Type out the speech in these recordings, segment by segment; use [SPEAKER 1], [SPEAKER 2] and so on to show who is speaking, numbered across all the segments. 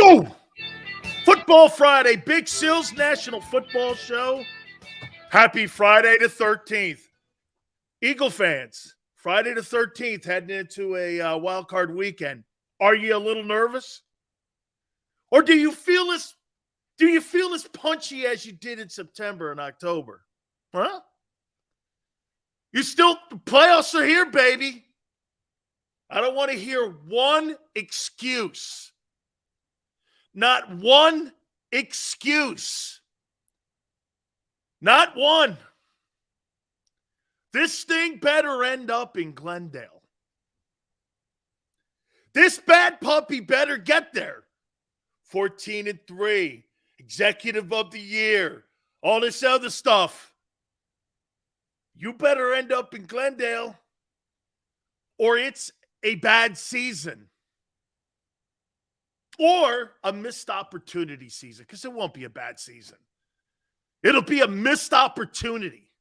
[SPEAKER 1] Woo! Football Friday, Big Sills National Football Show. Happy Friday the 13th. Eagle fans, Friday the 13th, heading into a wild card weekend. Are you a little nervous? Or do you feel as punchy as you did in September and October? Huh? The playoffs are here, baby. I don't want to hear one excuse. Not one excuse. Not one. This thing better end up in Glendale. This bad puppy better get there. 14-3, executive of the year, all this other stuff. You better end up in Glendale, or it's a bad season. Or a missed opportunity season, because it won't be a bad season. It'll be a missed opportunity.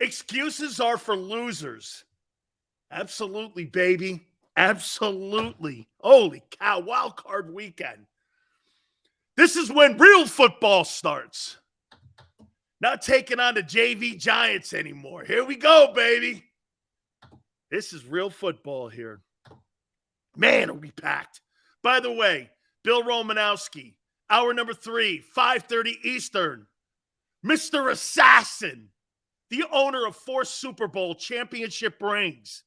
[SPEAKER 1] Excuses are for losers. Absolutely, baby. Absolutely. Holy cow, wild card weekend. This is when real football starts. Not taking on the JV Giants anymore. Here we go, baby. This is real football here. Man, are we packed. By the way, Bill Romanowski, hour number 3, 5:30 Eastern. Mr. Assassin, the owner of 4 Super Bowl championship rings,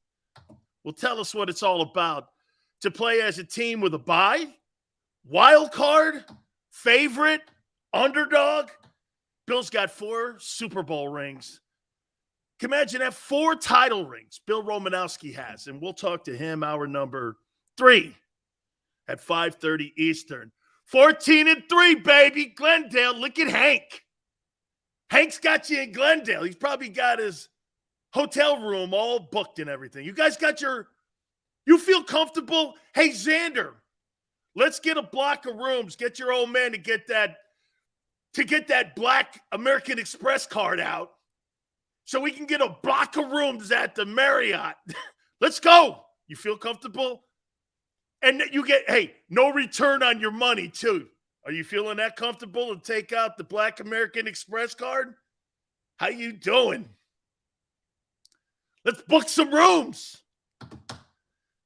[SPEAKER 1] will tell us what it's all about. To play as a team with a bye, wild card, favorite, underdog. Bill's got 4 Super Bowl rings. Can you imagine that? 4 title rings Bill Romanowski has. And we'll talk to him hour number 3 at 5:30 Eastern. 14-3, baby. Glendale. Look at Hank. Hank's got you in Glendale. He's probably got his hotel room all booked and everything. You guys got you feel comfortable? Hey, Xander, let's get a block of rooms. Get your old man to get that Black American Express card out so we can get a block of rooms at the Marriott. Let's go. You feel comfortable? And you get, no return on your money, too. Are you feeling that comfortable to take out the Black American Express card? How you doing? Let's book some rooms.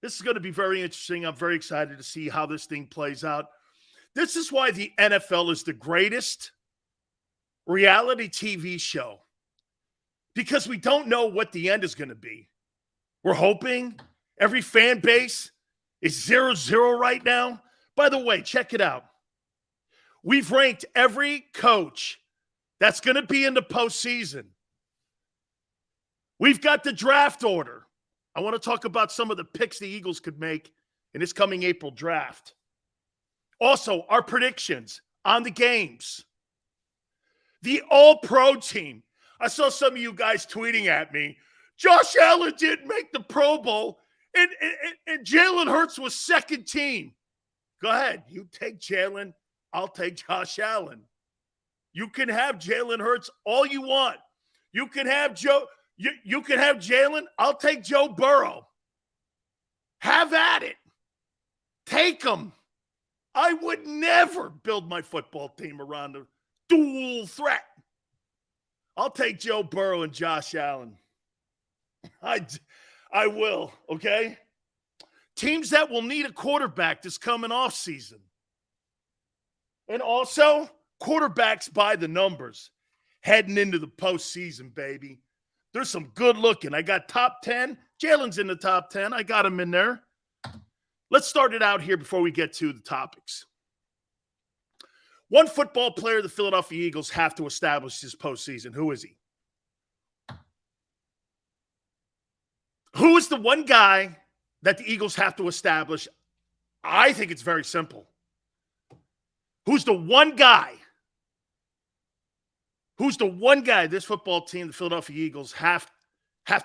[SPEAKER 1] This is going to be very interesting. I'm very excited to see how this thing plays out. This is why the NFL is the greatest reality TV show. Because we don't know what the end is going to be. We're hoping every fan base is 0-0 right now. By the way, check it out. We've ranked every coach that's going to be in the postseason. We've got the draft order. I want to talk about some of the picks the Eagles could make in this coming April draft. Also, our predictions on the games. The All-Pro team. I saw some of you guys tweeting at me. Josh Allen didn't make the Pro Bowl, and Jalen Hurts was second team. Go ahead. You take Jalen. I'll take Josh Allen. You can have Jalen Hurts all you want. You can have Joe. You can have Jalen. I'll take Joe Burrow. Have at it. Take them. I would never build my football team around a dual threat. I'll take Joe Burrow and Josh Allen. I will, okay? Teams that will need a quarterback this coming off season. And also, quarterbacks by the numbers heading into the postseason, baby. There's some good looking. I got top 10. Jalen's in the top 10. I got him in there. Let's start it out here before we get to the topics. One football player the Philadelphia Eagles have to establish this postseason. Who is he? Who is the one guy that the Eagles have to establish? I think it's very simple. Who's the one guy? Who's the one guy this football team, the Philadelphia Eagles, have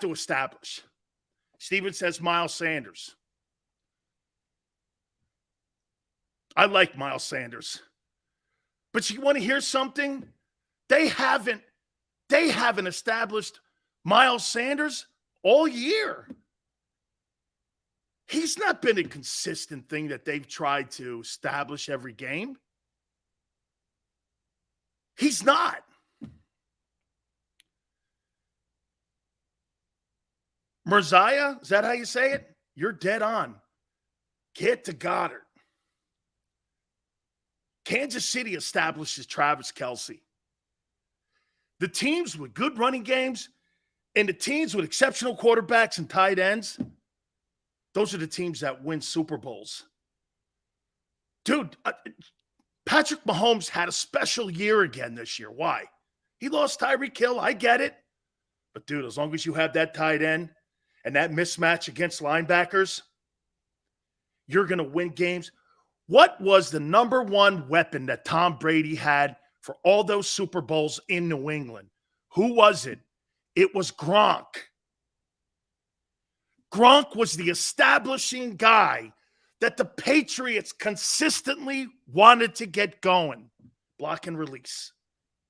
[SPEAKER 1] to establish? Steven says Miles Sanders. I like Miles Sanders. But you want to hear something? They haven't established Miles Sanders all year. He's not been a consistent thing that they've tried to establish every game. He's not. Murziah, is that how you say it? You're dead on. Get to Goddard. Kansas City establishes Travis Kelce. The teams with good running games and the teams with exceptional quarterbacks and tight ends, those are the teams that win Super Bowls. Dude, Patrick Mahomes had a special year again this year. Why? He lost Tyreek Hill. I get it. But, dude, as long as you have that tight end and that mismatch against linebackers, you're going to win games. What was the number one weapon that Tom Brady had for all those Super Bowls in New England? Who was it? It was Gronk. Gronk was the establishing guy that the Patriots consistently wanted to get going. Block and release.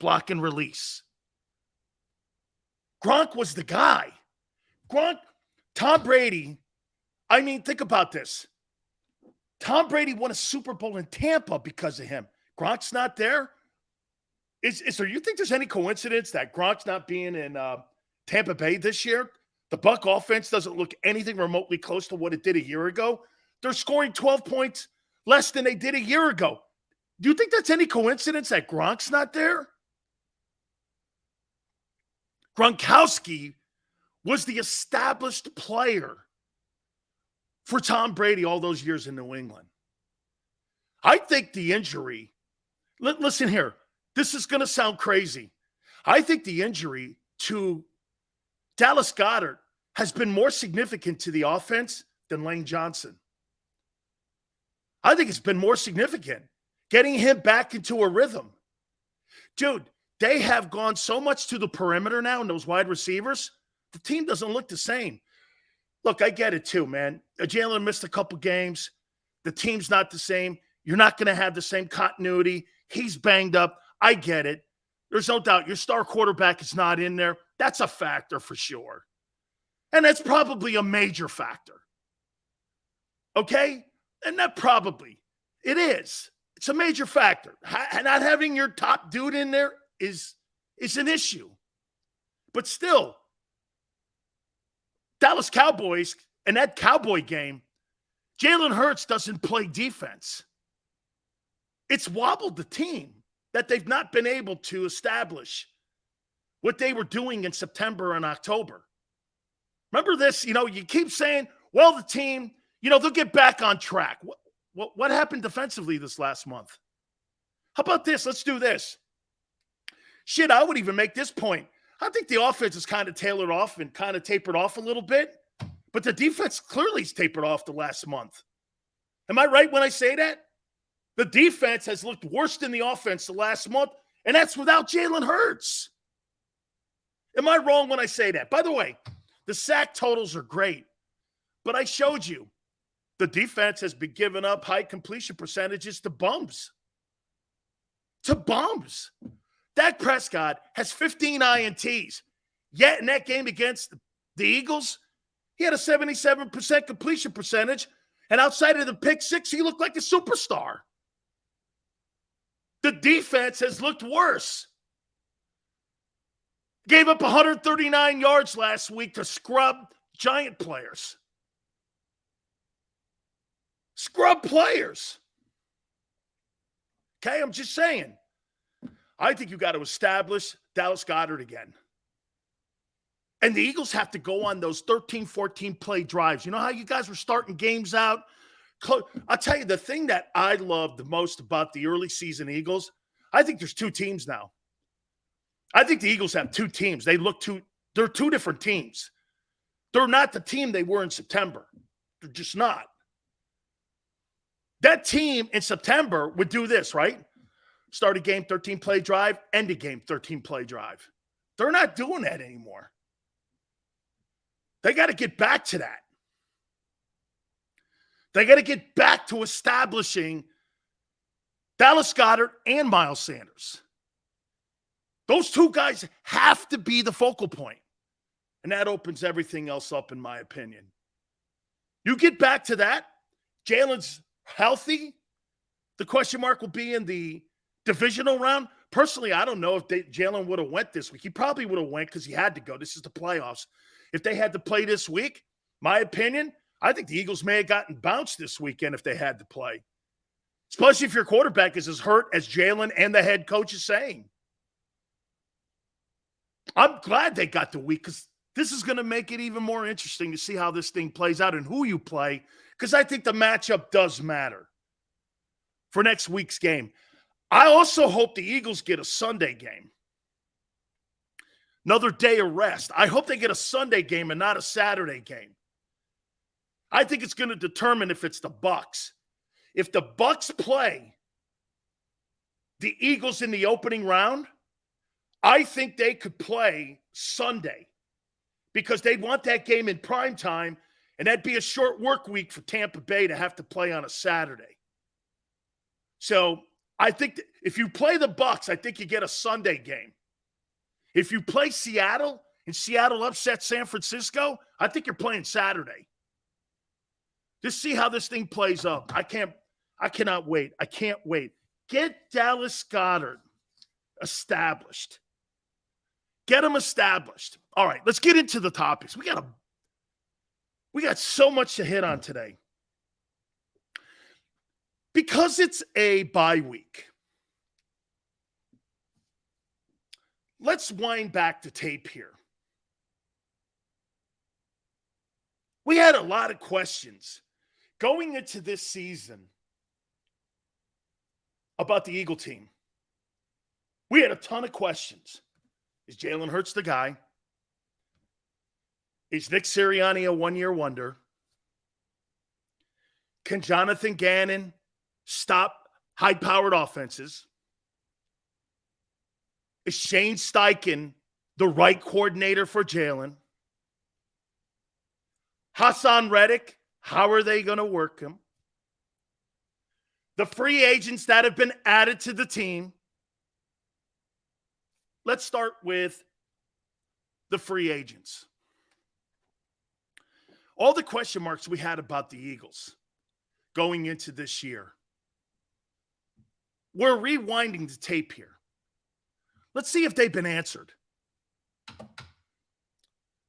[SPEAKER 1] Block and release. Gronk was the guy. Tom Brady, I mean, think about this. Tom Brady won a Super Bowl in Tampa because of him. Gronk's not there. So you think there's any coincidence that Gronk's not being in Tampa Bay this year? The Buck offense doesn't look anything remotely close to what it did a year ago. They're scoring 12 points less than they did a year ago. Do you think that's any coincidence that Gronk's not there? Gronkowski was the established player for Tom Brady all those years in New England. I think the injury, listen here, this is going to sound crazy. I think the injury to Dallas Goedert has been more significant to the offense than Lane Johnson. I think it's been more significant, getting him back into a rhythm. Dude, they have gone so much to the perimeter now and those wide receivers, the team doesn't look the same. Look, I get it too, man. Jalen missed a couple games. The team's not the same. You're not going to have the same continuity. He's banged up. I get it. There's no doubt your star quarterback is not in there. That's a factor for sure. And that's probably a major factor. Okay? And that probably, it is. It's a major factor. Not having your top dude in there is an issue. But still, Dallas Cowboys, and that Cowboy game, Jalen Hurts doesn't play defense. It's wobbled the team that they've not been able to establish what they were doing in September and October. Remember this? You keep saying, well, the team, they'll get back on track. What happened defensively this last month? How about this? Let's do this. Shit, I would even make this point. I think the offense is kind of tailored off and kind of tapered off a little bit, but the defense clearly is tapered off the last month. Am I right when I say that? The defense has looked worse than the offense the last month, and that's without Jalen Hurts. Am I wrong when I say that? By the way, the sack totals are great, but I showed you the defense has been giving up high completion percentages to bums. Dak Prescott has 15 INTs. Yet in that game against the Eagles, he had a 77% completion percentage. And outside of the pick six, he looked like a superstar. The defense has looked worse. Gave up 139 yards last week to scrub Giant players. Scrub players. Okay, I'm just saying. I think you got to establish Dallas Goedert again. And the Eagles have to go on those 13, 14 play drives. You know how you guys were starting games out? I'll tell you, the thing that I love the most about the early season Eagles, I think there's two teams now. I think the Eagles have two teams. They're two different teams. They're not the team they were in September. They're just not. That team in September would do this, right? Start a game, 13-play drive, end a game, 13-play drive. They're not doing that anymore. They got to get back to that. They got to get back to establishing Dallas Goedert and Miles Sanders. Those two guys have to be the focal point. And that opens everything else up, in my opinion. You get back to that, Jalen's healthy. The question mark will be in the divisional round. Personally, I don't know if Jalen would have went this week. He probably would have went because he had to go. This is the playoffs. If they had to play this week, my opinion, I think the Eagles may have gotten bounced this weekend if they had to play. Especially if your quarterback is as hurt as Jalen and the head coach is saying. I'm glad they got the week because this is going to make it even more interesting to see how this thing plays out and who you play, because I think the matchup does matter for next week's game. I also hope the Eagles get a Sunday game. Another day of rest. I hope they get a Sunday game and not a Saturday game. I think it's going to determine if it's the Bucs. If the Bucs play the Eagles in the opening round, I think they could play Sunday because they'd want that game in prime time, and that'd be a short work week for Tampa Bay to have to play on a Saturday. So I think if you play the Bucs, I think you get a Sunday game. If you play Seattle and Seattle upsets San Francisco, I think you're playing Saturday. Just see how this thing plays up. I cannot wait. I can't wait. Get Dallas Goedert established. Get him established. All right, let's get into the topics. We got so much to hit on today. Because it's a bye week, let's wind back the tape here. We had a lot of questions going into this season about the Eagle team. We had a ton of questions. Is Jalen Hurts the guy? Is Nick Sirianni a one-year wonder? Can Jonathan Gannon stop high-powered offenses? Is Shane Steichen the right coordinator for Jalen? Hassan Reddick, how are they going to work him? The free agents that have been added to the team. Let's start with the free agents. All the question marks we had about the Eagles going into this year. We're rewinding the tape here. Let's see if they've been answered.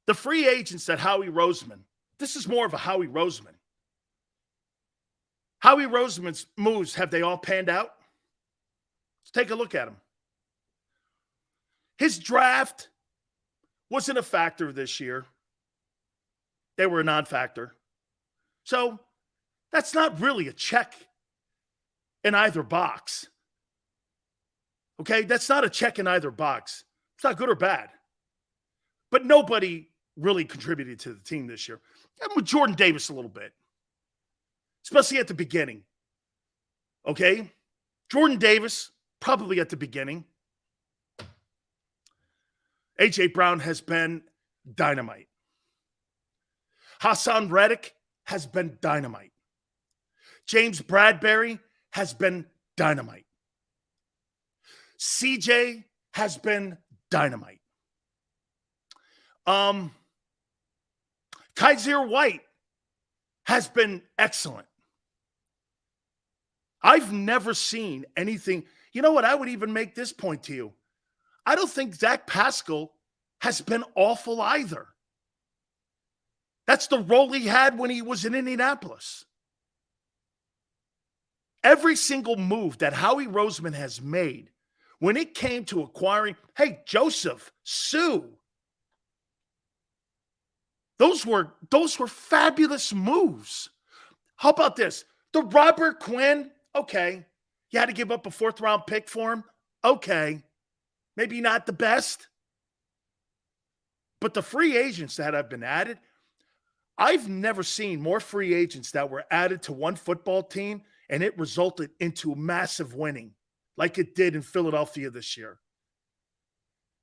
[SPEAKER 1] The free agents that Howie Roseman, this is more of a Howie Roseman. Howie Roseman's moves, have they all panned out? Let's take a look at them. His draft wasn't a factor this year. They were a non-factor. So that's not really a check in either box. Okay, that's not a check in either box. It's not good or bad. But nobody really contributed to the team this year. And with Jordan Davis a little bit, especially at the beginning. Okay, Jordan Davis, probably at the beginning. A.J. Brown has been dynamite. Hassan Reddick has been dynamite. James Bradbury has been dynamite. CJ has been dynamite. Kaiser White has been excellent. I've never seen anything. You know what? I would even make this point to you. I don't think Zach Pascal has been awful either. That's the role he had when he was in Indianapolis. Every single move that Howie Roseman has made when it came to acquiring, hey, Joseph, Sue, those were fabulous moves. How about this? The Robert Quinn, okay. You had to give up a 4th-round pick for him? Okay. Maybe not the best. But the free agents that have been added, I've never seen more free agents that were added to one football team and it resulted into massive winning like it did in Philadelphia this year.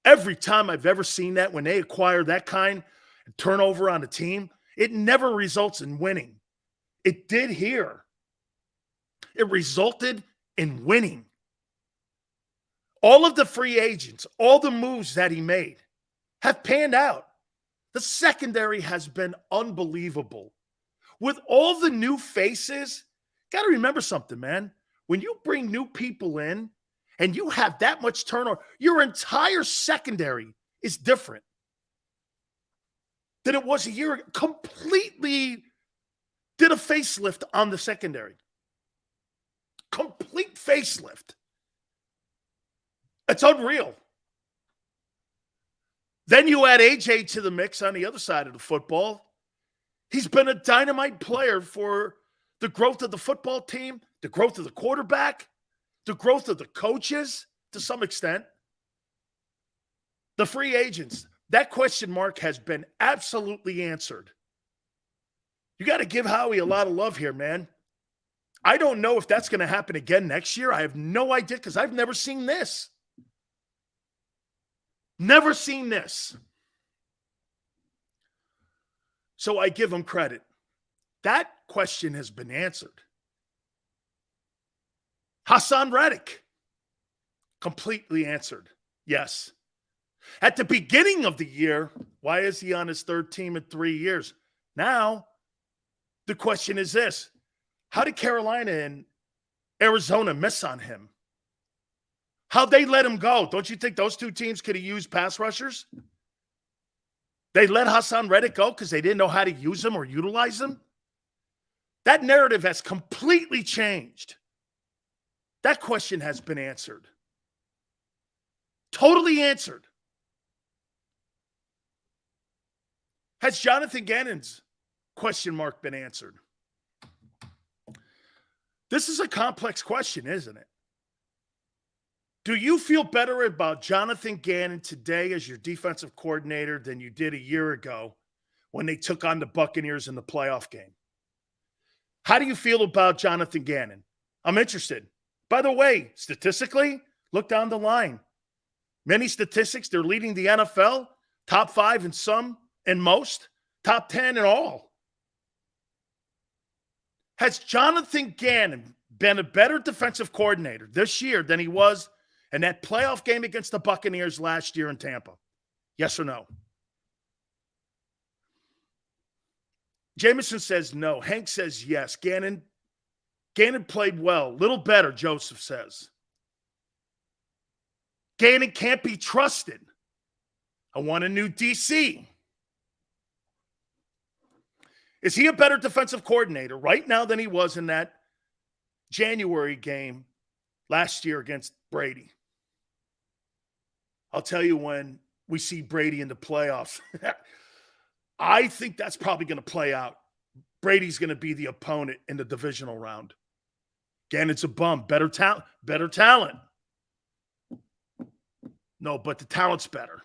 [SPEAKER 1] Every time I've ever seen that, when they acquire that kind of turnover on a team, it never results in winning. It did here. It resulted in winning. All of the free agents, all the moves that he made have panned out. The secondary has been unbelievable. With all the new faces, got to remember something, man. When you bring new people in and you have that much turnover, your entire secondary is different than it was a year ago. Completely did a facelift on the secondary. Complete facelift. It's unreal. Then you add AJ to the mix on the other side of the football. He's been a dynamite player for the growth of the football team, the growth of the quarterback, the growth of the coaches to some extent. The free agents, that question mark has been absolutely answered. You got to give Howie a lot of love here, man. I don't know if that's going to happen again next year. I have no idea because I've never seen this. Never seen this. So I give him credit. That question has been answered. Hassan Reddick, completely answered. Yes. At the beginning of the year, why is he on his third team in 3 years? Now, the question is this. How did Carolina and Arizona miss on him? How'd they let him go? Don't you think those two teams could have used pass rushers? They let Hassan Reddick go because they didn't know how to use him or utilize him? That narrative has completely changed. That question has been answered. Totally answered. Has Jonathan Gannon's question mark been answered? This is a complex question, isn't it? Do you feel better about Jonathan Gannon today as your defensive coordinator than you did a year ago when they took on the Buccaneers in the playoff game? How do you feel about Jonathan Gannon? I'm interested. By the way, statistically, look down the line. Many statistics, they're leading the NFL, top 5 in some and most, top 10 in all. Has Jonathan Gannon been a better defensive coordinator this year than he was in that playoff game against the Buccaneers last year in Tampa? Yes or no? Jameson says no. Hank says yes. Gannon played well. Little better, Joseph says. Gannon can't be trusted. I want a new DC. Is he a better defensive coordinator right now than he was in that January game last year against Brady? I'll tell you when we see Brady in the playoffs. I think that's probably going to play out. Brady's going to be the opponent in the divisional round. Gannon's a bum. Better talent. No, but the talent's better.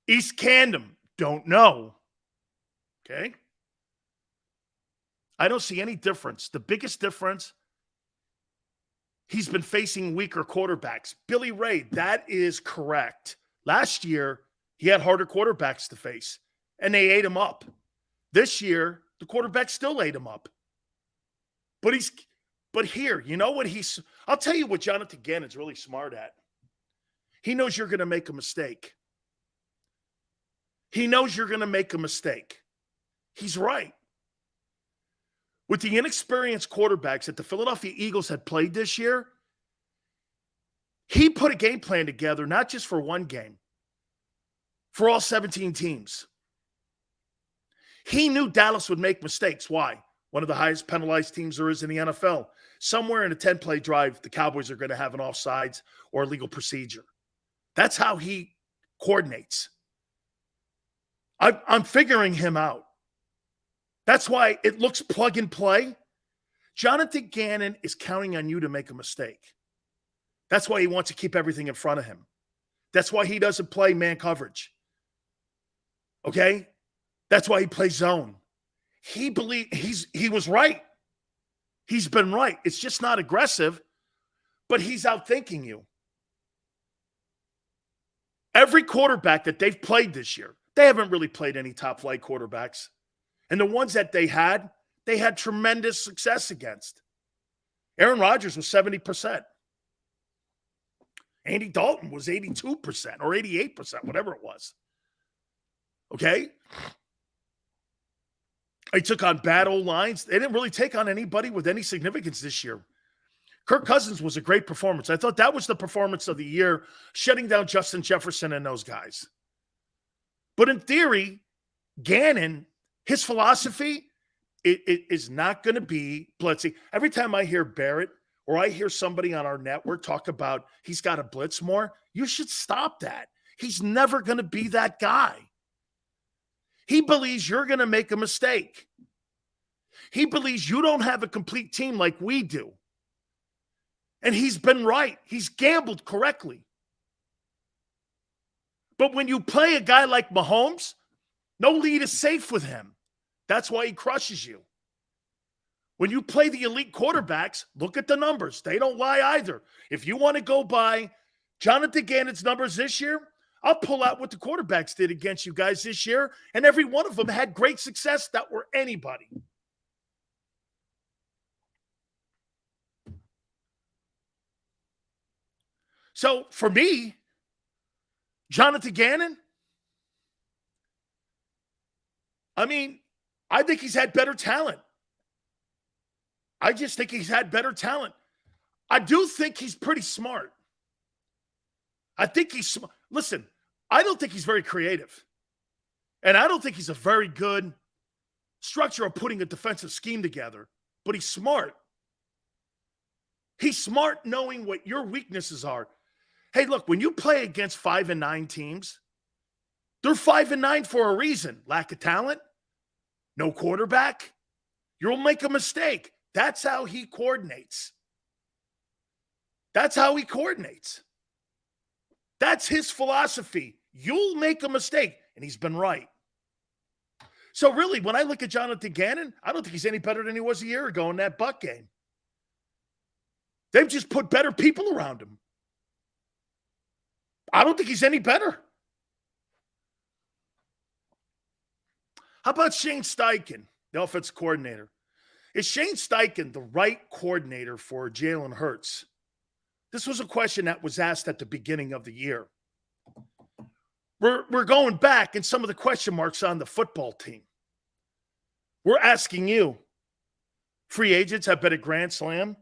[SPEAKER 1] East Camden, don't know. Okay? I don't see any difference. The biggest difference, he's been facing weaker quarterbacks. Billy Ray, that is correct. Last year, he had harder quarterbacks to face, and they ate him up. This year, the quarterback still ate him up. But here, you know what I'll tell you what Jonathan Gannon's really smart at. He knows you're going to make a mistake. He knows you're going to make a mistake. He's right. With the inexperienced quarterbacks that the Philadelphia Eagles had played this year, he put a game plan together, not just for one game, for all 17 teams. He knew Dallas would make mistakes. Why? One of the highest penalized teams there is in the NFL. Somewhere in a 10-play drive, the Cowboys are going to have an offsides or a legal procedure. That's how he coordinates. I'm figuring him out. That's why it looks plug and play. Jonathan Gannon is counting on you to make a mistake. That's why he wants to keep everything in front of him. That's why he doesn't play man coverage. Okay? That's why he plays zone. He was right. He's been right. It's just not aggressive, but he's outthinking you. Every quarterback that they've played this year, they haven't really played any top-flight quarterbacks. And the ones that they had tremendous success against. Aaron Rodgers was 70%. Andy Dalton was 82% or 88%, whatever it was. Okay? They took on bad old lines. They didn't really take on anybody with any significance this year. Kirk Cousins was a great performance. I thought that was the performance of the year, shutting down Justin Jefferson and those guys. But in theory, Gannon, his philosophy, it is not going to be blitzing. Every time I hear Barrett or I hear somebody on our network talk about he's got to blitz more, you should stop that. He's never going to be that guy. He believes you're going to make a mistake. He believes you don't have a complete team like we do. And he's been right. He's gambled correctly. But when you play a guy like Mahomes, no lead is safe with him. That's why he crushes you. When you play the elite quarterbacks, look at the numbers. They don't lie either. If you want to go by Jonathan Gannon's numbers this year, I'll pull out what the quarterbacks did against you guys this year, and every one of them had great success that were anybody. So for me, Jonathan Gannon, I think he's had better talent. I just think he's had better talent. I do think he's pretty smart. I think he's smart. Listen, I don't think he's very creative. And I don't think he's a very good structure of putting a defensive scheme together. But he's smart. He's smart knowing what your weaknesses are. Hey, look, when you play against 5-9 teams, they're 5-9 for a reason. Lack of talent, no quarterback. You'll make a mistake. That's how he coordinates. That's how he coordinates. That's his philosophy. You'll make a mistake, and he's been right. So really, when I look at Jonathan Gannon, I don't think he's any better than he was a year ago in that Buck game. They've just put better people around him. I don't think he's any better. How about Shane Steichen, the offensive coordinator? Is Shane Steichen the right coordinator for Jalen Hurts? This was a question that was asked at the beginning of the year. We're going back and some of the question marks on the football team. We're asking you. Free agents have been a grand slam.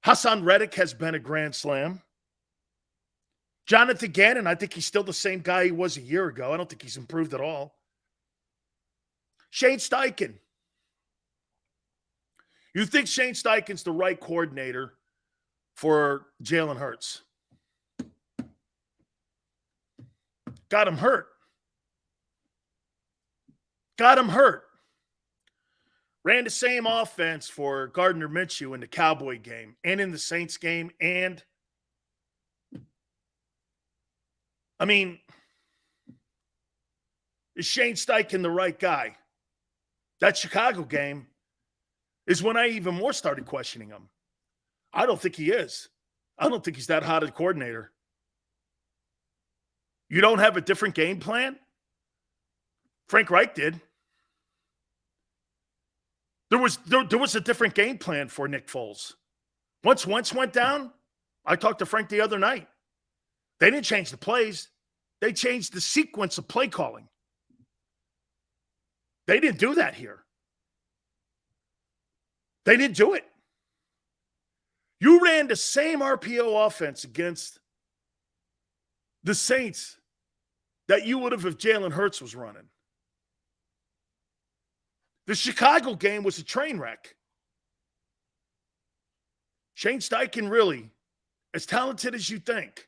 [SPEAKER 1] Hassan Reddick has been a grand slam. Jonathan Gannon, I think he's still the same guy he was a year ago. I don't think he's improved at all. Shane Steichen. You think Shane Steichen's the right coordinator for Jalen Hurts? Got him hurt. Got him hurt. Ran the same offense for Gardner Minshew in the Cowboy game and in the Saints game. And, is Shane Steichen the right guy? That Chicago game is when I even more started questioning him. I don't think he is. I don't think he's that hot a coordinator. You don't have a different game plan? Frank Reich did. There was a different game plan for Nick Foles. Once Wentz went down, I talked to Frank the other night. They didn't change the plays. They changed the sequence of play calling. They didn't do that here. They didn't do it. You ran the same RPO offense against the Saints that you would have if Jalen Hurts was running. The Chicago game was a train wreck. Shane Steichen really, as talented as you think,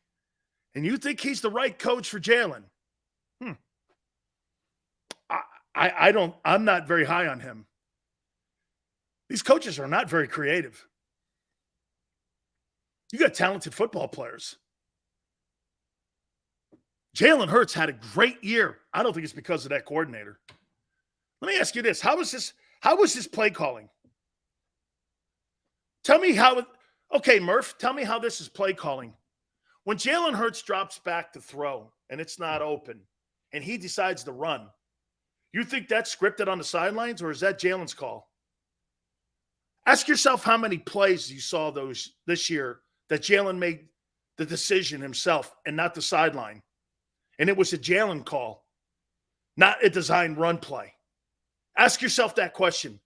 [SPEAKER 1] and you think he's the right coach for Jalen, I'm not very high on him. These coaches are not very creative. You got talented football players. Jalen Hurts had a great year. I don't think it's because of that coordinator. Let me ask you this. How was his play calling? Tell me how – okay, Murph, tell me how this is play calling. When Jalen Hurts drops back to throw and it's not open and he decides to run, you think that's scripted on the sidelines or is that Jalen's call? Ask yourself how many plays you saw those this year that Jalen made the decision himself and not the sideline. And it was a Jalen call, not a designed run play. Ask yourself that question.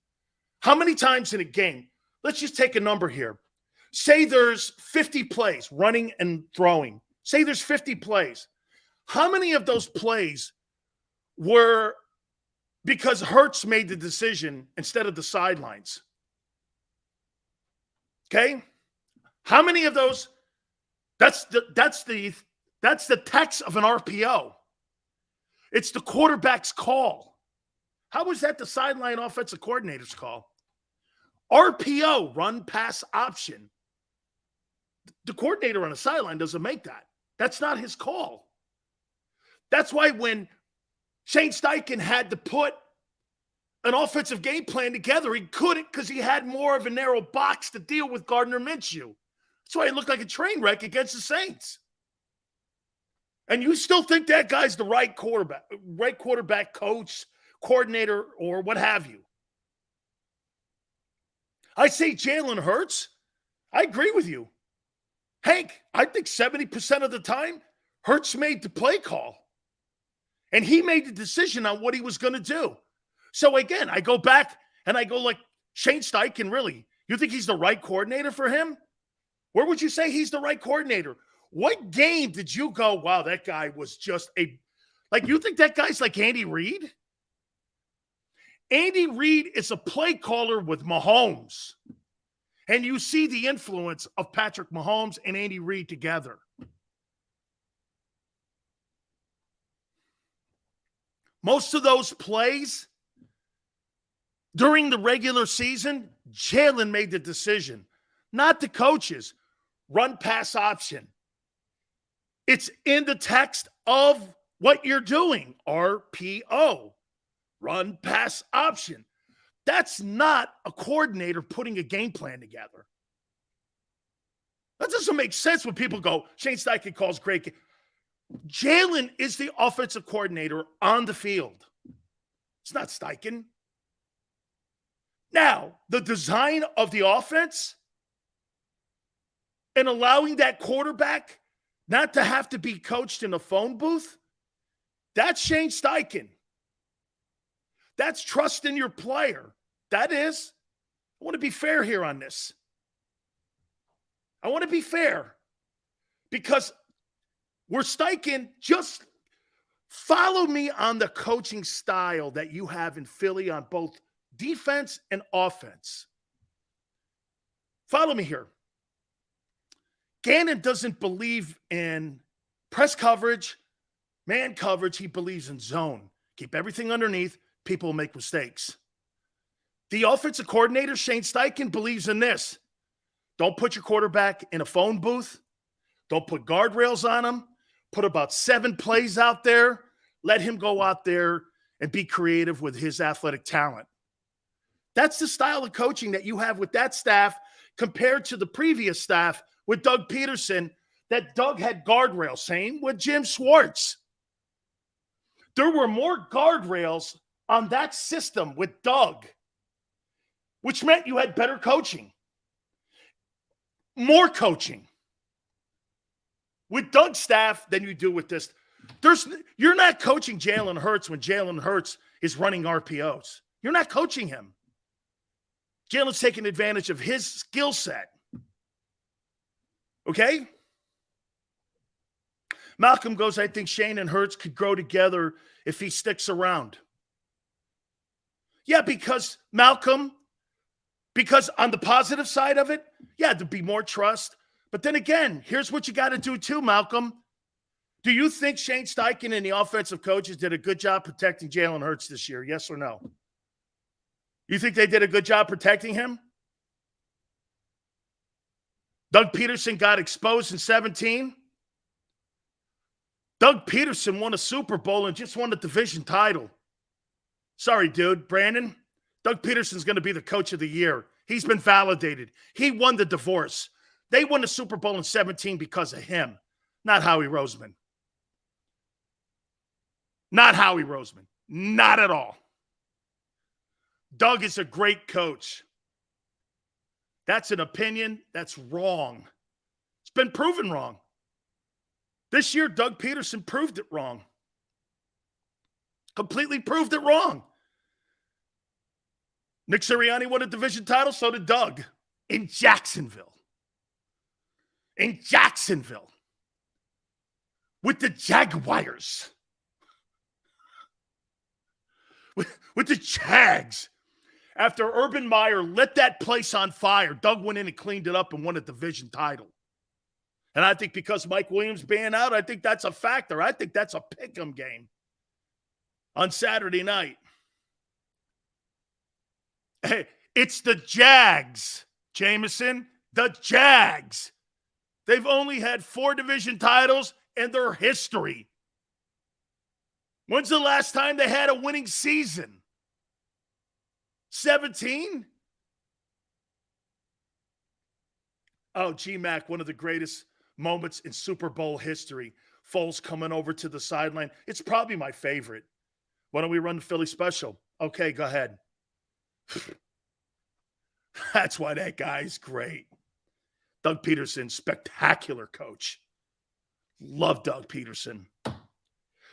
[SPEAKER 1] How many times in a game, let's just take a number here. Say there's 50 plays, running and throwing. Say there's 50 plays. How many of those plays were because Hurts made the decision instead of the sidelines? Okay? How many of those? That's the text of an RPO. It's the quarterback's call. How was that the sideline offensive coordinator's call? RPO, run pass option. The coordinator on the sideline doesn't make that. That's not his call. That's why when Shane Steichen had to put an offensive game plan together, he couldn't because he had more of a narrow box to deal with Gardner Minshew. That's why he looked like a train wreck against the Saints. And you still think that guy's the right quarterback coach, coordinator, or what have you. I say Jalen Hurts. I agree with you. Hank, I think 70% of the time, Hurts made the play call. And he made the decision on what he was going to do. So again, I go back and I go like, Shane Steichen, really? You think he's the right coordinator for him? Where would you say he's the right coordinator? What game did you go, wow, that guy was just you think that guy's like Andy Reid? Andy Reid is a play caller with Mahomes. And you see the influence of Patrick Mahomes and Andy Reid together. Most of those plays during the regular season, Jalen made the decision, not the coaches. Run pass option. It's in the text of what you're doing, RPO, run pass option. That's not a coordinator putting a game plan together. That doesn't make sense when people go, Shane Steichen calls great. Jalen is the offensive coordinator on the field. It's not Steichen. Now, the design of the offense and allowing that quarterback not to have to be coached in a phone booth, that's Shane Steichen. That's trust in your player. That is. I want to be fair here on this. I want to be fair because we're Steichen. Just follow me on the coaching style that you have in Philly on both defense and offense. Follow me here. Gannon doesn't believe in press coverage, man coverage. He believes in zone. Keep everything underneath. People make mistakes. The offensive coordinator, Shane Steichen, believes in this. Don't put your quarterback in a phone booth. Don't put guardrails on him. Put about 7 plays out there. Let him go out there and be creative with his athletic talent. That's the style of coaching that you have with that staff compared to the previous staff with Doug Peterson, that Doug had guardrails. Same with Jim Schwartz. There were more guardrails on that system with Doug, which meant you had better coaching, more coaching with Doug's staff than you do with this. You're not coaching Jalen Hurts when Jalen Hurts is running RPOs. You're not coaching him. Jalen's taking advantage of his skill set. Okay? Malcolm goes, I think Shane and Hurts could grow together if he sticks around. Yeah, because Malcolm, because on the positive side of it, yeah, there'd be more trust. But then again, here's what you got to do too, Malcolm. Do you think Shane Steichen and the offensive coaches did a good job protecting Jalen Hurts this year? Yes or no? You think they did a good job protecting him? Doug Peterson got exposed in 2017. Doug Peterson won a Super Bowl and just won the division title. Sorry, dude. Brandon, Doug Peterson's going to be the coach of the year. He's been validated. He won the divorce. They won the Super Bowl in 2017 because of him, not Howie Roseman. Not Howie Roseman. Not at all. Doug is a great coach. That's an opinion that's wrong. It's been proven wrong. This year, Doug Peterson proved it wrong. Completely proved it wrong. Nick Sirianni won a division title, so did Doug. In Jacksonville. With the Jaguars. With the Jags. After Urban Meyer lit that place on fire, Doug went in and cleaned it up and won a division title. And I think because Mike Williams being out, I think that's a factor. I think that's a pick'em game on Saturday night. Hey, it's the Jags, Jameson. The Jags. They've only had 4 division titles in their history. When's the last time they had a winning season? 17? Oh, G-Mac, one of the greatest moments in Super Bowl history. Foles coming over to the sideline. It's probably my favorite. Why don't we run the Philly special? Okay, go ahead. That's why that guy's great. Doug Peterson, spectacular coach. Love Doug Peterson.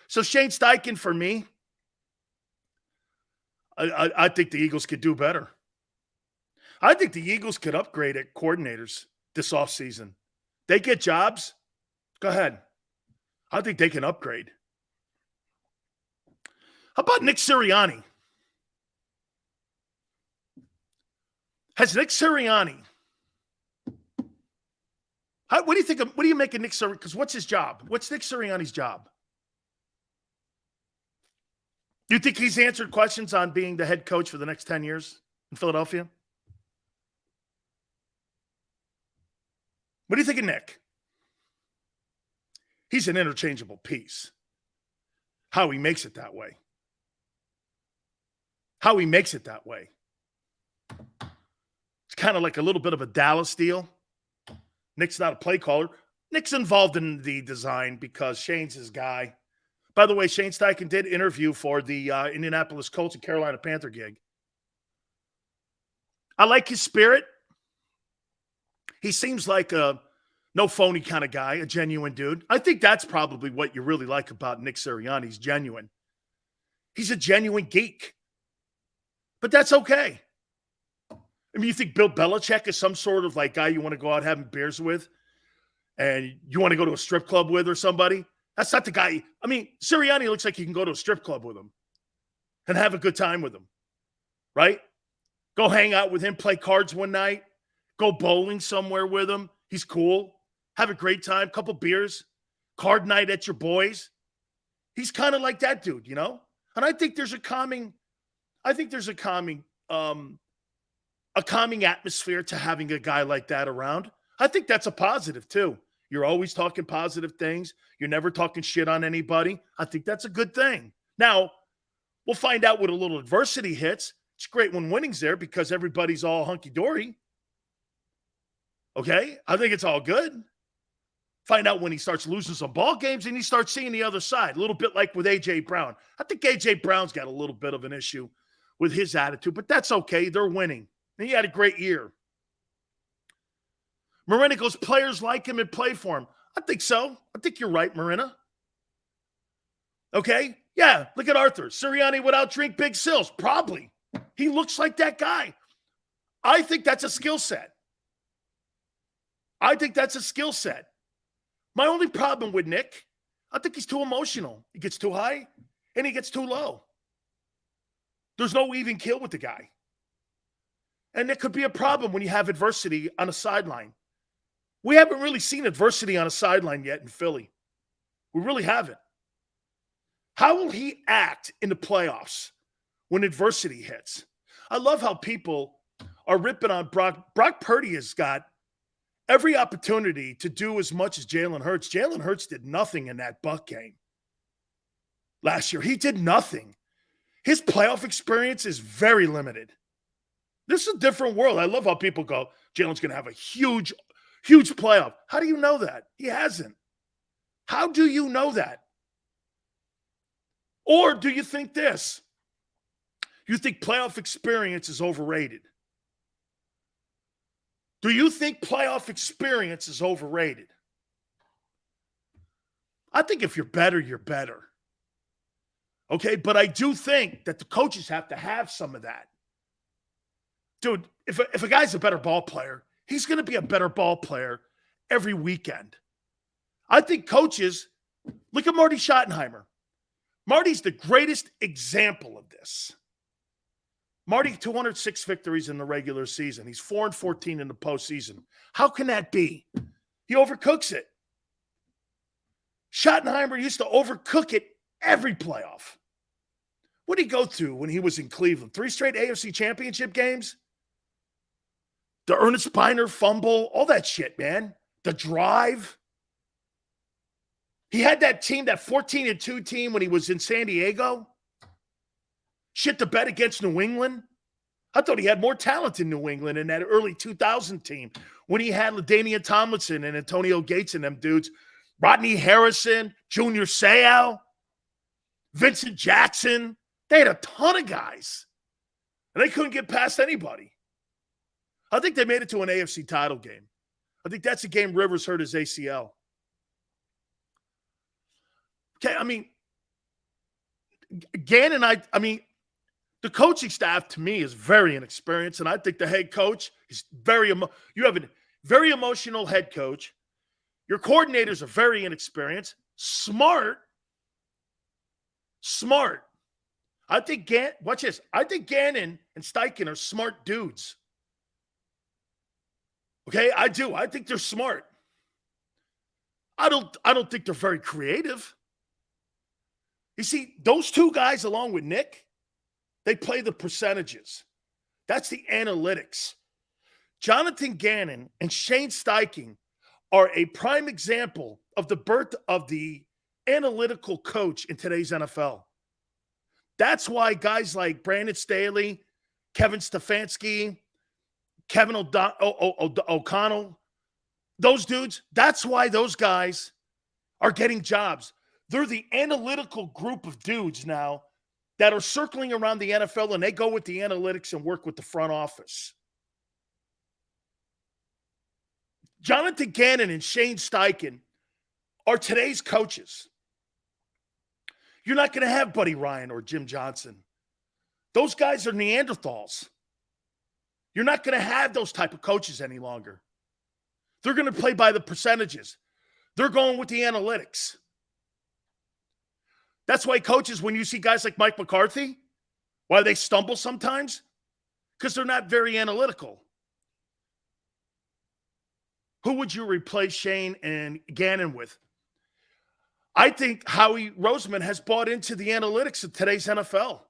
[SPEAKER 1] So Shane Steichen for me, I think the Eagles could do better. I think the Eagles could upgrade at coordinators this offseason. They get jobs. Go ahead. I think they can upgrade. How about Nick Sirianni? Has Nick Sirianni? What do you think? What do you make of Nick Sirianni? Because what's his job? What's Nick Sirianni's job? Do you think he's answered questions on being the head coach for the next 10 years in Philadelphia? What do you think of Nick? He's an interchangeable piece. How he makes it that way. It's kind of like a little bit of a Dallas deal. Nick's not a play caller. Nick's involved in the design because Shane's his guy. By the way, Shane Steichen did interview for the Indianapolis Colts and Carolina Panther gig. I like his spirit. He seems like a no phony kind of guy, a genuine dude. I think that's probably what you really like about Nick Sirianni. He's genuine. He's a genuine geek. But that's okay. I mean, you think Bill Belichick is some sort of like guy you want to go out having beers with and you want to go to a strip club with or somebody? That's not the guy. I mean, Sirianni looks like you can go to a strip club with him and have a good time with him, right? Go hang out with him, play cards one night, go bowling somewhere with him. He's cool. Have a great time, couple beers, card night at your boys. He's kind of like that dude, you know? And I think there's a calming atmosphere to having a guy like that around. I think that's a positive too. You're always talking positive things. You're never talking shit on anybody. I think that's a good thing. Now, we'll find out when a little adversity hits. It's great when winning's there because everybody's all hunky-dory. Okay? I think it's all good. Find out when he starts losing some ball games and he starts seeing the other side. A little bit like with A.J. Brown. I think A.J. Brown's got a little bit of an issue with his attitude, but that's okay. They're winning. And he had a great year. Marina goes, players like him and play for him. I think so. I think you're right, Marina. Okay? Yeah, look at Arthur. Sirianni would outdrink Big Sills. Probably. He looks like that guy. I think that's a skill set. My only problem with Nick, I think he's too emotional. He gets too high and he gets too low. There's no even kill with the guy. And that could be a problem when you have adversity on a sideline. We haven't really seen adversity on a sideline yet in Philly. We really haven't. How will he act in the playoffs when adversity hits? I love how people are ripping on Brock. Brock Purdy has got every opportunity to do as much as Jalen Hurts. Jalen Hurts did nothing in that Buck game last year. He did nothing. His playoff experience is very limited. This is a different world. I love how people go, Jalen's going to have a huge playoff. How do you know that? He hasn't. How do you know that? Or do you think this? You think playoff experience is overrated? Do you think playoff experience is overrated? I think if you're better, you're better. Okay, but I do think that the coaches have to have some of that. dude, if a guy's a better ball player, he's going to be a better ball player every weekend. I think coaches, look at Marty Schottenheimer. Marty's the greatest example of this. Marty, 206 victories in the regular season. He's 4-14 in the postseason. How can that be? He overcooks it. Schottenheimer used to overcook it every playoff. What did he go through when he was in Cleveland? 3 straight AFC championship games? The Ernest Biner fumble, all that shit, man. The drive. He had that team, that 14-2 team when he was in San Diego. Shit the bed against New England. I thought he had more talent in New England in that early 2000 team when he had LaDainian Tomlinson and Antonio Gates and them dudes. Rodney Harrison, Junior Seau, Vincent Jackson. They had a ton of guys. And they couldn't get past anybody. I think they made it to an AFC title game. I think that's the game Rivers hurt his ACL. Okay, I mean, Gannon, the coaching staff to me is very inexperienced, and I think the head coach is you have a very emotional head coach. Your coordinators are very inexperienced. Smart. I think watch this. I think Gannon and Steichen are smart dudes. Okay, I do. I think they're smart. I don't think they're very creative. You see, those two guys, along with Nick, they play the percentages. That's the analytics. Jonathan Gannon and Shane Steichen are a prime example of the birth of the analytical coach in today's NFL. That's why guys like Brandon Staley, Kevin Stefanski, Kevin O'Connell, those dudes, that's why those guys are getting jobs. They're the analytical group of dudes now that are circling around the NFL, and they go with the analytics and work with the front office. Jonathan Gannon and Shane Steichen are today's coaches. You're not going to have Buddy Ryan or Jim Johnson. Those guys are Neanderthals. You're not going to have those type of coaches any longer. They're going to play by the percentages. They're going with the analytics. That's why coaches, when you see guys like Mike McCarthy, why they stumble sometimes, because they're not very analytical. Who would you replace Shane and Gannon with? I think Howie Roseman has bought into the analytics of today's NFL.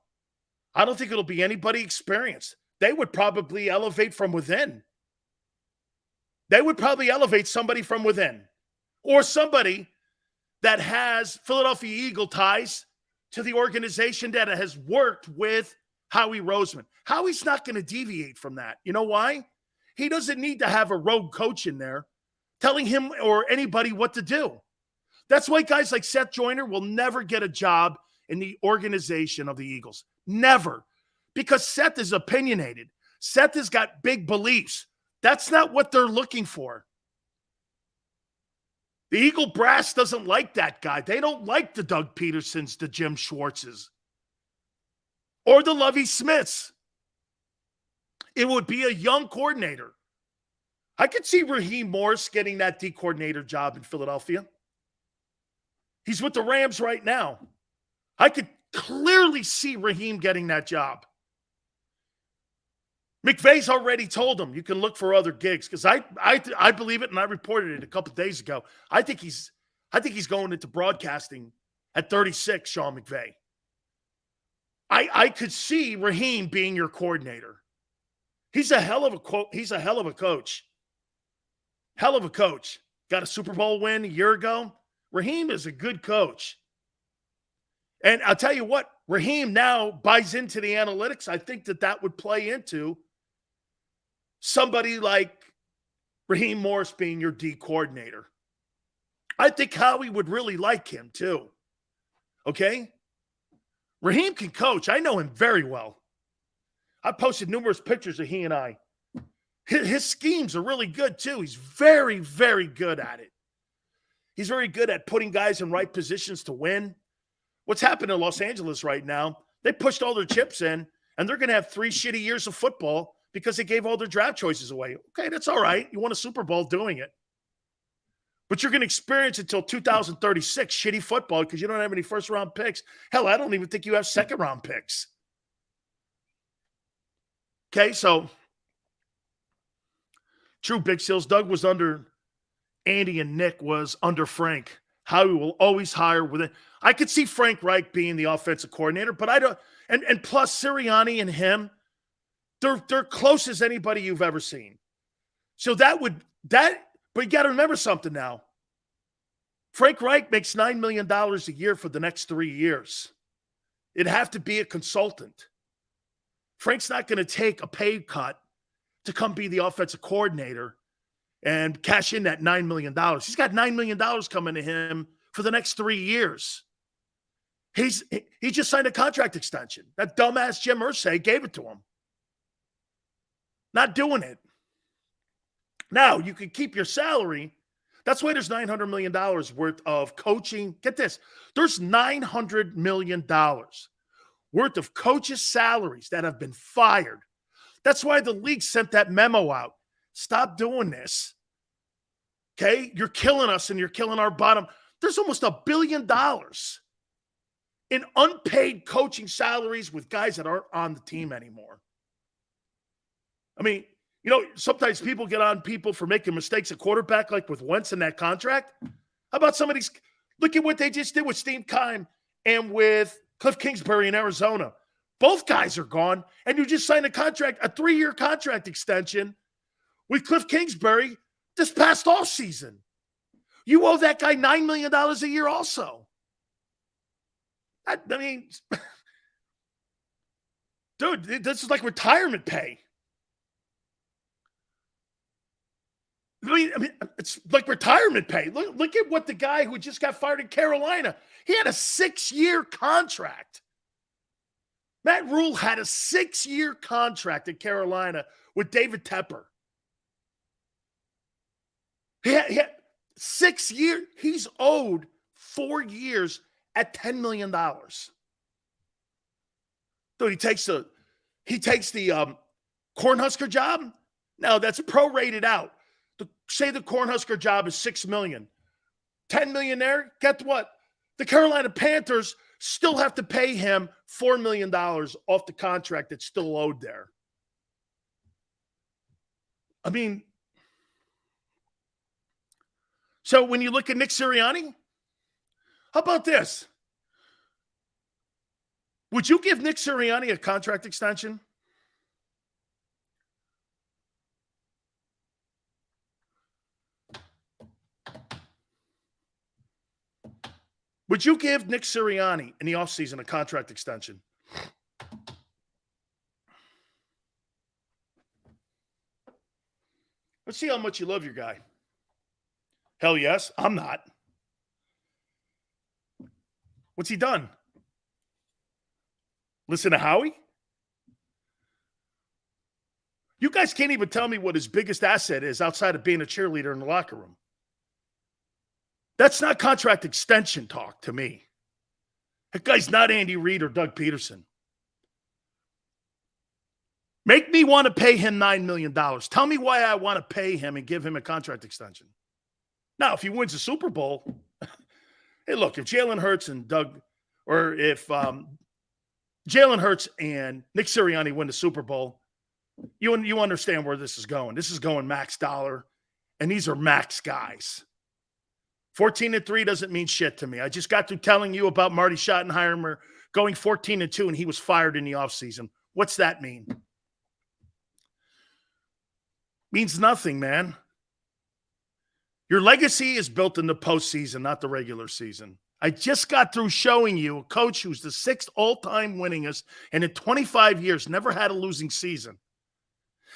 [SPEAKER 1] I don't think it'll be anybody experienced. They would probably elevate from within. They would probably elevate somebody from within, or somebody that has Philadelphia Eagle ties to the organization that has worked with Howie Roseman. Howie's not going to deviate from that. You know why? He doesn't need to have a rogue coach in there telling him or anybody what to do. That's why guys like Seth Joyner will never get a job in the organization of the Eagles. Never. Because Seth is opinionated. Seth has got big beliefs. That's not what they're looking for. The Eagle brass doesn't like that guy. They don't like the Doug Petersons, the Jim Schwartzes, or the Lovie Smiths. It would be a young coordinator. I could see Raheem Morris getting that D coordinator job in Philadelphia. He's with the Rams right now. I could clearly see Raheem getting that job. McVay's already told him you can look for other gigs, because I believe it, and I reported it a couple of days ago. I think he's going into broadcasting at 36, Sean McVay. I could see Raheem being your coordinator. He's a hell of a coach. Hell of a coach. Got a Super Bowl win a year ago. Raheem is a good coach. And I'll tell you what, Raheem now buys into the analytics. I think that would play into somebody like Raheem Morris being your D coordinator. I think Howie would really like him too. Okay? Raheem can coach. I know him very well. I posted numerous pictures of he and I. His schemes are really good too. He's very, very good at it. He's very good at putting guys in right positions to win. What's happened in Los Angeles right now, they pushed all their chips in, and they're going to have 3 shitty years of football because they gave all their draft choices away. Okay, that's all right. You won a Super Bowl doing it. But you're going to experience until 2036 shitty football because you don't have any first-round picks. Hell, I don't even think you have second-round picks. Okay, so true, Big Seals. Doug was under Andy and Nick was under Frank. Howie will always hire within. I could see Frank Reich being the offensive coordinator, but I don't. And plus Sirianni and him, they're close as anybody you've ever seen. So but you got to remember something now. Frank Reich makes $9 million a year for the next 3 years. It'd have to be a consultant. Frank's not going to take a pay cut to come be the offensive coordinator and cash in that $9 million. He's got $9 million coming to him for the next 3 years. He just signed a contract extension. That dumbass Jim Irsay gave it to him. Not doing it. Now, you can keep your salary. That's why there's $900 million worth of coaching. Get this. There's $900 million worth of coaches' salaries that have been fired. That's why the league sent that memo out. Stop doing this. Okay? You're killing us and you're killing our bottom. There's almost $1 billion in unpaid coaching salaries with guys that aren't on the team anymore. I mean, sometimes people get on people for making mistakes at quarterback, like with Wentz in that contract. How about some of these? Look at what they just did with Steve Keim and with Cliff Kingsbury in Arizona. Both guys are gone, and you just signed a 3-year contract extension with Cliff Kingsbury this past offseason. You owe that guy $9 million a year also. I mean, dude, this is like retirement pay. I mean, it's like retirement pay. Look at what the guy who just got fired in Carolina, he had a 6-year contract. Matt Rule had a 6-year contract in Carolina with David Tepper. He had 6 years. He's owed 4 years at $10 million. Dude, he takes the Cornhusker job. Now that's prorated out. Say the Cornhusker job is $6 million. $10 million there. Guess what? The Carolina Panthers still have to pay him $4 million off the contract that's still owed there. I mean, so when you look at Nick Sirianni, how about this? Would you give Nick Sirianni a contract extension? Would you give Nick Sirianni in the offseason a contract extension? Let's see how much you love your guy. Hell yes, I'm not. What's he done? Listen to Howie? You guys can't even tell me what his biggest asset is outside of being a cheerleader in the locker room. That's not contract extension talk to me. That guy's not Andy Reid or Doug Peterson. Make me want to pay him $9 million. Tell me why I want to pay him and give him a contract extension. Now, if he wins the Super Bowl, hey, look, if Jalen Hurts and if Jalen Hurts and Nick Sirianni win the Super Bowl, you understand where this is going. This is going max dollar, and these are max guys. 14-3 doesn't mean shit to me. I just got through telling you about Marty Schottenheimer going 14-2, and he was fired in the offseason. What's that mean? Means nothing, man. Your legacy is built in the postseason, not the regular season. I just got through showing you a coach who's the 6th all-time winningest and in 25 years never had a losing season.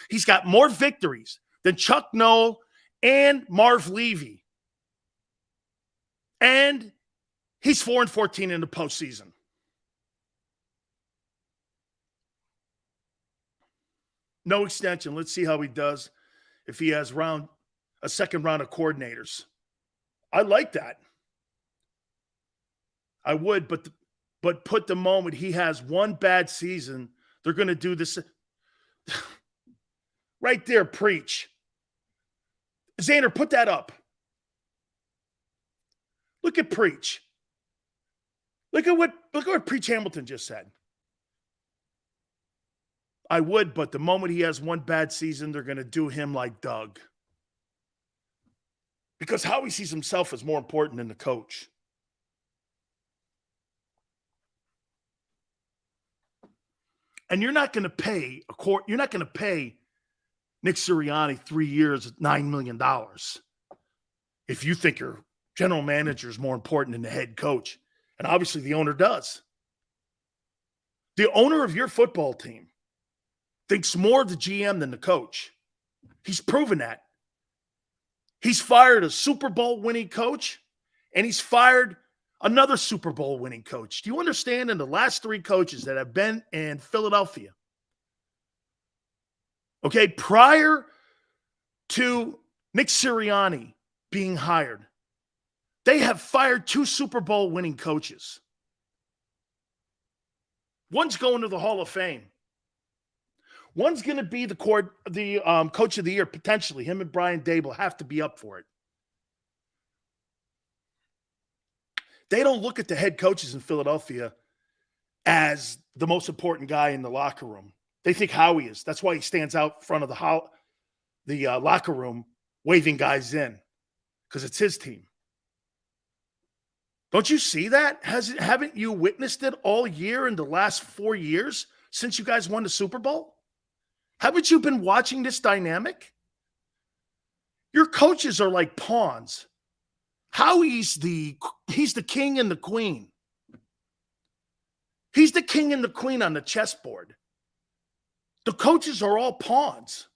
[SPEAKER 1] He's got more victories than Chuck Noll and Marv Levy. And he's 4-14 in the postseason. No extension. Let's see how he does if he has a second round of coordinators. I like that. I would, but put the moment he has one bad season, they're going to do this. Right there, preach. Xander, put that up. Look at Preach. Look at what Preach Hamilton just said. I would, but the moment he has one bad season, they're going to do him like Doug. Because Howie sees himself as more important than the coach. And you're not going to pay Nick Sirianni 3 years, $9 million if you think your general manager is more important than the head coach. And obviously the owner does. The owner of your football team thinks more of the GM than the coach. He's proven that. He's fired a Super Bowl winning coach, and he's fired another Super Bowl winning coach. Do you understand? In the last 3 coaches that have been in Philadelphia, okay, prior to Nick Sirianni being hired, they have fired 2 Super Bowl winning coaches. One's going to the Hall of Fame. One's going to be the coach of the year, potentially. Him and Brian Dable have to be up for it. They don't look at the head coaches in Philadelphia as the most important guy in the locker room. They think Howie is. That's why he stands out front of the locker room waving guys in, because it's his team. Don't you see that? Haven't you witnessed it all year in the last 4 years since you guys won the Super Bowl? Haven't you been watching this dynamic? Your coaches are like pawns. Howie's he's the king and the queen. He's the king and the queen on the chessboard. The coaches are all pawns.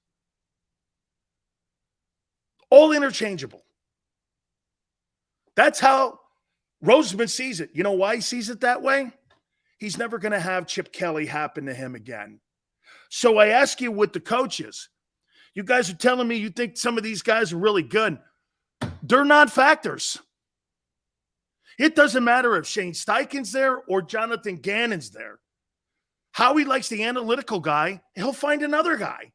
[SPEAKER 1] All interchangeable. That's how Roseman sees it. You know why he sees it that way? He's never going to have Chip Kelly happen to him again. So I ask you with the coaches, you guys are telling me you think some of these guys are really good. They're non-factors. It doesn't matter if Shane Steichen's there or Jonathan Gannon's there. Howie likes the analytical guy. He'll find another guy.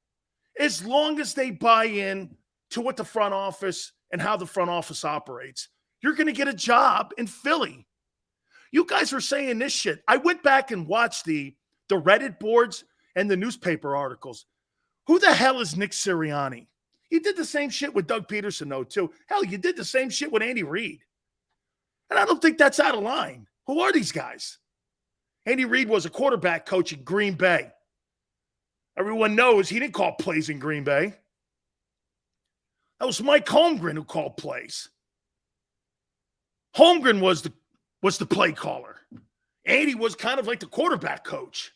[SPEAKER 1] As long as they buy in to what the front office and how the front office operates, you're going to get a job in Philly. You guys are saying this shit. I went back and watched the Reddit boards and the newspaper articles. Who the hell is Nick Sirianni? You did the same shit with Doug Peterson, though, too. Hell, you did the same shit with Andy Reid. And I don't think that's out of line. Who are these guys? Andy Reid was a quarterback coach in Green Bay. Everyone knows he didn't call plays in Green Bay. That was Mike Holmgren who called plays. Holmgren was the play caller. Andy was kind of like the quarterback coach.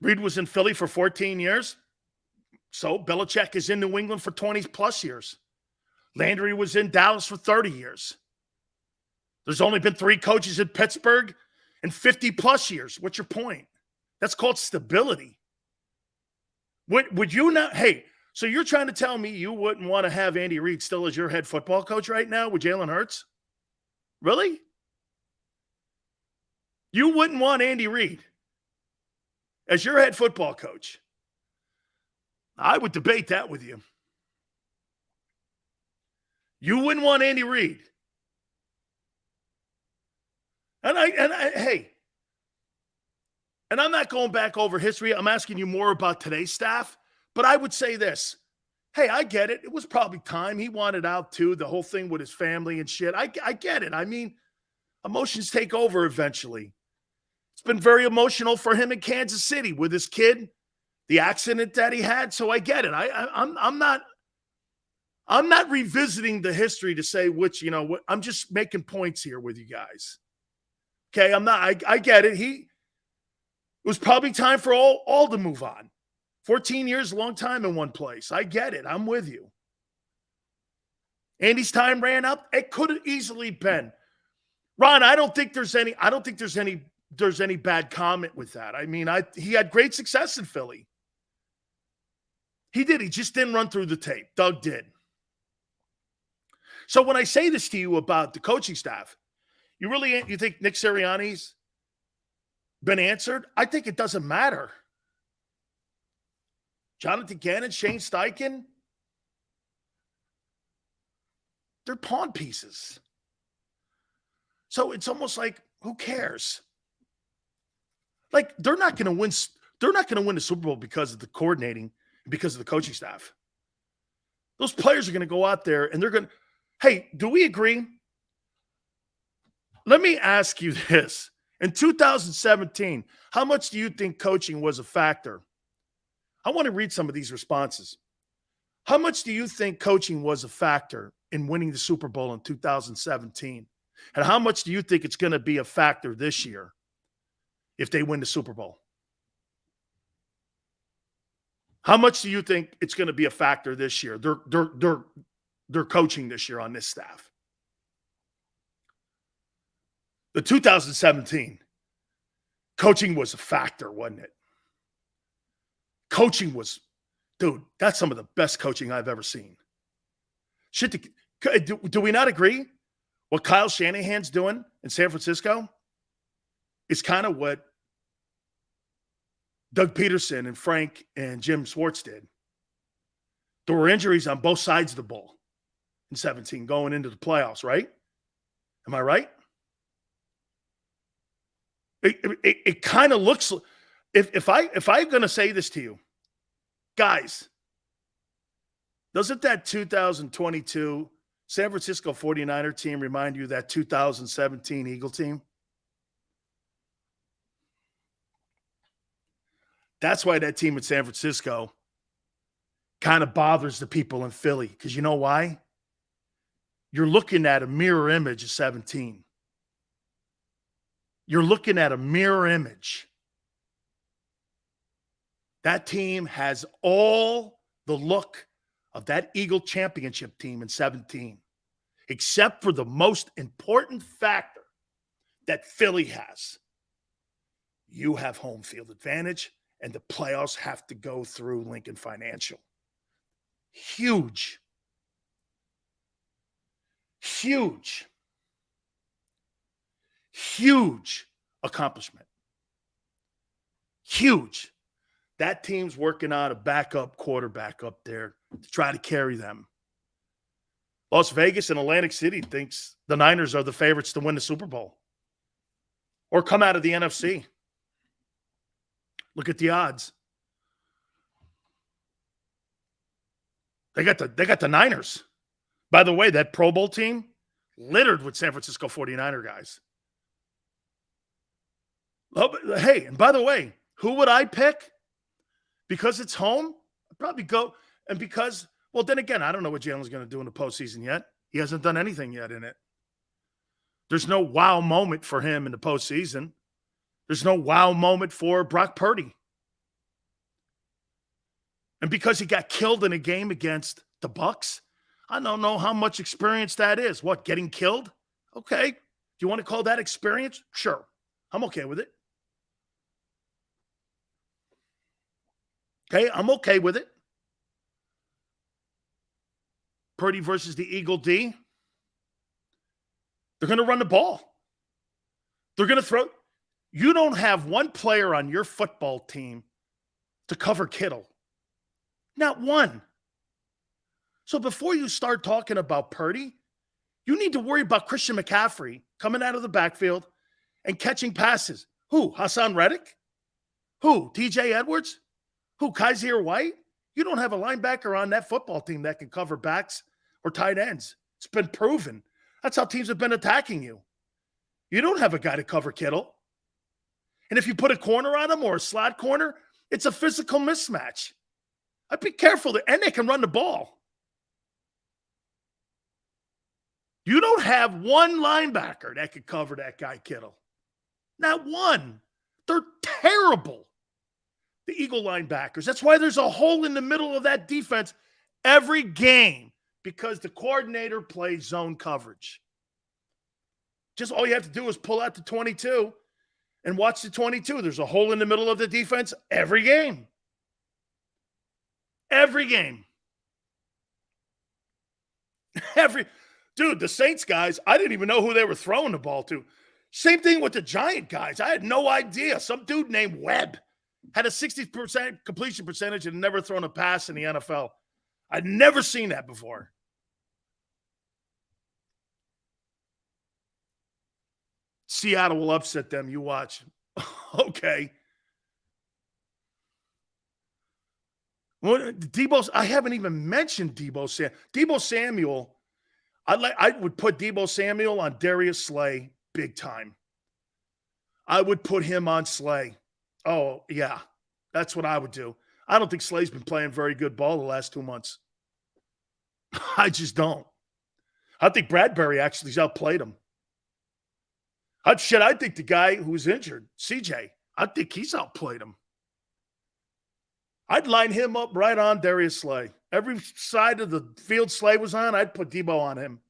[SPEAKER 1] Reid was in Philly for 14 years. So Belichick is in New England for 20 plus years. Landry was in Dallas for 30 years. There's only been 3 coaches in Pittsburgh in 50 plus years. What's your point? That's called stability. Would you not? Hey, so you're trying to tell me you wouldn't want to have Andy Reid still as your head football coach right now with Jalen Hurts? Really? You wouldn't want Andy Reid as your head football coach? I would debate that with you. You wouldn't want Andy Reid. And I'm not going back over history. I'm asking you more about today's staff. But I would say this. Hey, I get it. It was probably time. He wanted out too, the whole thing with his family and shit. I get it. I mean, emotions take over eventually. It's been very emotional for him in Kansas City with his kid, the accident that he had. So I get it. I'm not revisiting the history to say which, I'm just making points here with you guys. Okay, I get it. It was probably time for all to move on. 14 years, a long time in one place. I get it. I'm with you. Andy's time ran out. It could have easily been. Ron, I don't think there's any bad comment with that. I mean, he had great success in Philly. He did. He just didn't run through the tape. Doug did. So when I say this to you about the coaching staff, you think Nick Sirianni's been answered? I think it doesn't matter. Jonathan Gannon, Shane Steichen, they're pawn pieces. So it's almost like, who cares? Like, they're not going to win. They're not going to win the Super Bowl because of the coordinating, because of the coaching staff. Those players are going to go out there and they're going to, hey, do we agree? Let me ask you this. In 2017, how much do you think coaching was a factor? I want to read some of these responses. How much do you think coaching was a factor in winning the Super Bowl in 2017? And how much do you think it's going to be a factor this year if they win the Super Bowl? How much do you think it's going to be a factor this year? They're coaching this year on this staff. The 2017 coaching was a factor, wasn't it? Coaching was, dude, that's some of the best coaching I've ever seen. Shit, do we not agree? What Kyle Shanahan's doing in San Francisco is kind of what Doug Peterson and Frank and Jim Schwartz did. There were injuries on both sides of the ball in 17 going into the playoffs, right? Am I right? It kind of looks, if I'm going to say this to you, guys, doesn't that 2022 San Francisco 49er team remind you of that 2017 Eagle team? That's why that team in San Francisco kind of bothers the people in Philly. Because you know why? You're looking at a mirror image of 17. You're looking at a mirror image. That team has all the look of that Eagle championship team in 17, except for the most important factor that Philly has. You have home field advantage, and the playoffs have to go through Lincoln Financial. Huge. Huge. Huge accomplishment. Huge. That team's working on a backup quarterback up there to try to carry them. Las Vegas and Atlantic City thinks the Niners are the favorites to win the Super Bowl or come out of the NFC. Look at the odds. They got the Niners. By the way, that Pro Bowl team littered with San Francisco 49er guys. Oh, hey, and by the way, who would I pick? Because it's home, I'd probably go. And because, well, then again, I don't know what Jalen's going to do in the postseason yet. He hasn't done anything yet in it. There's no wow moment for him in the postseason. There's no wow moment for Brock Purdy. And because he got killed in a game against the Bucs, I don't know how much experience that is. What, getting killed? Okay. Do you want to call that experience? Sure. I'm okay with it. Okay, I'm okay with it. Purdy versus the Eagle D. They're going to run the ball. They're going to throw. You don't have one player on your football team to cover Kittle. Not one. So before you start talking about Purdy, you need to worry about Christian McCaffrey coming out of the backfield and catching passes. Who? Hassan Reddick? Who? TJ Edwards? Who? Kaiser White? You don't have a linebacker on that football team that can cover backs or tight ends. It's been proven. That's how teams have been attacking you. You don't have a guy to cover Kittle. And if you put a corner on him or a slot corner, it's a physical mismatch. I'd be careful. And they can run the ball. You don't have one linebacker that could cover that guy Kittle. Not one. They're terrible. The Eagle linebackers. That's why there's a hole in the middle of that defense every game, because the coordinator plays zone coverage. Just all you have to do is pull out the 22 and watch the 22. There's a hole in the middle of the defense every game. Every game. Dude, the Saints guys, I didn't even know who they were throwing the ball to. Same thing with the Giant guys. I had no idea. Some dude named Webb had a 60% completion percentage and never thrown a pass in the NFL. I'd never seen that before. Seattle will upset them. You watch. Okay. I haven't even mentioned Deebo Samuel. Deebo Samuel, I would put Deebo Samuel on Darius Slay big time. I would put him on Slay. Oh, yeah. That's what I would do. I don't think Slay's been playing very good ball the last 2 months. I just don't. I think Bradbury actually outplayed him. I think the guy who's injured, CJ, I think he's outplayed him. I'd line him up right on Darius Slay. Every side of the field Slay was on, I'd put Deebo on him.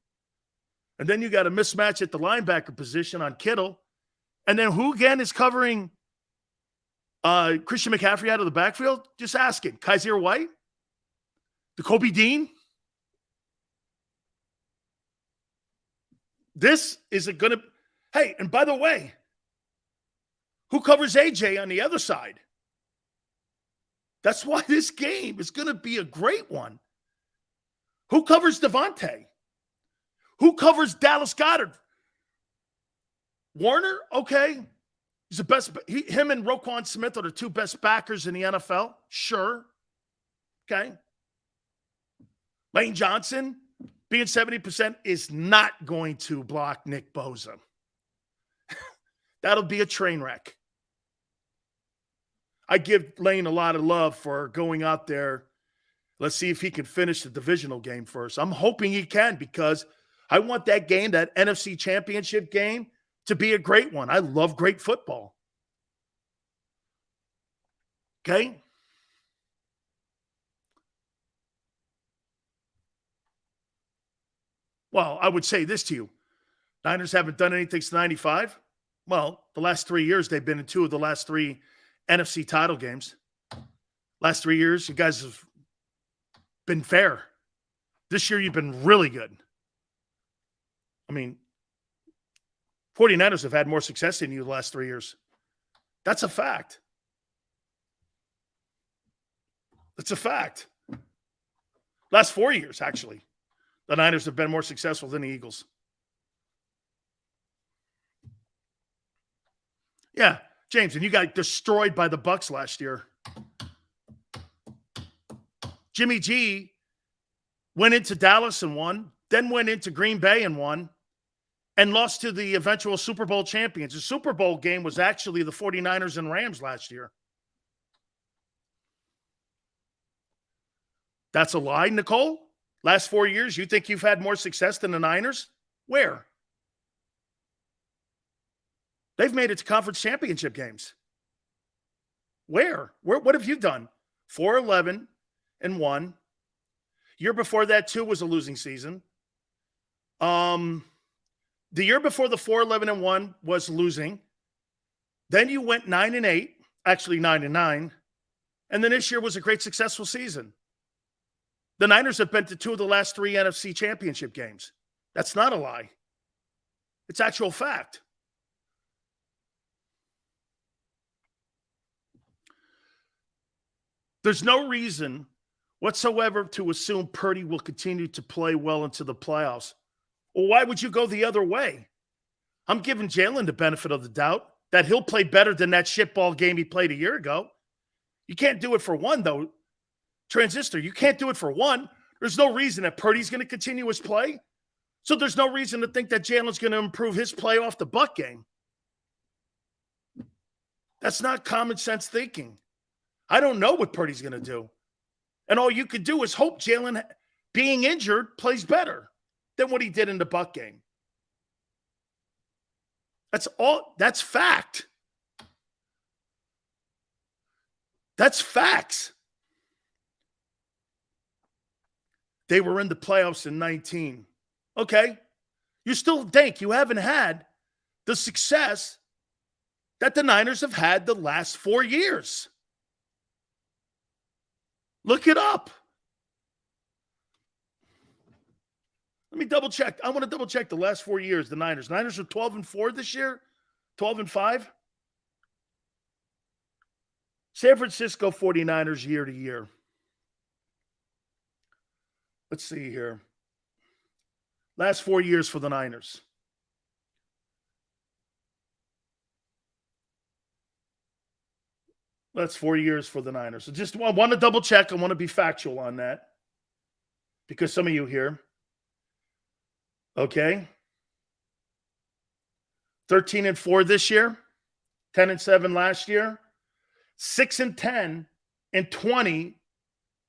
[SPEAKER 1] And then you got a mismatch at the linebacker position on Kittle. And then who again is covering Christian McCaffrey out of the backfield? Just asking. Kaiser White? Kobe Dean? This isn't going to... Hey, and by the way, who covers AJ on the other side? That's why this game is going to be a great one. Who covers Devontae? Who covers Dallas Goedert? Warner? Okay. He's the best. Him and Roquan Smith are the two best backers in the NFL. Sure. Okay. Lane Johnson, being 70%, is not going to block Nick Bosa. That'll be a train wreck. I give Lane a lot of love for going out there. Let's see if he can finish the divisional game first. I'm hoping he can, because I want that game, that NFC Championship game, to be a great one. I love great football. Okay? Well, I would say this to you. Niners haven't done anything since 95. Well, the last 3 years, they've been in 2 of the last 3 NFC title games. Last 3 years, you guys have been fair. This year, you've been really good. I mean, 49ers have had more success than you the last 3 years. That's a fact. That's a fact. Last 4 years, actually, the Niners have been more successful than the Eagles. Yeah, James, and you got destroyed by the Bucs last year. Jimmy G went into Dallas and won, then went into Green Bay and won, and lost to the eventual Super Bowl champions. The Super Bowl game was actually the 49ers and Rams last year. That's a lie, Nicole? Last 4 years, you think you've had more success than the Niners? Where? They've made it to conference championship games. Where? What have you done? 4-11-1. Year before that, too, was a losing season. The year before the 4-11-1 was losing. Then you went 9-8, actually 9-9. And then this year was a great successful season. The Niners have been to 2 of the last 3 NFC championship games. That's not a lie. It's actual fact. There's no reason whatsoever to assume Purdy will continue to play well into the playoffs. Well, why would you go the other way? I'm giving Jalen the benefit of the doubt that he'll play better than that shitball game he played a year ago. You can't do it for one, though. Transistor, you can't do it for one. There's no reason that Purdy's going to continue his play. So there's no reason to think that Jalen's going to improve his play off the Buck game. That's not common sense thinking. I don't know what Purdy's going to do. And all you could do is hope Jalen, being injured, plays better than what he did in the Buck game. That's all. That's fact. That's facts. They were in the playoffs in 19. Okay. You still think you haven't had the success that the Niners have had the last 4 years. Look it up. Let me double check. I want to double check the last 4 years, the Niners. Niners are 12-4 this year. 12-5. San Francisco 49ers year to year. Let's see here. Last 4 years for the Niners. That's 4 years for the Niners. So just want to double check. I want to be factual on that because some of you here. Okay. 13-4 this year. 10-7 last year. 6-10 in 20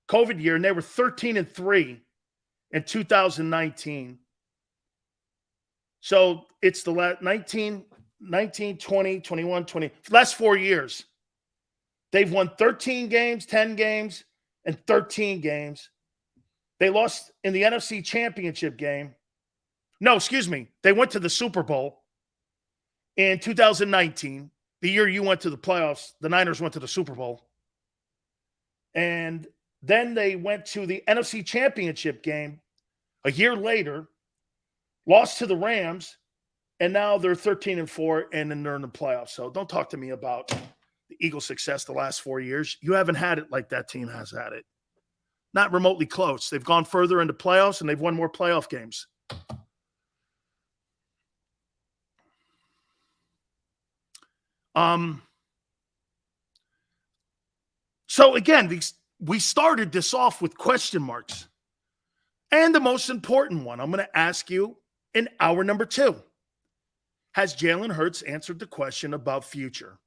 [SPEAKER 1] COVID year, and they were 13-3 in 2019. So it's the last 19, 20, 21, 20, last 4 years. They've won 13 games, 10 games, and 13 games. They lost in the NFC Championship game. No, excuse me. They went to the Super Bowl in 2019. The year you went to the playoffs, the Niners went to the Super Bowl. And then they went to the NFC Championship game a year later, lost to the Rams, and now they're 13-4, and then they're in the playoffs. So don't talk to me about the Eagles' success the last 4 years. You haven't had it like that team has had it. Not remotely close. They've gone further into playoffs, and they've won more playoff games. So again, we started this off with question marks. And the most important one, I'm going to ask you in hour number 2. Has Jalen Hurts answered the question about future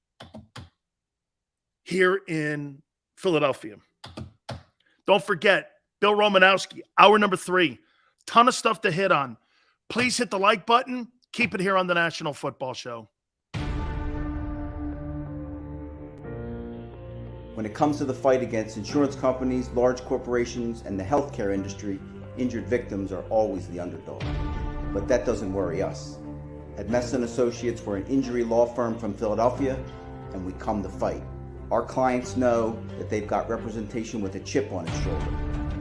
[SPEAKER 1] here in Philadelphia? Don't forget, Bill Romanowski, hour number 3. Ton of stuff to hit on. Please hit the like button. Keep it here on the National Football Show.
[SPEAKER 2] When it comes to the fight against insurance companies, large corporations, and the healthcare industry, injured victims are always the underdog. But that doesn't worry us. At Messa & Associates, we're an injury law firm from Philadelphia, and we come to fight. Our clients know that they've got representation with a chip on its shoulder,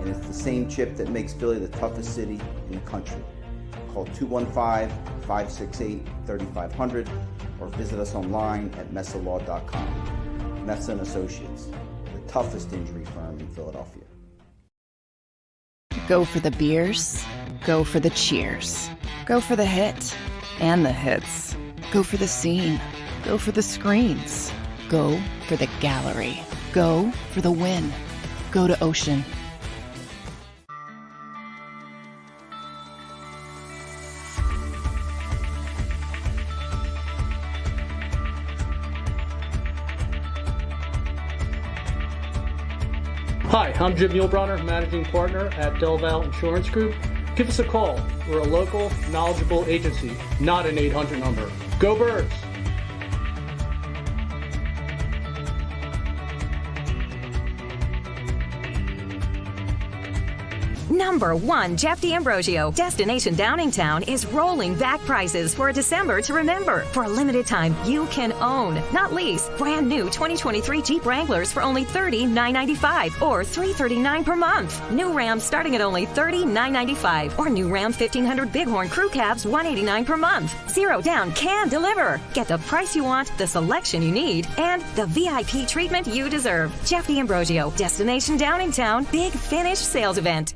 [SPEAKER 2] and it's the same chip that makes Philly the toughest city in the country. Call 215-568-3500 or visit us online at messalaw.com. Messa & Associates, the toughest injury firm in Philadelphia.
[SPEAKER 3] Go for the beers, go for the cheers, go for the hit and the hits, go for the scene, go for the screens, go for the gallery, go for the win, go to Ocean.
[SPEAKER 4] Hi, I'm Jim Muehlbronner, Managing Partner at Delval Insurance Group. Give us a call. We're a local, knowledgeable agency, not an 800 number. Go Birds!
[SPEAKER 5] Number 1, Jeff D'Ambrosio. Destination Downingtown is rolling back prices for a December to remember. For a limited time, you can own, not lease, brand new 2023 Jeep Wranglers for only $30,995 or $339 per month. New Ram starting at only $30,995 or new Ram 1500 Bighorn Crew Cabs $189 per month. Zero down can deliver. Get the price you want, the selection you need, and the VIP treatment you deserve. Jeff D'Ambrosio, Destination Downingtown, Big Finish Sales Event.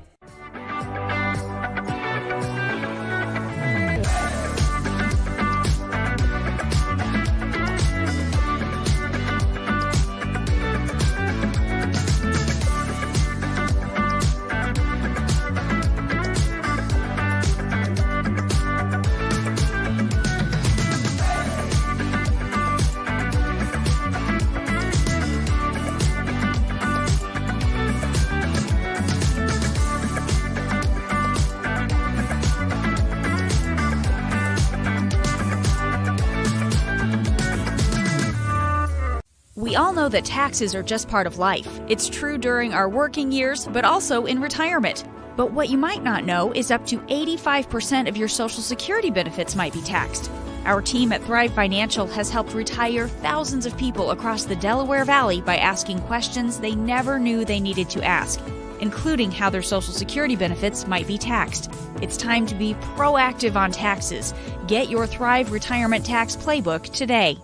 [SPEAKER 6] We all know that taxes are just part of life. It's true during our working years, but also in retirement. But what you might not know is up to 85% of your Social Security benefits might be taxed. Our team at Thrive Financial has helped retire thousands of people across the Delaware Valley by asking questions they never knew they needed to ask. including how their Social Security benefits might be taxed. It's time to be proactive on taxes. Get your Thrive Retirement Tax Playbook today.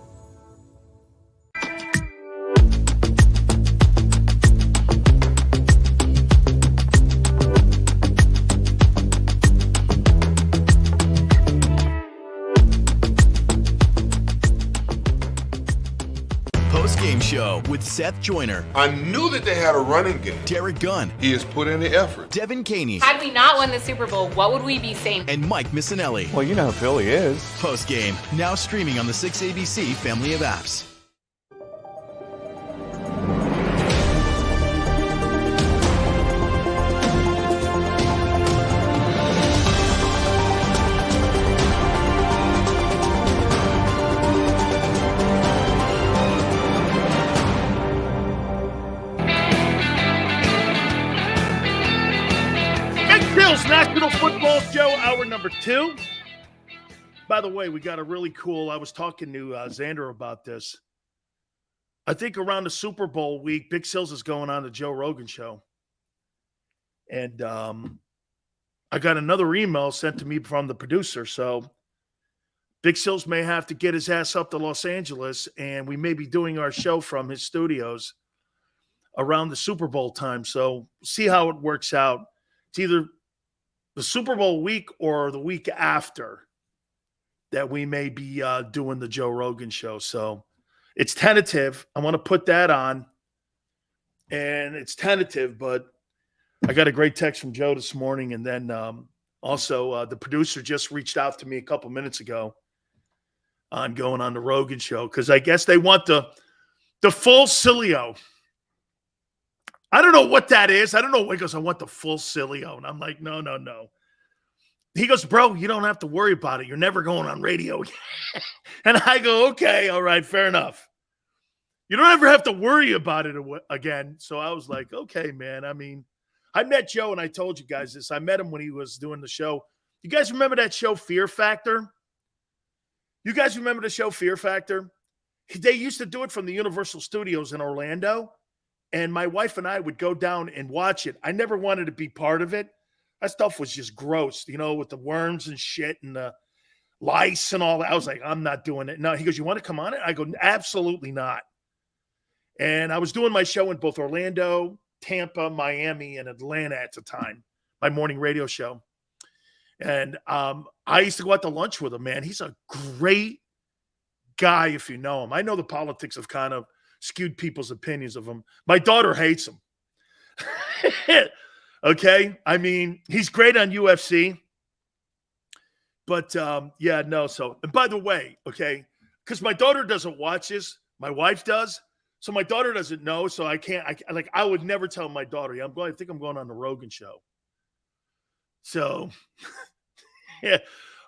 [SPEAKER 7] Game show with Seth Joyner.
[SPEAKER 8] I knew that they had a running game.
[SPEAKER 7] Derek Gunn.
[SPEAKER 8] He has put in the effort.
[SPEAKER 7] Devin Caney.
[SPEAKER 9] Had we not won the Super Bowl, what would we be saying?
[SPEAKER 7] And Mike Missinelli.
[SPEAKER 10] Well, you know who Philly is.
[SPEAKER 7] Post game, now streaming on the 6ABC family of apps.
[SPEAKER 1] National Football Show, hour number 2. By the way, we got a really cool, I was talking to Xander about this. I think around the Super Bowl week, Big Sills is going on the Joe Rogan show. And I got another email sent to me from the producer. So Big Sills may have to get his ass up to Los Angeles, and we may be doing our show from his studios around the Super Bowl time. So see how it works out. It's either the Super Bowl week or the week after that we may be doing the Joe Rogan show. So it's tentative. I want to put that on. And it's tentative, but I got a great text from Joe this morning. And then also the producer just reached out to me a couple minutes ago on going on the Rogan show because I guess they want the full Sileo. I don't know what that is. I don't know. He goes, I want the full Sileo. And I'm like, no. He goes, bro, you don't have to worry about it. You're never going on radio again. And I go, okay, all right, fair enough. You don't ever have to worry about it again. So I was like, okay, man. I mean, I met Joe, and I told you guys this. I met him when he was doing the show. You guys remember that show, Fear Factor? You guys remember the show, Fear Factor? They used to do it from the Universal Studios in Orlando. And my wife and I would go down and watch it. I never wanted to be part of it. That stuff was just gross, with the worms and shit and the lice and all that. I was like, I'm not doing it. No, he goes, you want to come on it? I go, absolutely not. And I was doing my show in both Orlando, Tampa, Miami, and Atlanta at the time, my morning radio show. And I used to go out to lunch with him, man. He's a great guy if you know him. I know the politics have kind of skewed people's opinions of him. My daughter hates him. Okay? I mean, he's great on UFC. But, So, and by the way, okay, because my daughter doesn't watch this. My wife does. So my daughter doesn't know. So I would never tell my daughter, I think I'm going on the Rogan show. So, yeah.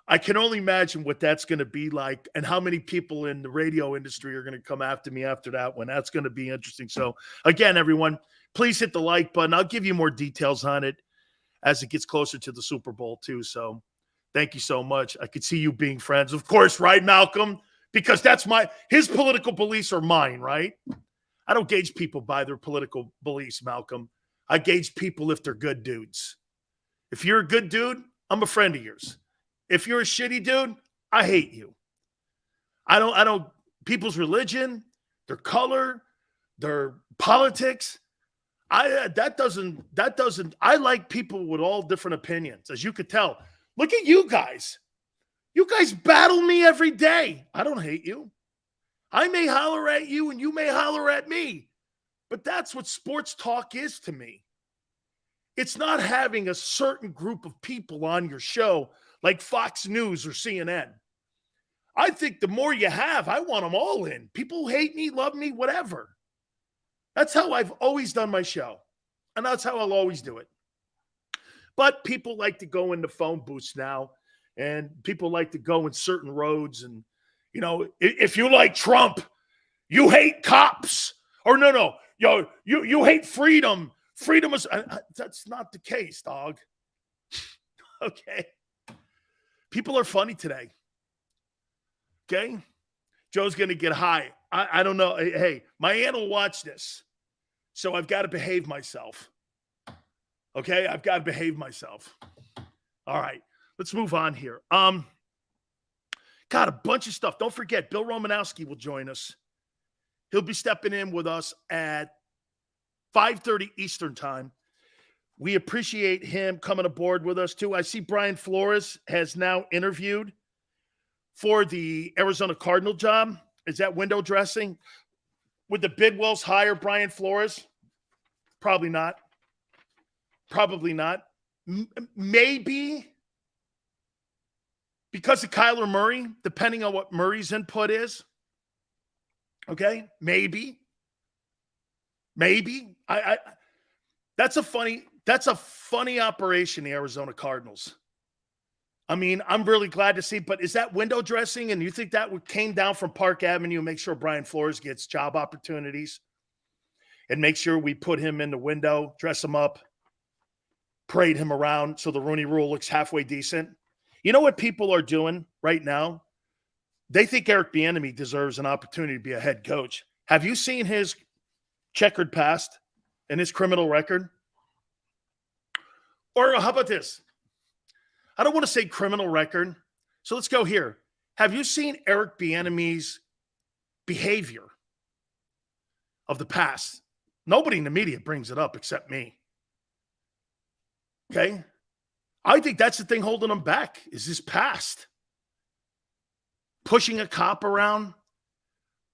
[SPEAKER 1] I can only imagine what that's going to be like and how many people in the radio industry are going to come after me after that one. That's going to be interesting. So, again, everyone, please hit the like button. I'll give you more details on it as it gets closer to the Super Bowl, too. So, thank you so much. I could see you being friends. Of course, right, Malcolm? Because his political beliefs are mine, right? I don't gauge people by their political beliefs, Malcolm. I gauge people if they're good dudes. If you're a good dude, I'm a friend of yours. If you're a shitty dude, I hate you. I don't, people's religion, their color, their politics. I like people with all different opinions, as you could tell. Look at you guys. You guys battle me every day. I don't hate you. I may holler at you and you may holler at me, but that's what sports talk is to me. It's not having a certain group of people on your show like Fox News or CNN. I think the more you have, I want them all in. People hate me, love me, whatever. That's how I've always done my show. And that's how I'll always do it. But people like to go into phone booths now. And people like to go in certain roads. And, if you like Trump, you hate cops. Or no, you hate freedom. Freedom is, that's not the case, dog. Okay. People are funny today. Okay? Joe's going to get high. I don't know. Hey, my aunt will watch this. So I've got to behave myself. Okay, I've got to behave myself. All right, let's move on here. Got a bunch of stuff. Don't forget, Bill Romanowski will join us. He'll be stepping in with us at 5:30 Eastern time. We appreciate him coming aboard with us, too. I see Brian Flores has now interviewed for the Arizona Cardinal job. Is that window dressing? Would the Bidwells hire Brian Flores? Probably not. Probably not. Maybe because of Kyler Murray, depending on what Murray's input is. Okay? Maybe. That's a funny operation, the Arizona Cardinals. I mean, I'm really glad to see, but is that window dressing? And you think that came down from Park Avenue and make sure Brian Flores gets job opportunities and make sure we put him in the window, dress him up, parade him around so the Rooney Rule looks halfway decent? You know what people are doing right now? They think Eric Bieniemy deserves an opportunity to be a head coach. Have you seen his checkered past and his criminal record? Or how about this? I don't want to say criminal record, so let's go here. Have you seen Eric Bieniemy's behavior of the past? Nobody in the media brings it up except me. Okay? I think that's the thing holding him back is his past. Pushing a cop around,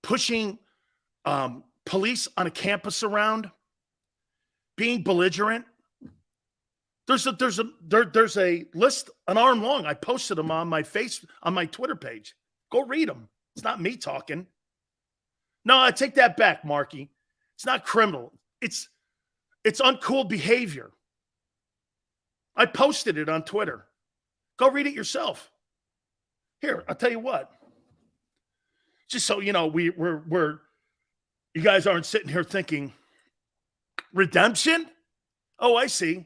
[SPEAKER 1] pushing police on a campus around, being belligerent. There's a list an arm long. I posted them on my Twitter page. Go read them. It's not me talking. No, I take that back, Marky. It's not criminal. It's uncool behavior. I posted it on Twitter. Go read it yourself. Here, I'll tell you what. Just so you know, we're you guys aren't sitting here thinking redemption. Oh, I see.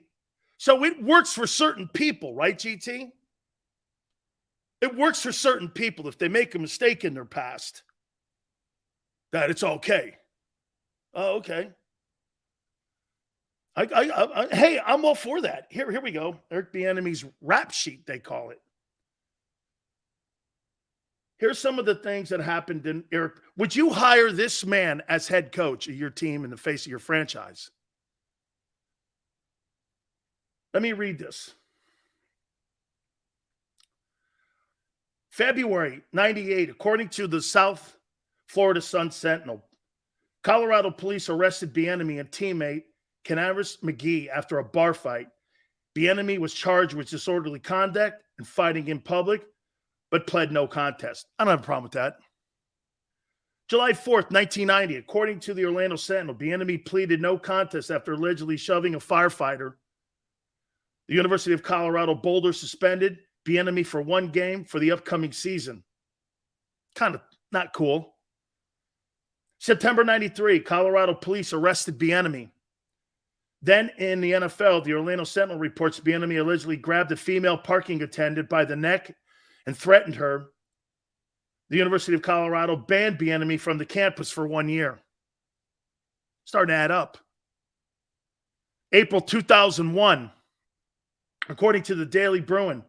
[SPEAKER 1] So it works for certain people, right, GT? It works for certain people if they make a mistake in their past, that it's okay. Oh, okay. Hey, I'm all for that. Here we go. Eric Bieniemy's rap sheet, they call it. Here's some of the things that happened in Eric. Would you hire this man as head coach of your team in the face of your franchise? Let me read this. February 98, according to the South Florida Sun-Sentinel, Colorado police arrested Bieniemy and teammate Canaris McGee after a bar fight. Bieniemy was charged with disorderly conduct and fighting in public, but pled no contest. I don't have a problem with that. July 4th, 1990, according to the Orlando Sentinel, Bieniemy pleaded no contest after allegedly shoving a firefighter. The University of Colorado Boulder suspended Bieniemy for one game for the upcoming season. Kind of not cool. September 93, Colorado police arrested Bieniemy. Then in the NFL, the Orlando Sentinel reports Bieniemy allegedly grabbed a female parking attendant by the neck and threatened her. The University of Colorado banned Bieniemy from the campus for 1 year. Starting to add up. April 2001, according to the Daily Bruin,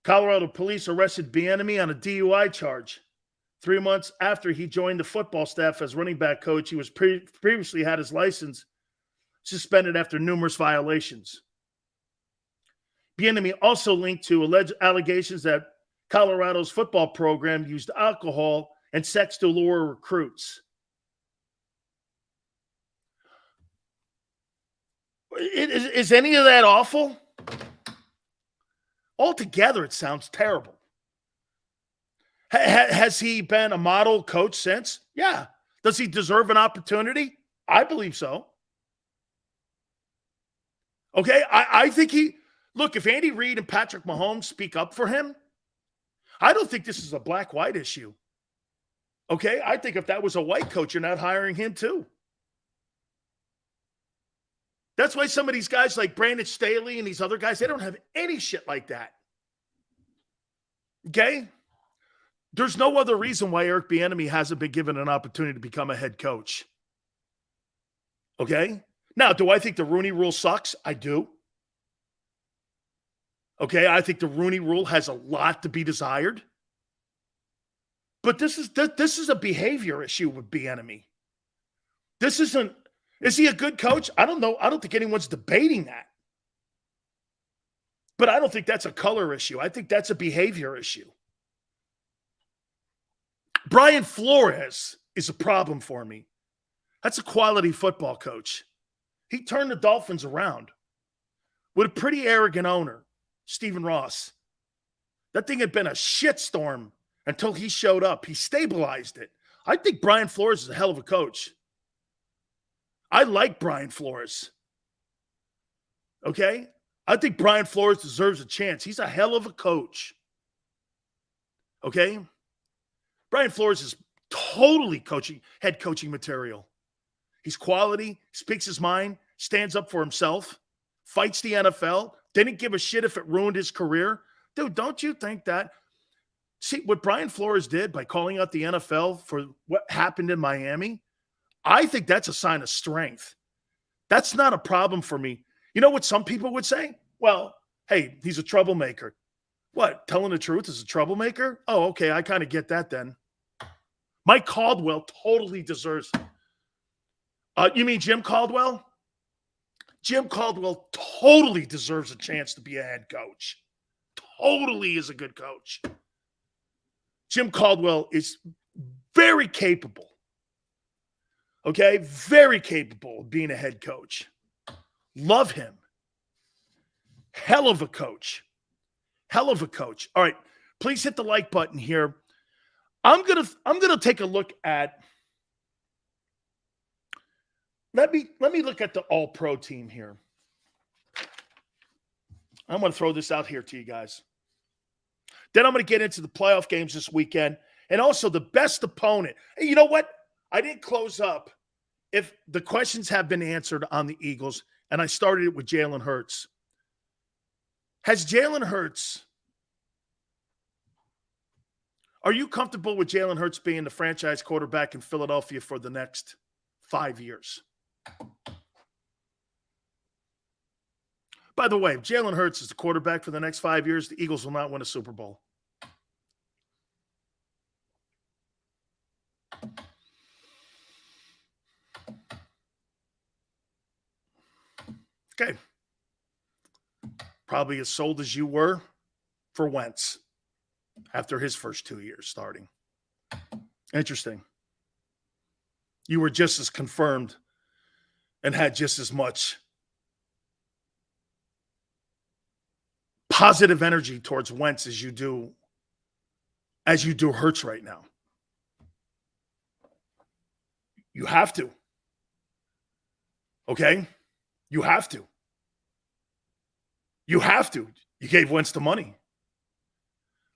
[SPEAKER 1] Colorado police arrested Bieniemy on a DUI charge. 3 months after he joined the football staff as running back coach, he was previously had his license suspended after numerous violations. Bieniemy also linked to alleged allegations that Colorado's football program used alcohol and sex to lure recruits. Is any of that awful? Altogether, it sounds terrible. Has he been a model coach since? Yeah. Does he deserve an opportunity? I believe so. Okay, I think look, if Andy Reid and Patrick Mahomes speak up for him, I don't think this is a black-white issue. Okay, I think if that was a white coach, you're not hiring him too. That's why some of these guys like Brandon Staley and these other guys, they don't have any shit like that. Okay? There's no other reason why Eric Bieniemy hasn't been given an opportunity to become a head coach. Okay? Now, do I think the Rooney Rule sucks? I do. Okay, I think the Rooney Rule has a lot to be desired. But this is a behavior issue with Bieniemy. This isn't, is he a good coach? I don't know. I don't think anyone's debating that. But I don't think that's a color issue. I think that's a behavior issue. Brian Flores is a problem for me. That's a quality football coach. He turned the Dolphins around with a pretty arrogant owner, Stephen Ross. That thing had been a shitstorm until he showed up. He stabilized it. I think Brian Flores is a hell of a coach. I like Brian Flores. Okay? I think Brian Flores deserves a chance. He's a hell of a coach. Okay? Brian Flores is totally head coaching material. He's quality, speaks his mind, stands up for himself, fights the NFL, didn't give a shit if it ruined his career. Dude, don't you think that? See, what Brian Flores did by calling out the NFL for what happened in Miami, I think that's a sign of strength. That's not a problem for me. You know what some people would say? Well, hey, he's a troublemaker. What, telling the truth is a troublemaker? Oh, okay, I kind of get that then. Mike Caldwell totally deserves you mean Jim Caldwell? Jim Caldwell totally deserves a chance to be a head coach. Totally is a good coach. Jim Caldwell is very capable. Okay? Very capable of being a head coach. Love him. Hell of a coach. Hell of a coach. All right. Please hit the like button here. I'm gonna take a look at. Let me look at the All-Pro team here. I'm going to throw this out here to you guys. Then I'm going to get into the playoff games this weekend and also the best opponent. Hey, you know what? I didn't close up if the questions have been answered on the Eagles, and I started it with Jalen Hurts. Has Jalen Hurts, are you comfortable with Jalen Hurts being the franchise quarterback in Philadelphia for the next 5 years? By the way, if Jalen Hurts is the quarterback for the next 5 years, the Eagles will not win a Super Bowl. Okay. Probably as sold as you were for Wentz after his first 2 years starting. Interesting. You were just as confirmed and had just as much positive energy towards Wentz as you do Hurts right now. You have to. Okay? You have to. You have to. You gave Wentz the money.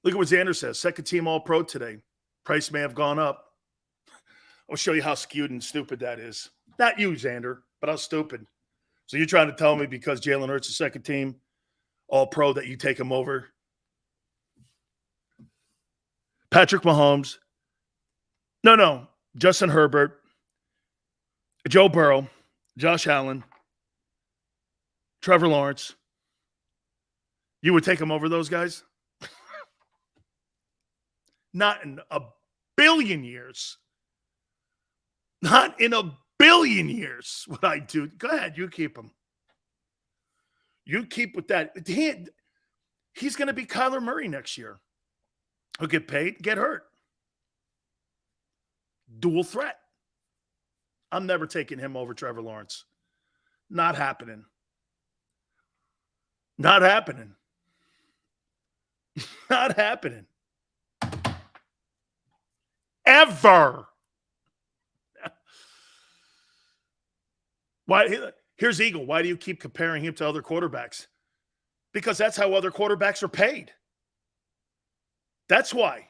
[SPEAKER 1] Look at what Xander says. Second team All-Pro today. Price may have gone up. I'll show you how skewed and stupid that is. Not you, Xander, but how stupid. So you're trying to tell me because Jalen Hurts is second team All-Pro that you take him over? Patrick Mahomes. No. Justin Herbert. Joe Burrow. Josh Allen. Trevor Lawrence. You would take him over those guys? Not in a billion years. Not in a billion years would I do. Go ahead, you keep him. You keep with that. He's going to be Kyler Murray next year. He'll get paid, get hurt. Dual threat. I'm never taking him over Trevor Lawrence. Not happening. Not happening. Not happening. Ever. Why? Here's Eagle. Why do you keep comparing him to other quarterbacks? Because that's how other quarterbacks are paid. That's why.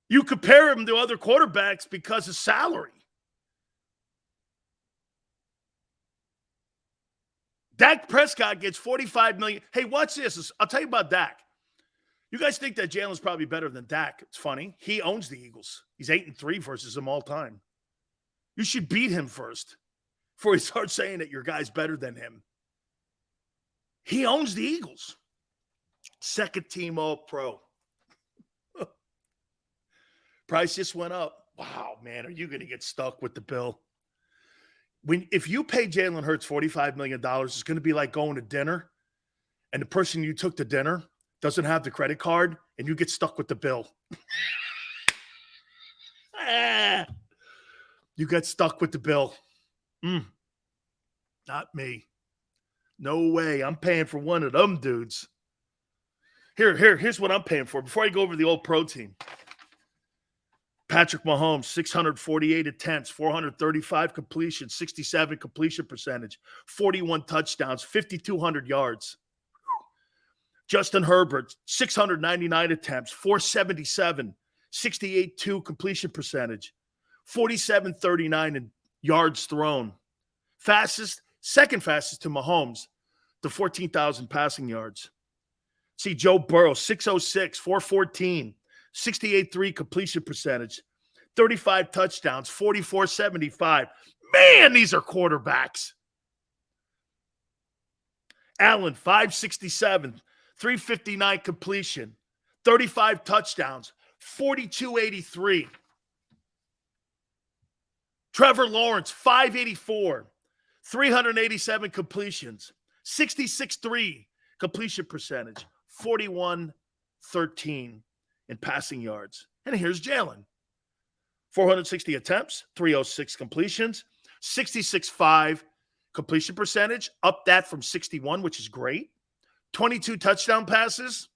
[SPEAKER 1] You compare him to other quarterbacks because of salary. Dak Prescott gets $45 million. Hey, watch this. I'll tell you about Dak. You guys think that Jalen's probably better than Dak. It's funny. He owns the Eagles. He's 8-3 versus them all time. You should beat him first before you start saying that your guy's better than him. He owns the Eagles. Second team All-Pro. Price just went up. Wow, man, are you going to get stuck with the bill? If you pay Jalen Hurts $45 million, it's going to be like going to dinner, and the person you took to dinner doesn't have the credit card, and you get stuck with the bill. You get stuck with the bill. Not me. No way. I'm paying for one of them dudes. Here's what I'm paying for. Before I go over the old pro team. Patrick Mahomes, 648 attempts, 435 completions, 67 completion percentage, 41 touchdowns, 5,200 yards. Justin Herbert, 699 attempts, 477, 68.2 completion percentage, 47.39 in yards thrown. Second fastest to Mahomes, to 14,000 passing yards. See Joe Burrow, 606, 414, 68.3 completion percentage, 35 touchdowns, 44.75. Man, these are quarterbacks. Allen, 567, 359 completion, 35 touchdowns, 42.83. Trevor Lawrence, 584, 387 completions, 66.3 completion percentage, 41.13 in passing yards. And here's Jalen. 460 attempts, 306 completions, 66.5 completion percentage, up that from 61, which is great. 22 touchdown passes,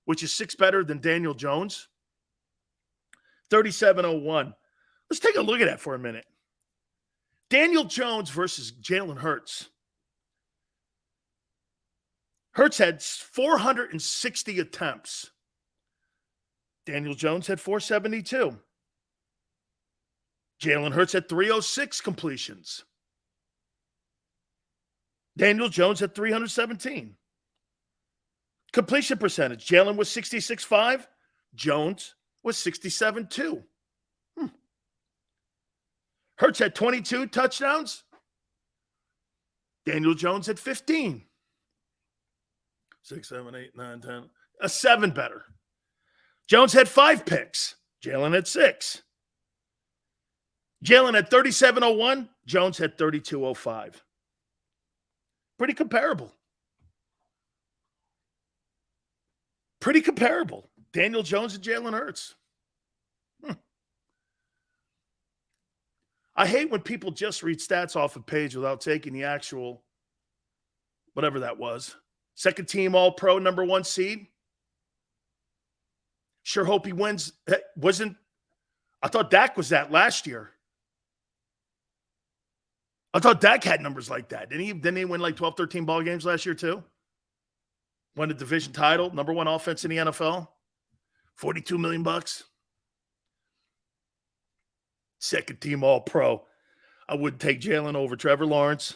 [SPEAKER 1] which is 6 better than Daniel Jones. 37.01. Let's take a look at that for a minute. Daniel Jones versus Jalen Hurts. Hurts had 460 attempts. Daniel Jones had 472. Jalen Hurts had 306 completions. Daniel Jones had 317. Completion percentage. Jalen was 66.5. Jones was 67.2. Hurts had 22 touchdowns. Daniel Jones had 15. 6, 7, 8, 9, 10. A 7 better. Jones had 5 picks. Jalen had 6. Jalen had 37.01. Jones had 32.05. Pretty comparable. Pretty comparable. Daniel Jones and Jalen Hurts. I hate when people just read stats off a page without taking the actual, whatever that was. Second team All-Pro, number 1 seed. Sure hope he wins. I thought Dak was that last year. I thought Dak had numbers like that. Didn't he win like 12, 13 ball games last year too? Won a division title, number 1 offense in the NFL. $42 million. Second team All-Pro. I wouldn't take Jalen over Trevor Lawrence,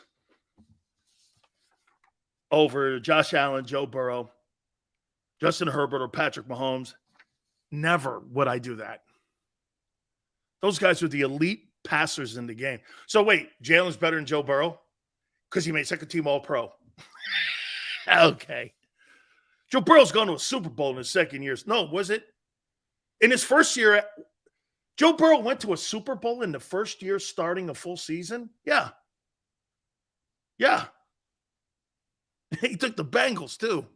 [SPEAKER 1] over Josh Allen, Joe Burrow, Justin Herbert, or Patrick Mahomes. Never would I do that. Those guys are the elite passers in the game. So wait, Jalen's better than Joe Burrow? Because he made second team All-Pro. Okay. Joe Burrow's gone to a Super Bowl in his second year. No, was it? In his first year, Joe Burrow went to a Super Bowl in the first year starting a full season? Yeah. Yeah. He took the Bengals, too.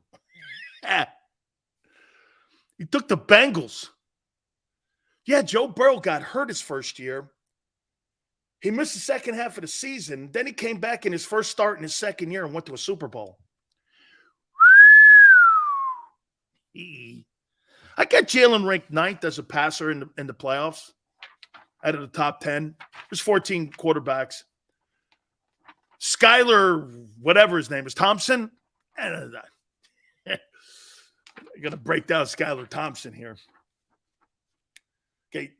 [SPEAKER 1] He took the Bengals. Yeah, Joe Burrow got hurt his first year. He missed the second half of the season. Then he came back in his first start in his second year and went to a Super Bowl. I got Jalen ranked 9th as a passer in the playoffs out of the top 10. There's 14 quarterbacks. Skylar, whatever his name is, Thompson. I'm going to break down Skylar Thompson here. Okay,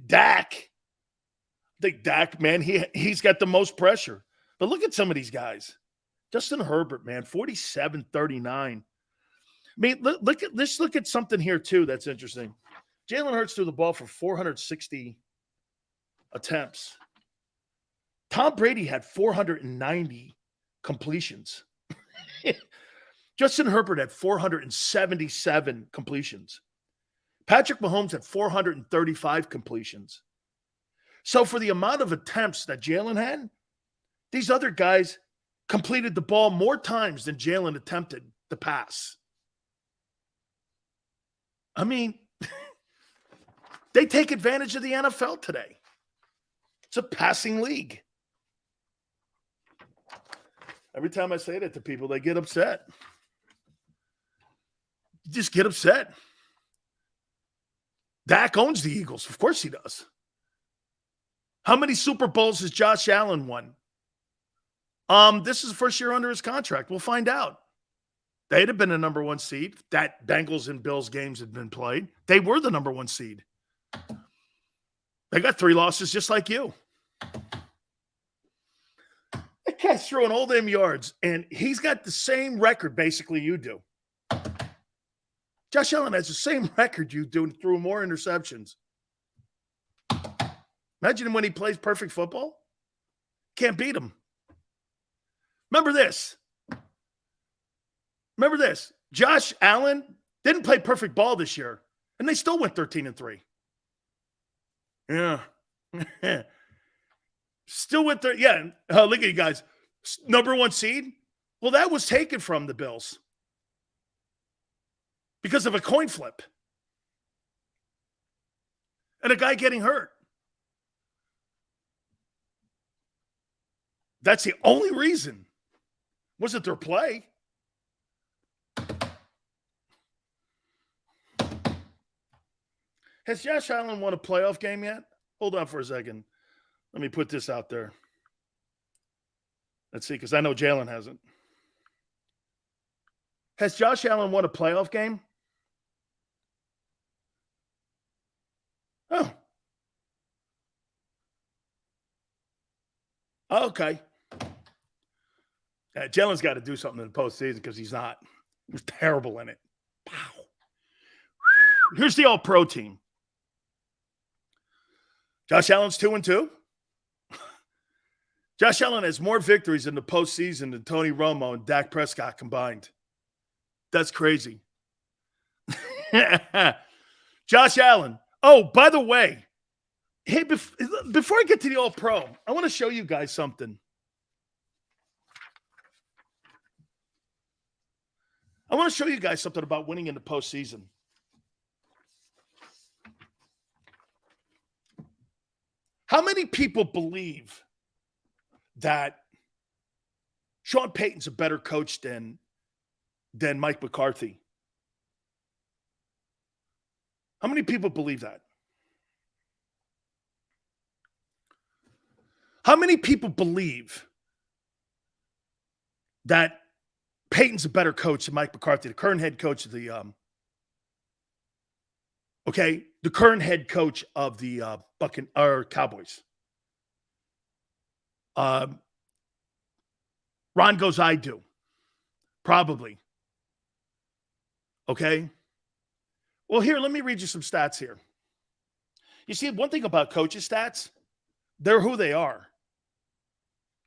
[SPEAKER 1] Dak. I think Dak, man, he's got the most pressure. But look at some of these guys. Justin Herbert, man, 47-39. I mean, let's look at something here, too, that's interesting. Jalen Hurts threw the ball for 460 attempts. Tom Brady had 490 completions. Justin Herbert had 477 completions. Patrick Mahomes had 435 completions. So for the amount of attempts that Jalen had, these other guys completed the ball more times than Jalen attempted the pass. I mean, they take advantage of the NFL today. It's a passing league. Every time I say that to people, they get upset. Just get upset. Dak owns the Eagles. Of course he does. How many Super Bowls has Josh Allen won? This is the first year under his contract. We'll find out. They'd have been the number one seed. That Bengals and Bills games had been played. They were the number one seed. They got 3 losses just like you. That cat's throwing all them yards, and he's got the same record basically you do. Josh Allen has the same record you do and threw more interceptions. Imagine when he plays perfect football. Can't beat him. Remember this. Josh Allen didn't play perfect ball this year, and they still went 13-3. Yeah. Still went there. Yeah. Look at you guys. Number one seed. Well, that was taken from the Bills because of a coin flip and a guy getting hurt. That's the only reason. Wasn't their play. Has Josh Allen won a playoff game yet? Hold on for a second. Let me put this out there. Let's see, because I know Jalen hasn't. Has Josh Allen won a playoff game? Oh. Okay. Jalen's got to do something in the postseason because he's not. He was terrible in it. Pow. Here's the all-pro team. Josh Allen's 2-2. Josh Allen has more victories in the postseason than Tony Romo and Dak Prescott combined. That's crazy. Josh Allen. Oh, by the way, hey, before I get to the all-pro, I want to show you guys something. I want to show you guys something about winning in the postseason. How many people believe that Sean Payton's a better coach than Mike McCarthy? How many people believe that? How many people believe that Payton's a better coach than Mike McCarthy, the current head coach of the the current head coach of the Cowboys? Ron goes, I do. Probably. Okay. Well, here, let me read you some stats here. You see, one thing about coaches' stats, they're who they are.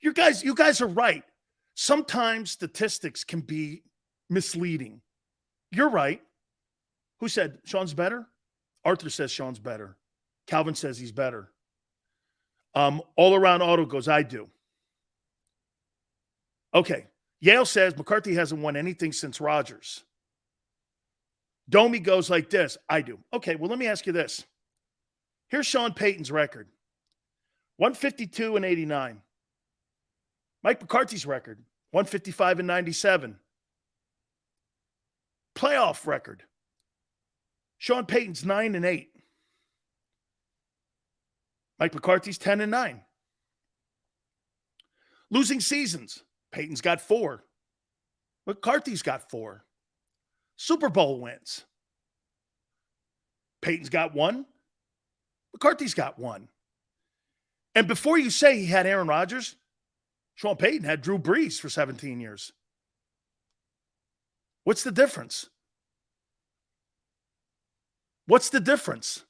[SPEAKER 1] You guys are right. Sometimes statistics can be misleading. You're right. Who said Sean's better? Arthur says Sean's better. Calvin says he's better. All around auto goes, I do. Okay. Yale says McCarthy hasn't won anything since Rodgers. Domi goes like this, I do. Okay, well, let me ask you this. Here's Sean Payton's record. 152-89. Mike McCarthy's record, 155-97. Playoff record. Sean Payton's 9-8. Mike McCarthy's 10-9. Losing seasons. Payton's got 4. McCarthy's got 4. Super Bowl wins. Payton's got 1. McCarthy's got 1. And before you say he had Aaron Rodgers, Sean Payton had Drew Brees for 17 years. What's the difference? What's the difference?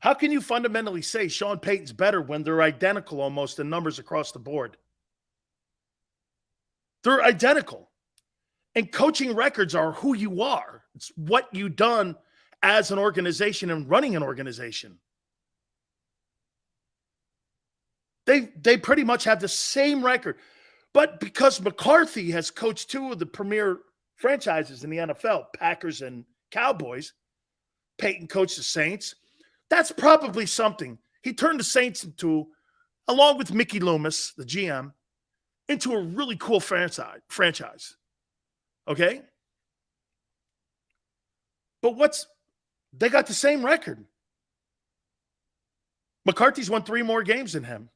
[SPEAKER 1] How can you fundamentally say Sean Payton's better when they're identical almost in numbers across the board? They're identical. And coaching records are who you are. It's what you've done as an organization and running an organization. They pretty much have the same record. But because McCarthy has coached two of the premier franchises in the NFL, Packers and Cowboys, Peyton coached the Saints. That's probably something. He turned the Saints into, along with Mickey Loomis, the GM, into a really cool franchise. Okay? But they got the same record. McCarthy's won 3 more games than him.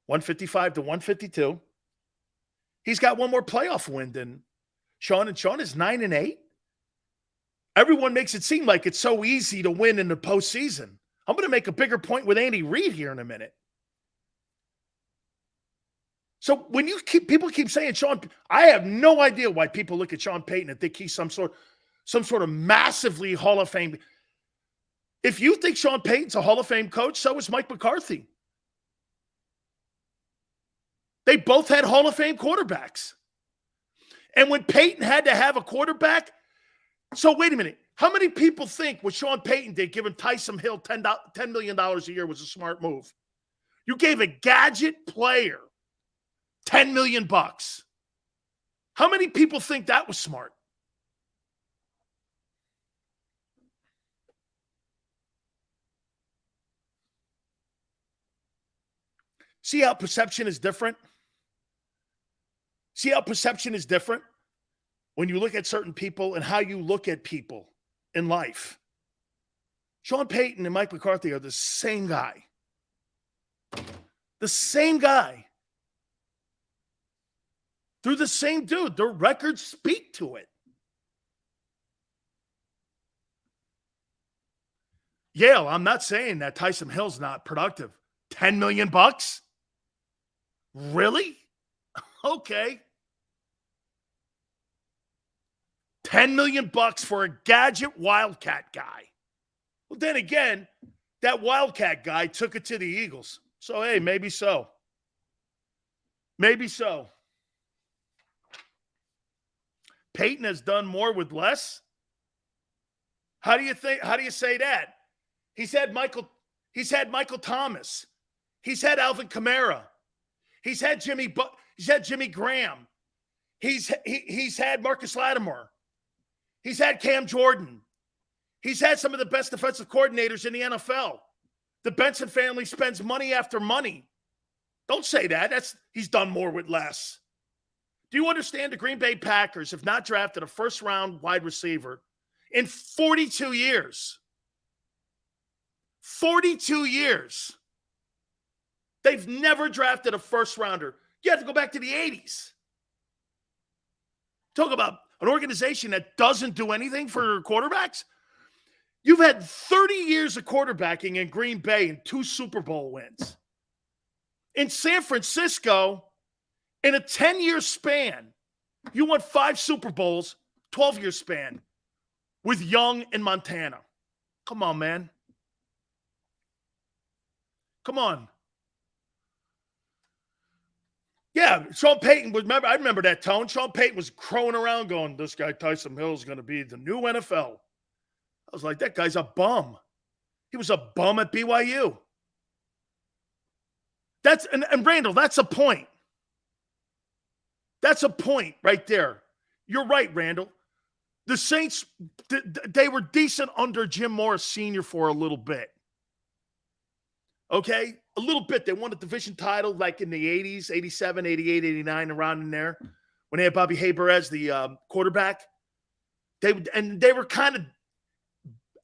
[SPEAKER 1] 155 to 152. He's got one more playoff win than Sean, and Sean is 9-8. Everyone makes it seem like it's so easy to win in the postseason. I'm going to make a bigger point with Andy Reid here in a minute. So when people keep saying Sean, I have no idea why people look at Sean Payton and think he's some sort of massively Hall of Fame. If you think Sean Payton's a Hall of Fame coach, so is Mike McCarthy. They both had Hall of Fame quarterbacks. And when Payton had to have a quarterback, so wait a minute. How many people think what Sean Payton did, giving Taysom Hill $10 million a year, was a smart move? You gave a gadget player $10 million. How many people think that was smart? See how perception is different? See how perception is different when you look at certain people and how you look at people in life. Sean Payton and Mike McCarthy are the same guy. The same guy. They're the same dude. Their records speak to it. Yale, I'm not saying that Taysom Hill's not productive. $10 million? Really? Okay. $10 million for a gadget Wildcat guy. Well, then again, that Wildcat guy took it to the Eagles. So, hey, maybe so. Maybe so. Peyton has done more with less? How do you say that? He's had Michael Thomas. He's had Alvin Kamara. He's had Jimmy Graham. He's had Marcus Lattimore. He's had Cam Jordan. He's had some of the best defensive coordinators in the NFL. The Benson family spends money after money. Don't say that. He's done more with less. Do you understand the Green Bay Packers have not drafted a first-round wide receiver in 42 years? 42 years. They've never drafted a first-rounder. You have to go back to the 80s. Talk about an organization that doesn't do anything for quarterbacks. You've had 30 years of quarterbacking in Green Bay and 2 Super Bowl wins. In San Francisco, in a 10-year span, you won 5 Super Bowls, 12-year span, with Young and Montana. Come on, man. Come on. Yeah, Sean Payton I remember that tone. Sean Payton was crowing around going, this guy Taysom Hill is going to be the new NFL. I was like, that guy's a bum. He was a bum at BYU. And Randall, that's a point. That's a point right there. You're right, Randall. The Saints, they were decent under Jim Morris Sr. for a little bit. Okay? A little bit. They won a division title like in the 80s, 87, 88, 89, around in there, when they had Bobby Haber as the quarterback. They were kind of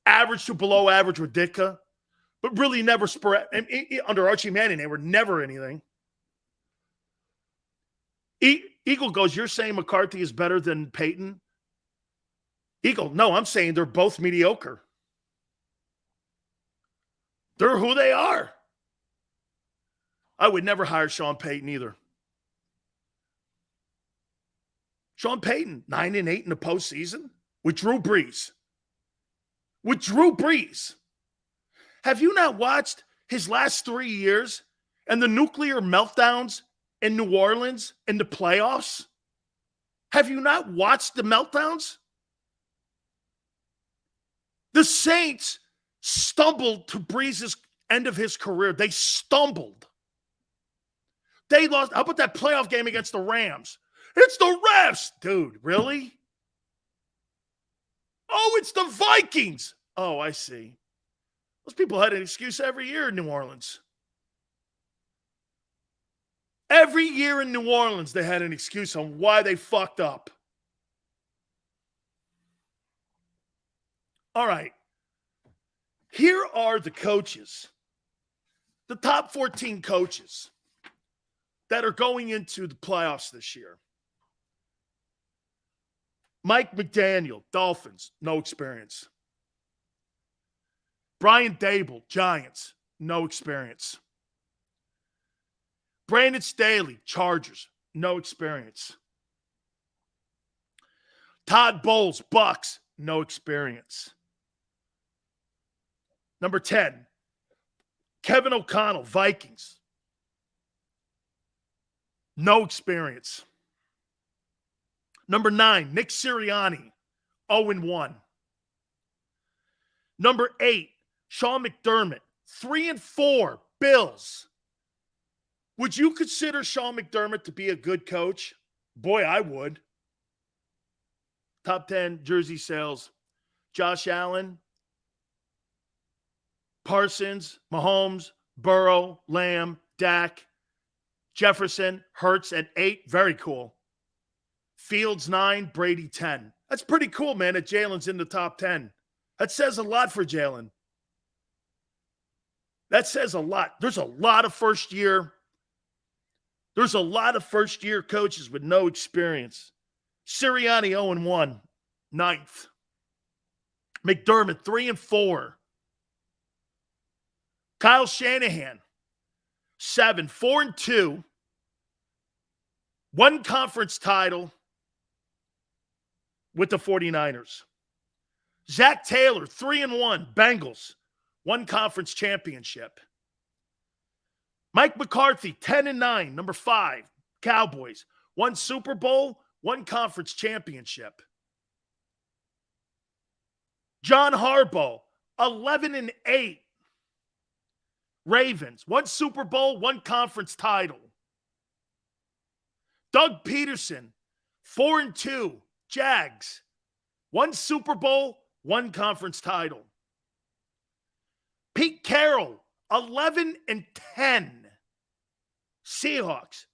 [SPEAKER 1] average to below average with Ditka, but really never under Archie Manning, they were never anything. Eagle goes, you're saying McCarthy is better than Payton? Eagle, no, I'm saying they're both mediocre. They're who they are. I would never hire Sean Payton either. Sean Payton, 9-8 in the postseason with Drew Brees. Have you not watched his last 3 years and the nuclear meltdowns in New Orleans in the playoffs? Have you not watched the meltdowns? The Saints stumbled to Breeze's end of his career. They stumbled. They lost. How about that playoff game against the Rams? It's the refs. Dude, really? Oh, it's the Vikings. Oh, I see. Those people had an excuse every year in New Orleans. Every year in New Orleans, they had an excuse on why they fucked up. All right. Here are the coaches, the top 14 coaches that are going into the playoffs this year. Mike McDaniel, Dolphins, no experience. Brian Dable, Giants, no experience. Brandon Staley, Chargers, no experience. Todd Bowles, Bucks, no experience. Number 10, Kevin O'Connell, Vikings, no experience. Number 9, Nick Sirianni, 0-1. Number 8, Sean McDermott, 3-4, Bills. Would you consider Sean McDermott to be a good coach? Boy, I would. Top 10 jersey sales. Josh Allen, Parsons, Mahomes, Burrow, Lamb, Dak, Jefferson, Hurts at 8. Very cool. Fields 9, Brady 10. That's pretty cool, man, that Jalen's in the top 10. That says a lot for Jalen. That says a lot. There's a lot of first-year coaches with no experience. Sirianni 0-1, 9th. McDermott 3-4. Kyle Shanahan 7, 4-2. One conference title with the 49ers. Zach Taylor 3-1, Bengals. One conference championship. Mike McCarthy, 10-9, number 5, Cowboys. One Super Bowl, one conference championship. John Harbaugh, 11-8, Ravens. One Super Bowl, one conference title. Doug Peterson, 4-2, Jags. One Super Bowl, one conference title. Pete Carroll, 11-10, Seahawks.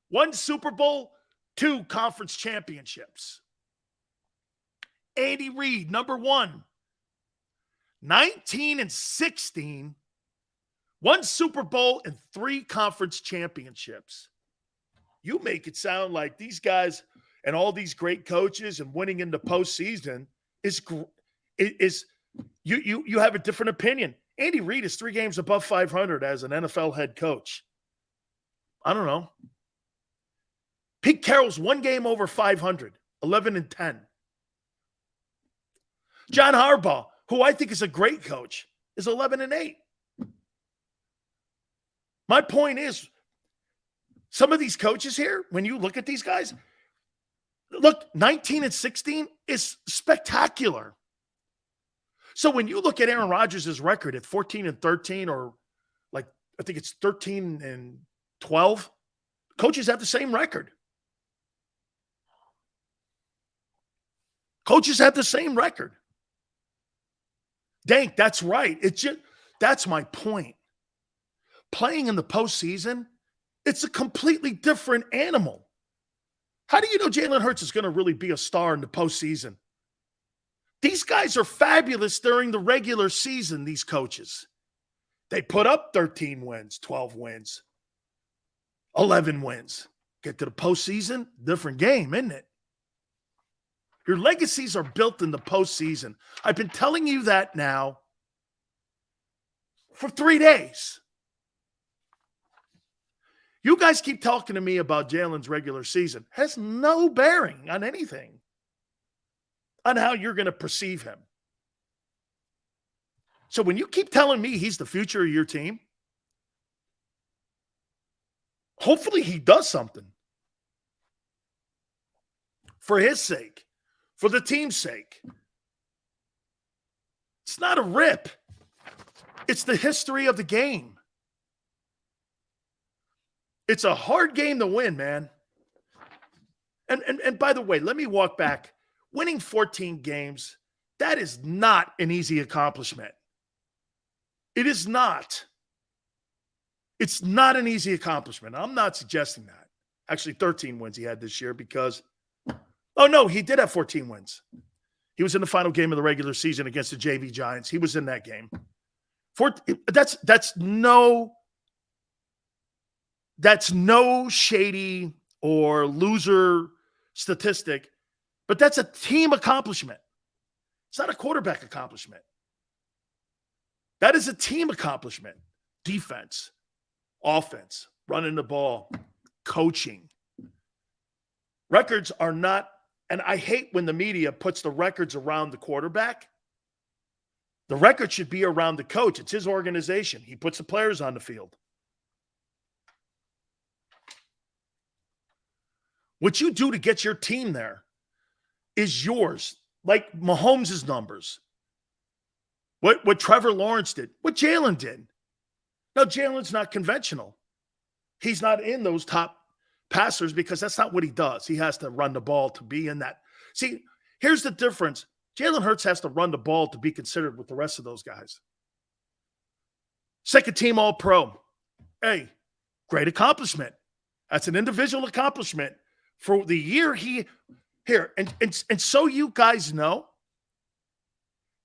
[SPEAKER 1] One Super Bowl, 2 conference championships. Andy Reid, number 1, 19-16, one Super Bowl and 3 conference championships. You make it sound like these guys and all these great coaches and winning in the postseason is you have a different opinion. Andy Reid is 3 games above 500 as an NFL head coach. I don't know. Pete Carroll's 1 game over 500, 11-10. John Harbaugh, who I think is a great coach, is 11-8. My point is, some of these coaches here, when you look at these guys, look, 19-16 is spectacular. So when you look at Aaron Rodgers' record at 14-13, or like, I think it's 13-12, coaches have the same record. Coaches have the same record. Dank, that's right. That's my point. Playing in the postseason, it's a completely different animal. How do you know Jalen Hurts is going to really be a star in the postseason? These guys are fabulous during the regular season, these coaches. They put up 13 wins, 12 wins, 11 wins. Get to the postseason, different game, isn't it? Your legacies are built in the postseason. I've been telling you that now for 3 days. You guys keep talking to me about Jalen's regular season. Has no bearing on anything, on how you're going to perceive him. So when you keep telling me he's the future of your team, hopefully he does something. For his sake, for the team's sake. It's not a rip. It's the history of the game. It's a hard game to win, man. And by the way, let me walk back. Winning 14 games, that is not an easy accomplishment. It is not. It's not an easy accomplishment. I'm not suggesting that. Actually, 13 wins he had this year because, oh no, he did have 14 wins. He was in the final game of the regular season against the JV Giants. He was in that game. That's no shady or loser statistic, but that's a team accomplishment. It's not a quarterback accomplishment. That is a team accomplishment. Defense, offense, running the ball, coaching. Records are not, and I hate when the media puts the records around the quarterback. The record should be around the coach. It's his organization. He puts the players on the field. What you do to get your team there is yours, like Mahomes' numbers. What Trevor Lawrence did, what Jalen did. Now, Jalen's not conventional. He's not in those top passers because that's not what he does. He has to run the ball to be in that. See, here's the difference. Jalen Hurts has to run the ball to be considered with the rest of those guys. Second team All-Pro. Hey, great accomplishment. That's an individual accomplishment for the year here. And so you guys know,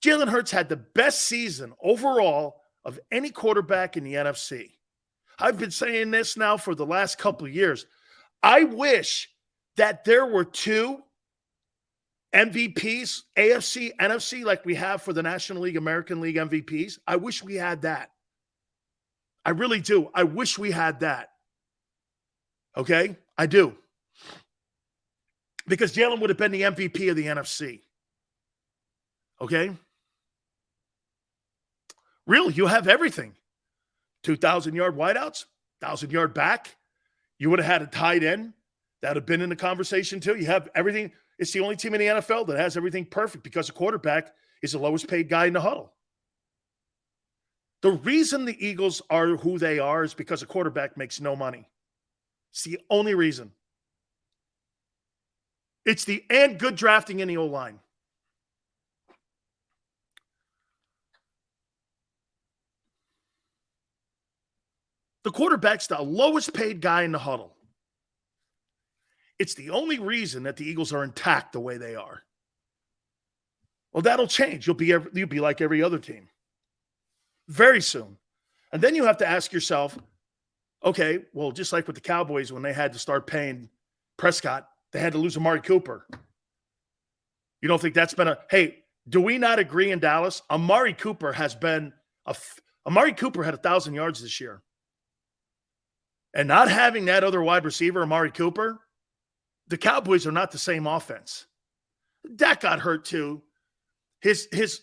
[SPEAKER 1] Jalen Hurts had the best season overall of any quarterback in the NFC. I've been saying this now for the last couple of years. I wish that there were two MVPs, AFC, NFC, like we have for the National League, American League MVPs. I wish we had that. I really do. I wish we had that. Okay? I do. Because Jalen would have been the MVP of the NFC. Okay? Really, you have everything. 2,000-yard wideouts, 1,000-yard back. You would have had a tight end that would have been in the conversation too. You have everything. It's the only team in the NFL that has everything perfect because the quarterback is the lowest paid guy in the huddle. The reason the Eagles are who they are is because a quarterback makes no money. It's the only reason. It's and good drafting in the O-line. The quarterback's the lowest paid guy in the huddle. It's the only reason that the Eagles are intact the way they are. Well, that'll change. You'll be like every other team very soon. And then you have to ask yourself, okay, well, just like with the Cowboys when they had to start paying Prescott, they had to lose Amari Cooper. You don't think that's been hey, do we not agree in Dallas? Amari Cooper had 1,000 yards this year. And not having that other wide receiver, Amari Cooper, the Cowboys are not the same offense. Dak got hurt too. His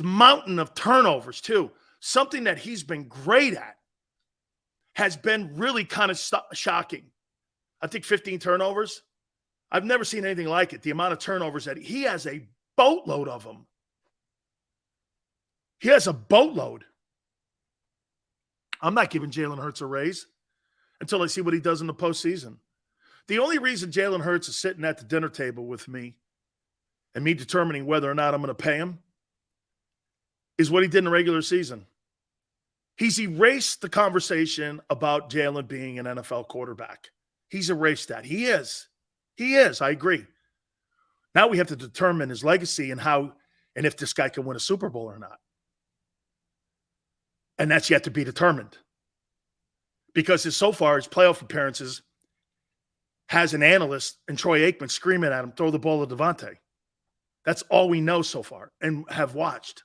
[SPEAKER 1] mountain of turnovers too, something that he's been great at, has been really kind of shocking. I think 15 turnovers. I've never seen anything like it. The amount of turnovers that he has a boatload of them. He has a boatload. I'm not giving Jalen Hurts a raise until I see what he does in the postseason. The only reason Jalen Hurts is sitting at the dinner table with me and me determining whether or not I'm going to pay him is what he did in the regular season. He's erased the conversation about Jalen being an NFL quarterback. He's erased that. He is. He is. I agree. Now we have to determine his legacy and how and if this guy can win a Super Bowl or not. And that's yet to be determined. Because so far, his playoff appearances has an analyst and Troy Aikman screaming at him, throw the ball to Devontae. That's all we know so far and have watched.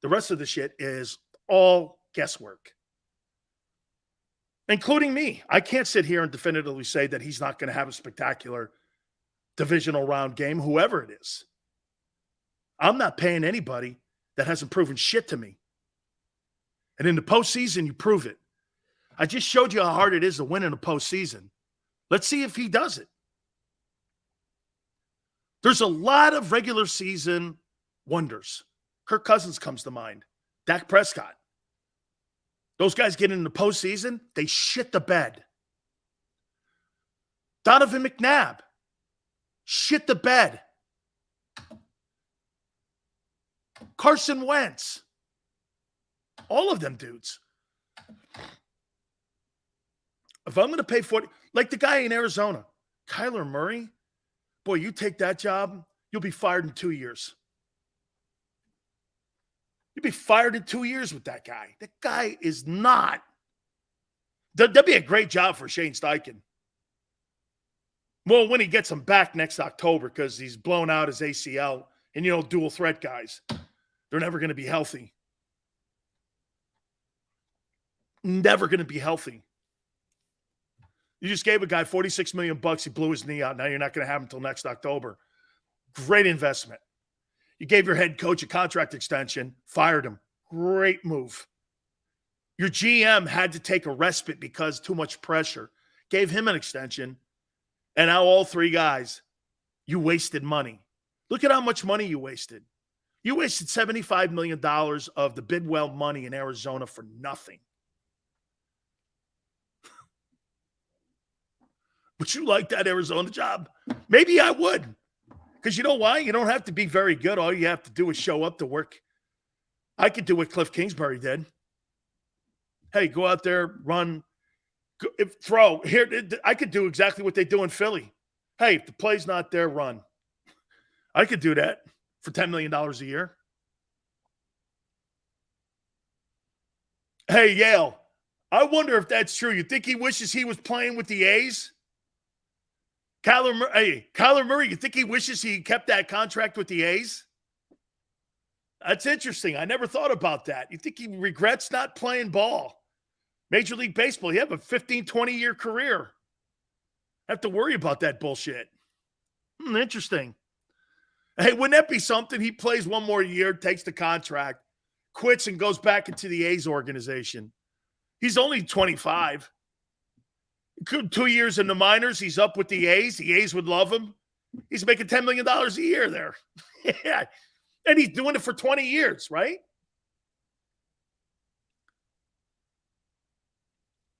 [SPEAKER 1] The rest of the shit is all guesswork. Including me. I can't sit here and definitively say that he's not going to have a spectacular divisional round game, whoever it is. I'm not paying anybody that hasn't proven shit to me. And in the postseason, you prove it. I just showed you how hard it is to win in the postseason. Let's see if he does it. There's a lot of regular season wonders. Kirk Cousins comes to mind. Dak Prescott. Those guys get in the postseason, they shit the bed. Donovan McNabb. Shit the bed. Carson Wentz. All of them dudes. If I'm going to pay 40, like the guy in Arizona, Kyler Murray, boy, you take that job, you'll be fired in 2 years. You'll be fired in 2 years with that guy. That guy is not. That'd be a great job for Shane Steichen. Well, when he gets him back next October, because he's blown out his ACL, and dual threat guys, they're never going to be healthy. Never going to be healthy. You just gave a guy $46 million. He blew his knee out. Now you're not going to have him until next October. Great investment. You gave your head coach a contract extension, fired him. Great move. Your GM had to take a respite because too much pressure. Gave him an extension. And now all three guys, you wasted money. Look at how much money you wasted. You wasted $75 million of the Bidwell money in Arizona for nothing. Would you like that Arizona job? Maybe I would. Because you know why? You don't have to be very good. All you have to do is show up to work. I could do what Cliff Kingsbury did. Hey, go out there, run, throw. Here, I could do exactly what they do in Philly. Hey, if the play's not there, run. I could do that for $10 million a year. Hey, Yale, I wonder if that's true. You think he wishes he was playing with the A's? Kyler Murray, you think he wishes he kept that contract with the A's? That's interesting. I never thought about that. You think he regrets not playing ball? Major League Baseball, you have a 15, 20-year career. Have to worry about that bullshit. Interesting. Hey, wouldn't that be something? He plays one more year, takes the contract, quits, and goes back into the A's organization. He's only 25. 2 years in the minors, he's up with the A's. The A's would love him. He's making $10 million a year there. Yeah. And he's doing it for 20 years, right?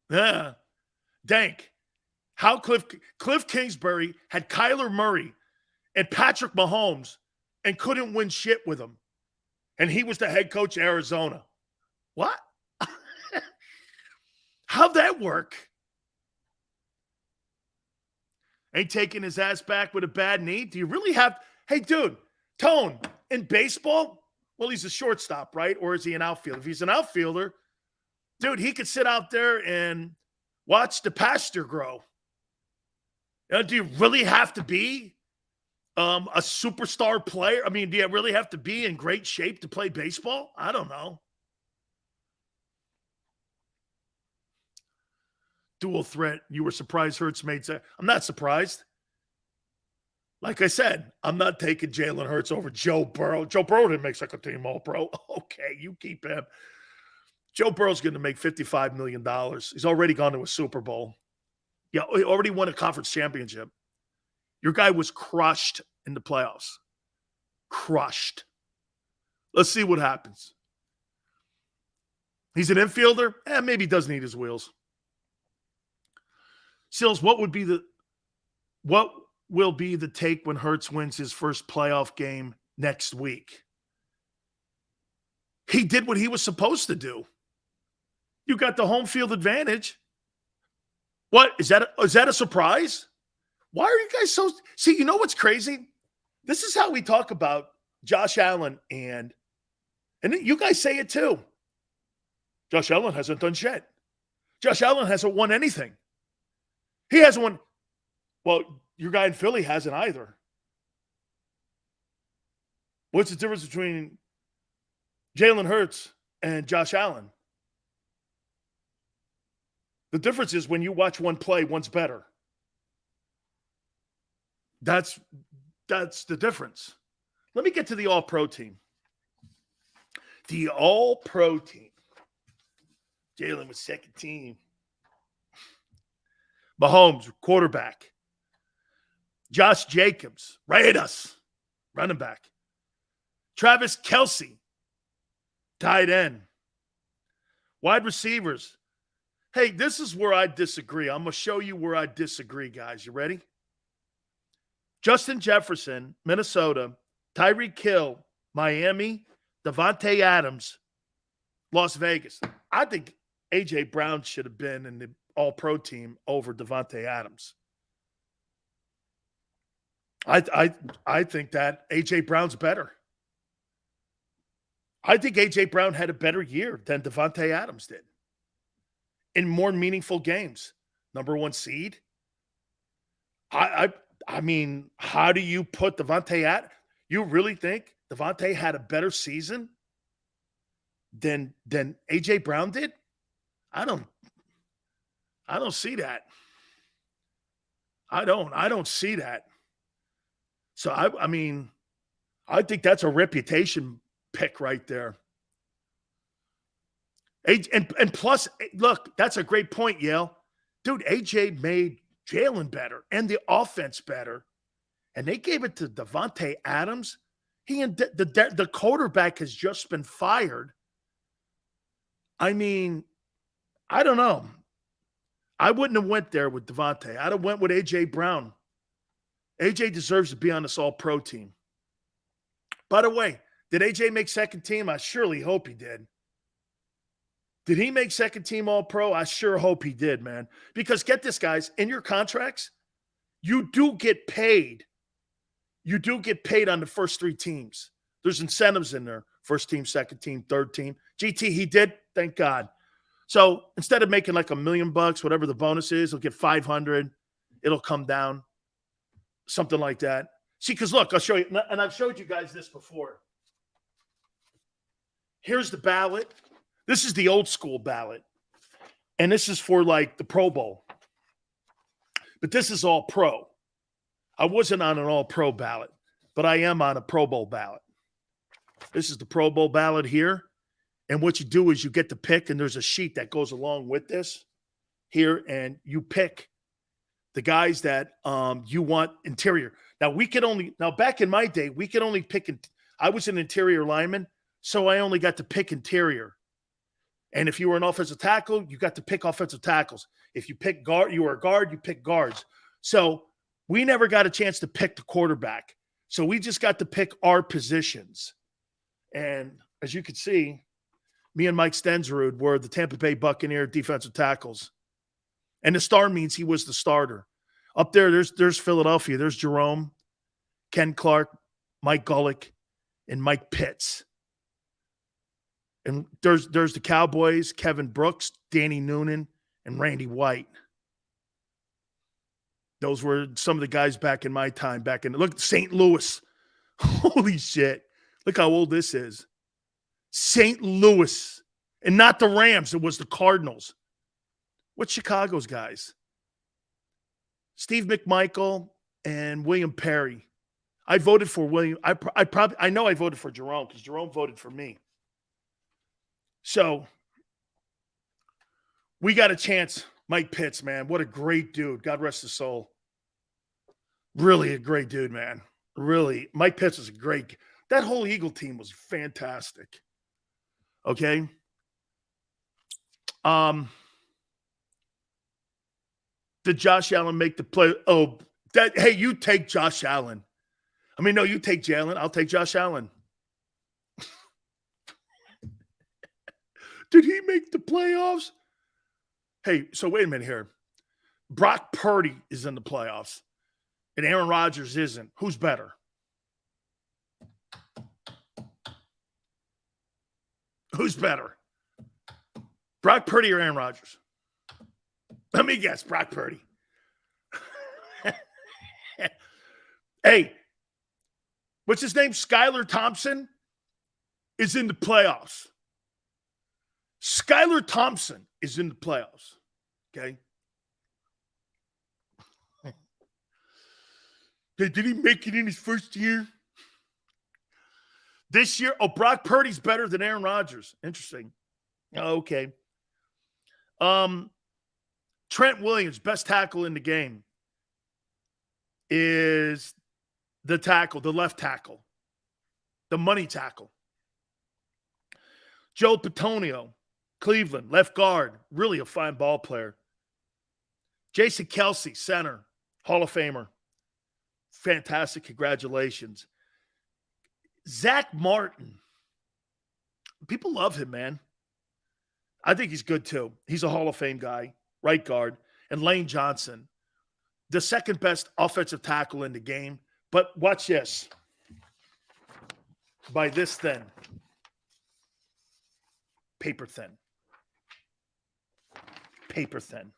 [SPEAKER 1] Yeah. Dank. How Cliff Kingsbury had Kyler Murray and Patrick Mahomes and couldn't win shit with him. And he was the head coach of Arizona. What? How'd that work? Ain't taking his ass back with a bad knee? Do you really have – hey, dude, Tone, in baseball, well, he's a shortstop, right? Or is he an outfielder? If he's an outfielder, dude, he could sit out there and watch the pasture grow. Do you really have to be a superstar player? I mean, do you really have to be in great shape to play baseball? I don't know. Dual threat. You were surprised Hurts made sense. I'm not surprised. Like I said, I'm not taking Jalen Hurts over Joe Burrow. Joe Burrow didn't make second team All-Pro. Okay, you keep him. Joe Burrow's going to make $55 million. He's already gone to a Super Bowl. Yeah, he already won a conference championship. Your guy was crushed in the playoffs. Crushed. Let's see what happens. He's an infielder? Maybe he does need his wheels. Sills, what will be the take when Hurts wins his first playoff game next week? He did what he was supposed to do. You got the home field advantage. What? Is that a surprise? Why are you guys so... See, you know what's crazy? This is how we talk about Josh Allen and you guys say it too. Josh Allen hasn't done shit. Josh Allen hasn't won anything. He hasn't won. Well, your guy in Philly hasn't either. What's the difference between Jalen Hurts and Josh Allen? The difference is when you watch one play, one's better. That's the difference. Let me get to the All-Pro team. The all-pro team. Jalen was second team. Mahomes, quarterback. Josh Jacobs, Raiders, running back. Travis Kelce, tight end. Wide receivers. Hey, this is where I disagree. I'm going to show you where I disagree, guys. You ready? Justin Jefferson, Minnesota. Tyreek Hill, Miami. Devontae Adams, Las Vegas. I think A.J. Brown should have been in the all-pro team over Devontae Adams. I think that A.J. Brown's better. I think A.J. Brown had a better year than Devontae Adams did in more meaningful games. Number one seed. I mean, how do you put Devontae Adams? You really think Devontae had a better season than A.J. Brown did? I don't see that. I don't see that. So, I mean, I think that's a reputation pick right there. And plus, look, that's a great point, Yale. Dude, AJ made Jalen better and the offense better. And they gave it to Devontae Adams. He and the quarterback has just been fired. I mean, I don't know. I wouldn't have went there with Devontae. I'd have went with A.J. Brown. A.J. deserves to be on this all-pro team. By the way, did A.J. make second team? I surely hope he did. Did he make second team all-pro? I sure hope he did, man. Because get this, guys, in your contracts, you do get paid. You do get paid on the first three teams. There's incentives in there. First team, second team, third team. GT, he did. Thank God. So instead of making like $1 million, whatever the bonus is, he'll get 500. It'll come down. Something like that. See, because look, I'll show you. And I've showed you guys this before. Here's the ballot. This is the old school ballot. And this is for like the Pro Bowl. But this is all pro. I wasn't on an all-pro ballot, but I am on a Pro Bowl ballot. This is the Pro Bowl ballot here. And what you do is you get to pick, and there's a sheet that goes along with this here, and you pick the guys that you want interior. Now, back in my day, we could only pick, I was an interior lineman, so I only got to pick interior. And if you were an offensive tackle, you got to pick offensive tackles. If you pick guard, you were a guard, you pick guards. So we never got a chance to pick the quarterback. So we just got to pick our positions. And as you can see, me and Mike Stensrud were the Tampa Bay Buccaneer defensive tackles. And the star means he was the starter. Up there, there's Philadelphia. There's Jerome, Ken Clark, Mike Gullick, and Mike Pitts. And there's the Cowboys, Kevin Brooks, Danny Noonan, and Randy White. Those were some of the guys back in my time. Look, St. Louis. Holy shit. Look how old this is. St. Louis. And not the Rams. It was the Cardinals. What's Chicago's guys? Steve McMichael and William Perry. I voted for William. I know I voted for Jerome because Jerome voted for me. So we got a chance. Mike Pitts, man. What a great dude. God rest his soul. Really a great dude, man. Really. Mike Pitts is a great. That whole Eagle team was fantastic. Okay. Did Josh Allen make the play? Oh, hey, you take Josh Allen. I mean, no, you take Jalen. I'll take Josh Allen. Did he make the playoffs? Hey, so wait a minute here. Brock Purdy is in the playoffs, and Aaron Rodgers isn't. Who's better? Who's better? Brock Purdy or Aaron Rodgers? Let me guess, Brock Purdy. Hey, what's his name? Skylar Thompson is in the playoffs. Skylar Thompson is in the playoffs. Okay. Hey, did he make it in his first year? This year, Brock Purdy's better than Aaron Rodgers. Interesting. Okay. Trent Williams, best tackle in the game, is the left tackle, the money tackle. Joe Patonio, Cleveland, left guard, really a fine ball player. Jason Kelsey, center, Hall of Famer. Fantastic, congratulations. Zach Martin, people love him, man. I think he's good too. He's a Hall of Fame guy, right guard. And Lane Johnson, the second best offensive tackle in the game. But watch this. By this thin. Paper thin. Paper thin.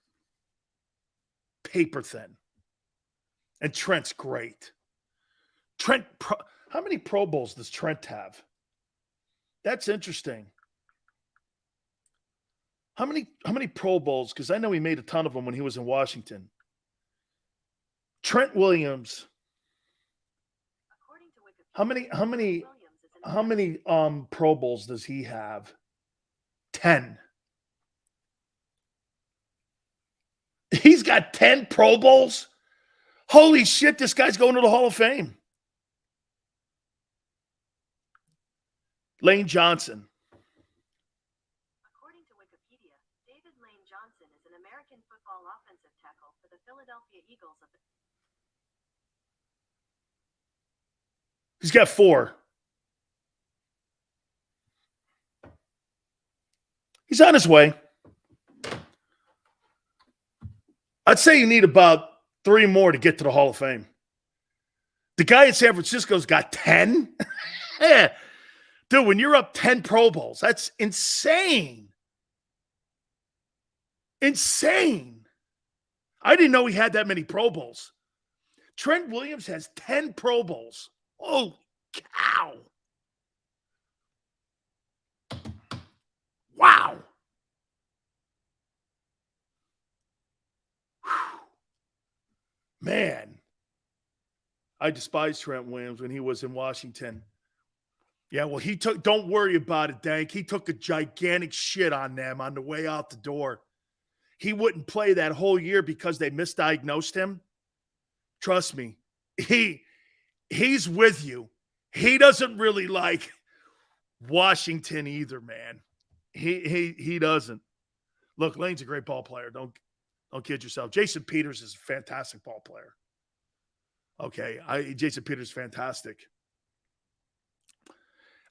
[SPEAKER 1] Paper thin. And Trent's great. How many Pro Bowls does Trent have? That's interesting. How many Pro Bowls? Because I know he made a ton of them when he was in Washington. Trent Williams. How many Pro Bowls does he have? 10. He's got 10 Pro Bowls? Holy shit, this guy's going to the Hall of Fame. Lane Johnson.
[SPEAKER 10] According to Wikipedia, David Lane Johnson is an American football offensive tackle for the Philadelphia Eagles of the...
[SPEAKER 1] He's got 4. He's on his way. I'd say you need about 3 more to get to the Hall of Fame. The guy in San Francisco's got 10? Yeah. Dude, when you're up 10 Pro Bowls, that's insane. Insane. I didn't know he had that many Pro Bowls. Trent Williams has 10 Pro Bowls. Holy cow. Wow. Whew. Man. I despised Trent Williams when he was in Washington. Yeah, well, don't worry about it, Dank. He took a gigantic shit on them on the way out the door. He wouldn't play that whole year because they misdiagnosed him. Trust me, he's with you. He doesn't really like Washington either, man. He doesn't. Look, Lane's a great ball player. Don't kid yourself. Jason Peters is a fantastic ball player. Okay, Jason Peters is fantastic.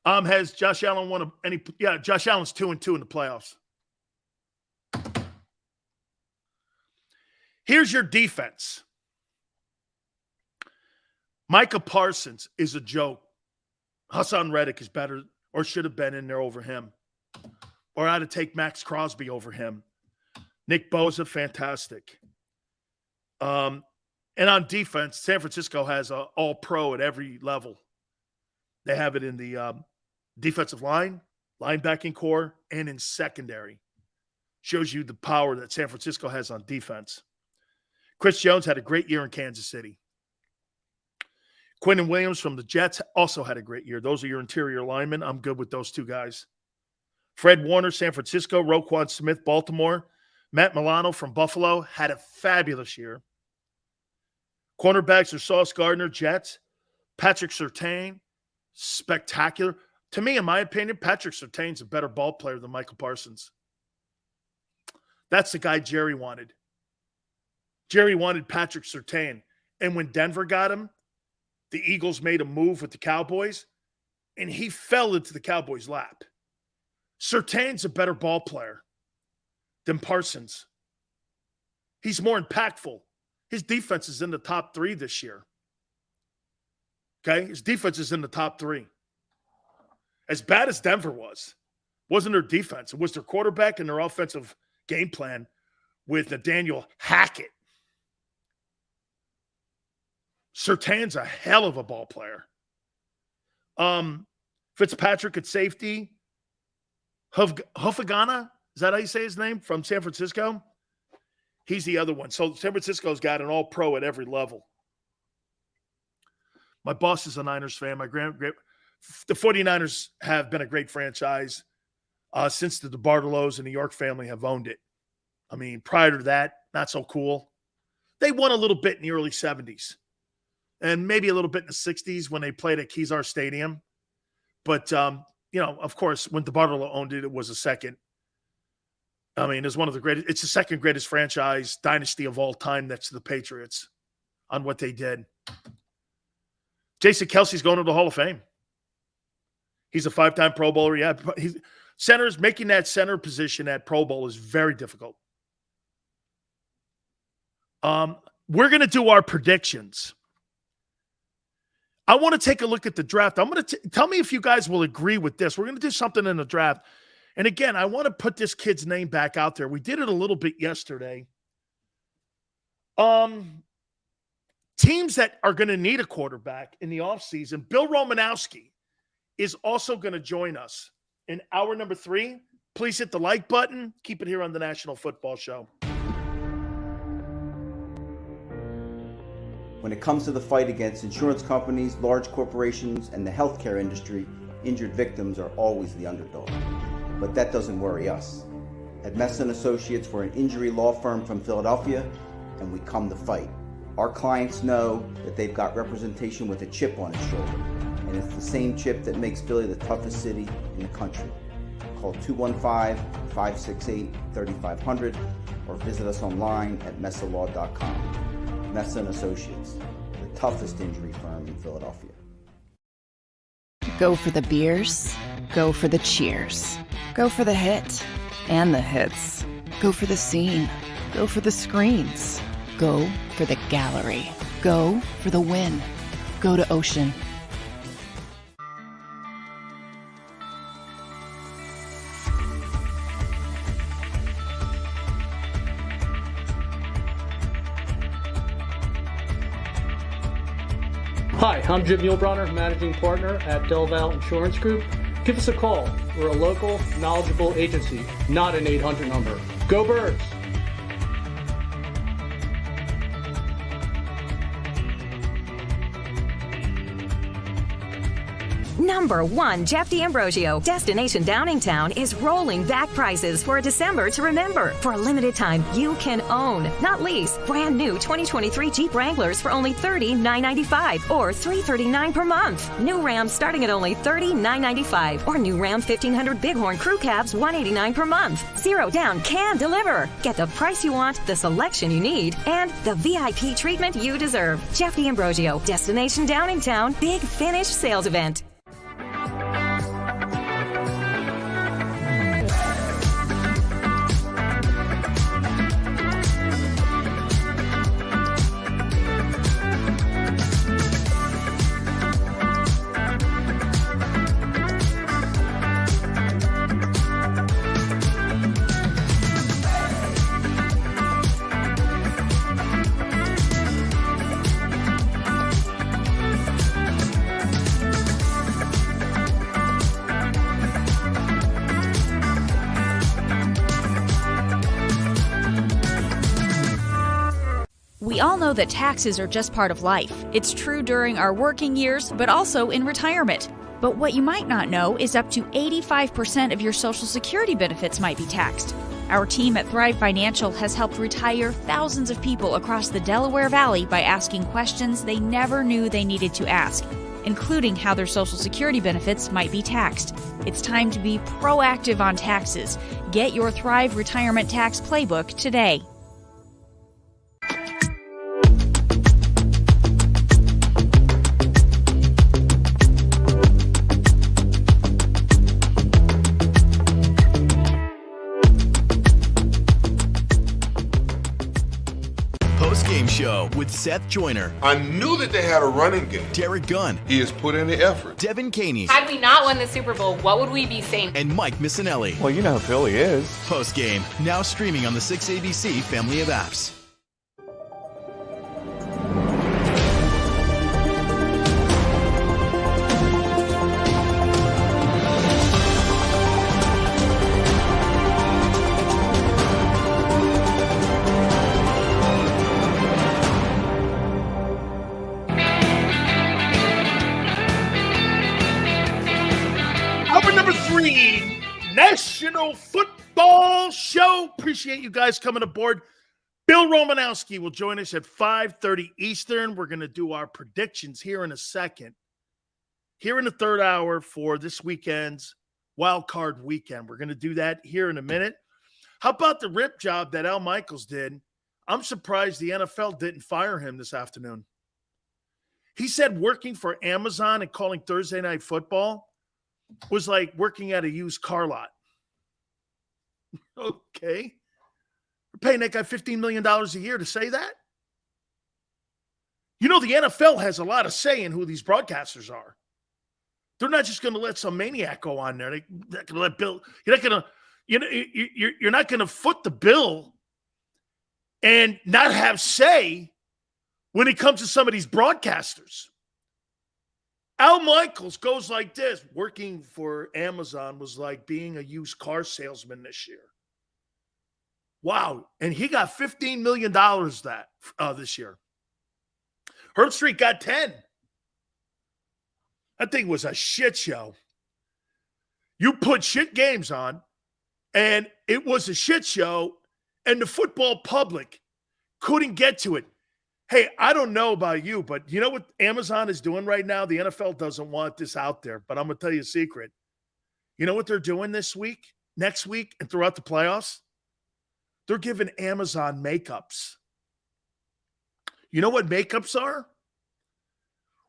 [SPEAKER 1] Has Josh Allen won any? Yeah, Josh Allen's 2-2 in the playoffs. Here's your defense. Micah Parsons is a joke. Hassan Reddick is better or should have been in there over him. Or I'd take Max Crosby over him. Nick Bosa, fantastic. And on defense, San Francisco has an all-pro at every level. They have it in the defensive line, linebacking core, and in secondary. Shows you the power that San Francisco has on defense. Chris Jones had a great year in Kansas City. Quinnen Williams from the Jets also had a great year. Those are your interior linemen. I'm good with those 2 guys. Fred Warner, San Francisco. Roquan Smith, Baltimore. Matt Milano from Buffalo had a fabulous year. Cornerbacks are Sauce Gardner, Jets. Patrick Surtain, spectacular. To me, in my opinion, Patrick Surtain's a better ball player than Michael Parsons. That's the guy Jerry wanted. Jerry wanted Patrick Surtain. And when Denver got him, the Eagles made a move with the Cowboys, and he fell into the Cowboys' lap. Surtain's a better ball player than Parsons. He's more impactful. His defense is in the top 3 this year. Okay? His defense is in the top 3. As bad as Denver wasn't their defense. It was their quarterback and their offensive game plan with Nathaniel Hackett. Surtain's a hell of a ball player. Fitzpatrick at safety. Hufagana, is that how you say his name? From San Francisco? He's the other one. So San Francisco's got an all-pro at every level. My boss is a Niners fan. My The 49ers have been a great franchise since the DeBartolos and the York family have owned it. I mean, prior to that, not so cool. They won a little bit in the early 70s and maybe a little bit in the 60s when they played at Kezar Stadium. But, of course, when DeBartolo owned it, it was a second. I mean, it's one of the greatest. It's the second greatest franchise dynasty of all time next to the Patriots on what they did. Jason Kelsey's going to the Hall of Fame. He's a 5-time Pro Bowler. Yeah, making that center position at Pro Bowl is very difficult. We're going to do our predictions. I want to take a look at the draft. I'm going to tell me if you guys will agree with this. We're going to do something in the draft. And again, I want to put this kid's name back out there. We did it a little bit yesterday. Teams that are going to need a quarterback in the offseason. Bill Romanowski is also going to join us in hour number 3. Please hit the like button. Keep it here on the National Football Show.
[SPEAKER 2] When it comes to the fight against insurance companies, large corporations, and the healthcare industry, injured victims are always the underdog. But that doesn't worry us. At Messon Associates, we're an injury law firm from Philadelphia, and we come to fight. Our clients know that they've got representation with a chip on its shoulder, and it's the same chip that makes Philly the toughest city in the country. Call 215-568-3500 or visit us online at messalaw.com. Messon Associates, the toughest injury firm in Philadelphia.
[SPEAKER 3] Go for the beers, go for the cheers, go for the hit and the hits, go for the scene, go for the screens, go for the gallery, go for the win, go to Ocean.
[SPEAKER 4] Hi, I'm Jim Muehlbronner, Managing Partner at Delval Insurance Group. Give us a call. We're a local, knowledgeable agency, not an 800 number. Go Birds!
[SPEAKER 5] Number 1, Jeff D'Ambrosio. Destination Downingtown is rolling back prices for a December to remember. For a limited time, you can own, not lease, brand new 2023 Jeep Wranglers for only $30,995 or $339 per month. New Ram starting at only $30,995 or new Ram 1500 Bighorn Crew Cabs $189 per month. Zero down can deliver. Get the price you want, the selection you need, and the VIP treatment you deserve. Jeff D'Ambrosio, Destination Downingtown, Big Finish Sales Event.
[SPEAKER 6] We all know that taxes are just part of life. It's true during our working years, but also in retirement. But what you might not know is up to 85% of your Social Security benefits might be taxed. Our team at Thrive Financial has helped retire thousands of people across the Delaware Valley by asking questions they never knew they needed to ask, including how their Social Security benefits might be taxed. It's time to be proactive on taxes. Get your Thrive Retirement Tax Playbook today.
[SPEAKER 7] Game show with Seth Joyner.
[SPEAKER 8] I knew that they had a running game.
[SPEAKER 7] Derek Gunn.
[SPEAKER 8] He has put in the effort.
[SPEAKER 7] Devin Caney.
[SPEAKER 9] Had we not won the Super Bowl, what would we be saying?
[SPEAKER 7] And Mike Missinelli.
[SPEAKER 11] Well, you know who Philly is.
[SPEAKER 7] Post game, now streaming on the 6ABC family of apps.
[SPEAKER 1] Football Show. Appreciate you guys coming aboard. Bill Romanowski will join us at 5:30 Eastern. We're going to do our predictions here in a second. Here in the third hour for this weekend's Wild Card Weekend. We're going to do that here in a minute. How about the rip job that Al Michaels did? I'm surprised the NFL didn't fire him this afternoon. He said working for Amazon and calling Thursday Night Football was like working at a used car lot. Okay. We're paying that guy $15 million a year to say that? You know, the NFL has a lot of say in who these broadcasters are. They're not just going to let some maniac go on there. They're not going to let Bill. You're not going to, you're not going to foot the bill and not have say when it comes to some of these broadcasters. Al Michaels goes like this. Working for Amazon was like being a used car salesman this year. Wow. And he got $15 million this year. Hurt Street got 10. That thing was a shit show. You put shit games on, and it was a shit show, and the football public couldn't get to it. Hey, I don't know about you, but you know what Amazon is doing right now? The NFL doesn't want this out there, but I'm going to tell you a secret. You know what they're doing this week, next week, and throughout the playoffs? They're giving Amazon makeups. You know what makeups are?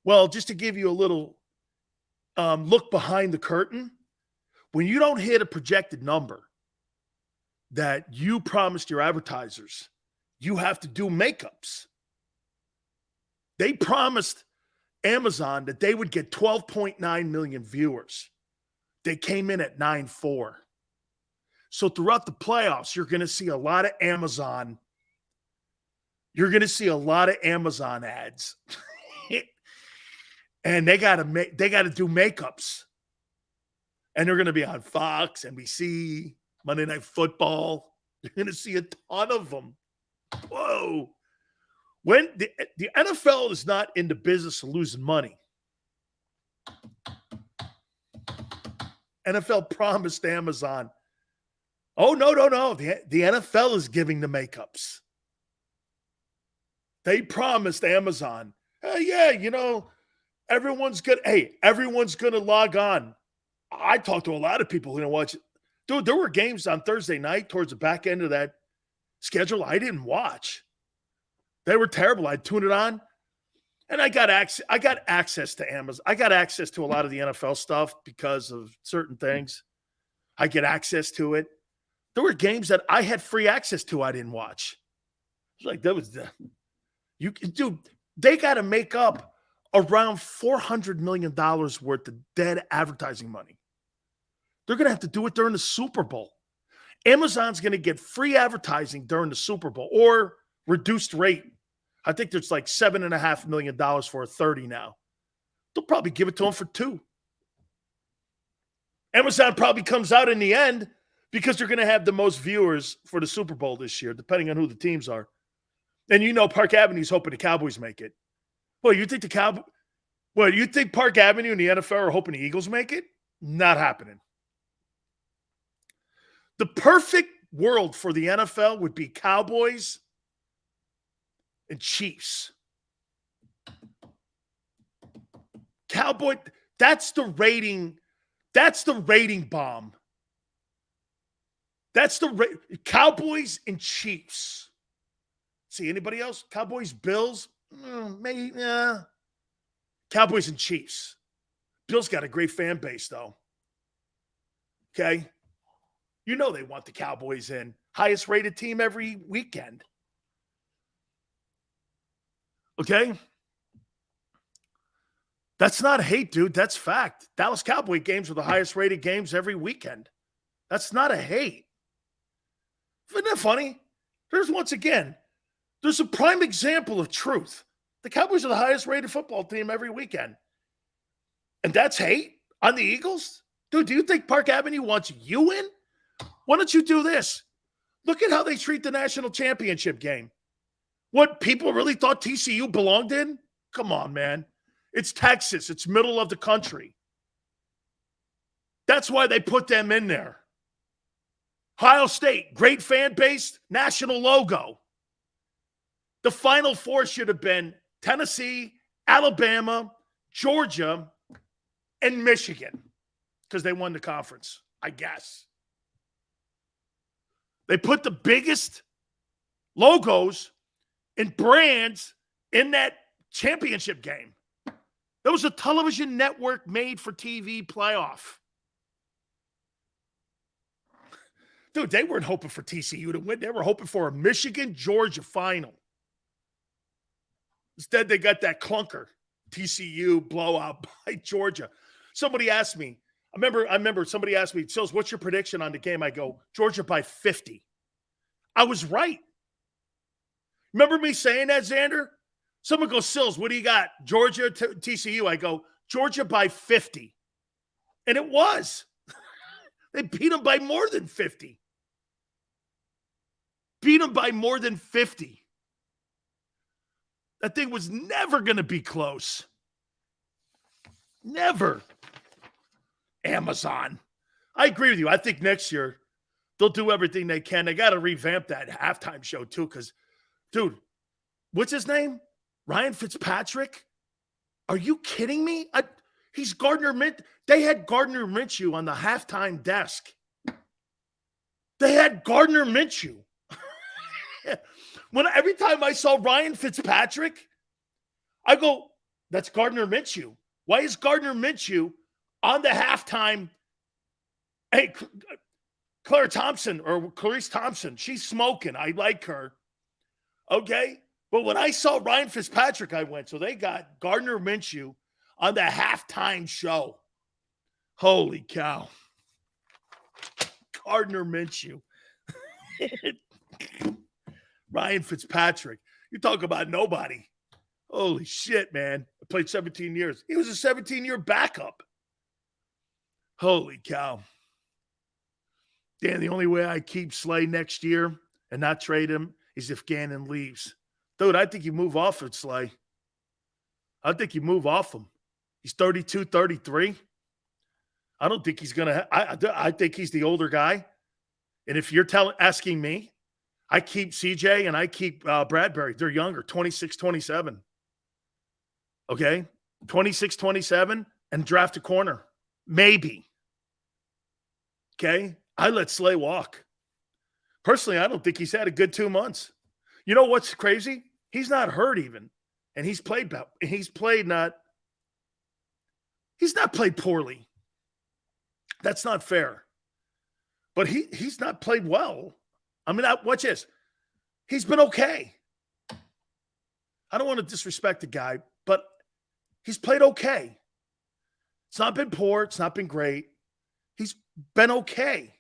[SPEAKER 1] Well, just to give you a little look behind the curtain, when you don't hit a projected number that you promised your advertisers, you have to do makeups. They promised Amazon that they would get 12.9 million viewers. They came in at 9.4. So throughout the playoffs, you're going to see a lot of Amazon. You're going to see a lot of Amazon ads. And they got to do makeups. And they're going to be on Fox, NBC, Monday Night Football. You're going to see a ton of them. Whoa. When the NFL is not in the business of losing money. NFL promised Amazon. Oh, no. The NFL is giving the makeups. They promised Amazon, everyone's going to log on. I talked to a lot of people who didn't watch it. Dude, there were games on Thursday night towards the back end of that schedule I didn't watch. They were terrible. I'd tune it on, and I got access to Amazon. I got access to a lot of the NFL stuff because of certain things. I get access to it. There were games that I had free access to I didn't watch. It's like they got to make up around $400 million worth of dead advertising money. They're going to have to do it during the Super Bowl. Amazon's going to get free advertising during the Super Bowl or reduced rate. I think there's like $7.5 million for a 30 now. They'll probably give it to them for $2. Amazon probably comes out in the end because they're going to have the most viewers for the Super Bowl this year, depending on who the teams are. And Park Avenue's hoping the Cowboys make it. Well, you think Park Avenue and the NFL are hoping the Eagles make it? Not happening. The perfect world for the NFL would be Cowboys and Chiefs. That's the rating bomb. That's Cowboys and Chiefs. See anybody else? Cowboys, Bills? Maybe, yeah. Cowboys and Chiefs. Bills got a great fan base, though. Okay? You know they want the Cowboys in. Highest rated team every weekend. Okay? That's not hate, dude. That's fact. Dallas Cowboy games are the highest rated games every weekend. That's not a hate. Isn't that funny? There's a prime example of truth. The Cowboys are the highest rated football team every weekend. And that's hate on the Eagles? Dude, do you think Park Avenue wants you in? Why don't you do this? Look at how they treat the national championship game. What, people really thought TCU belonged in? Come on, man. It's Texas. It's middle of the country. That's why they put them in there. Ohio State, great fan base, national logo. The Final Four should have been Tennessee, Alabama, Georgia, and Michigan because they won the conference, I guess. They put the biggest logos and brands in that championship game. That was a television network made for TV playoff. Dude, they weren't hoping for TCU to win. They were hoping for a Michigan-Georgia final. Instead, they got that clunker, TCU blowout by Georgia. Somebody asked me, I remember somebody asked me, Sills, what's your prediction on the game? I go, Georgia by 50. I was right. Remember me saying that, Xander? Someone goes, Sills, what do you got? Georgia, TCU. I go, Georgia by 50. And it was. They beat them by more than 50. Beat them by more than 50. That thing was never going to be close. Never. Amazon. I agree with you. I think next year they'll do everything they can. They got to revamp that halftime show too because, dude, what's his name? Ryan Fitzpatrick? Are you kidding me? He's Gardner Minshew. They had Gardner Minshew on the halftime desk. They had Gardner Minshew. Every time I saw Ryan Fitzpatrick, I go, that's Gardner Minshew. Why is Gardner Minshew on the halftime? Hey, Clarice Thompson, she's smoking. I like her. Okay? But when I saw Ryan Fitzpatrick, I went, so they got Gardner Minshew on the halftime show. Holy cow. Gardner Minshew. Ryan Fitzpatrick. You talk about nobody. Holy shit, man. I played 17 years. He was a 17-year backup. Holy cow. Dan, the only way I keep Slay next year and not trade him is if Gannon leaves. Dude, I think you move off of Slay. I think you move off him. He's 32, 33. I don't think he's going to I think he's the older guy. And if you're asking me, I keep CJ and I keep Bradbury. They're younger, 26, 27. Okay? 26, 27 and draft a corner. Maybe. Okay? I let Slay walk. Personally, I don't think he's had a good 2 months. You know what's crazy? He's not hurt even. And he's not played poorly. That's not fair. But he's not played well. I mean, watch this. He's been okay. I don't want to disrespect the guy, but he's played okay. It's not been poor. It's not been great. He's been okay.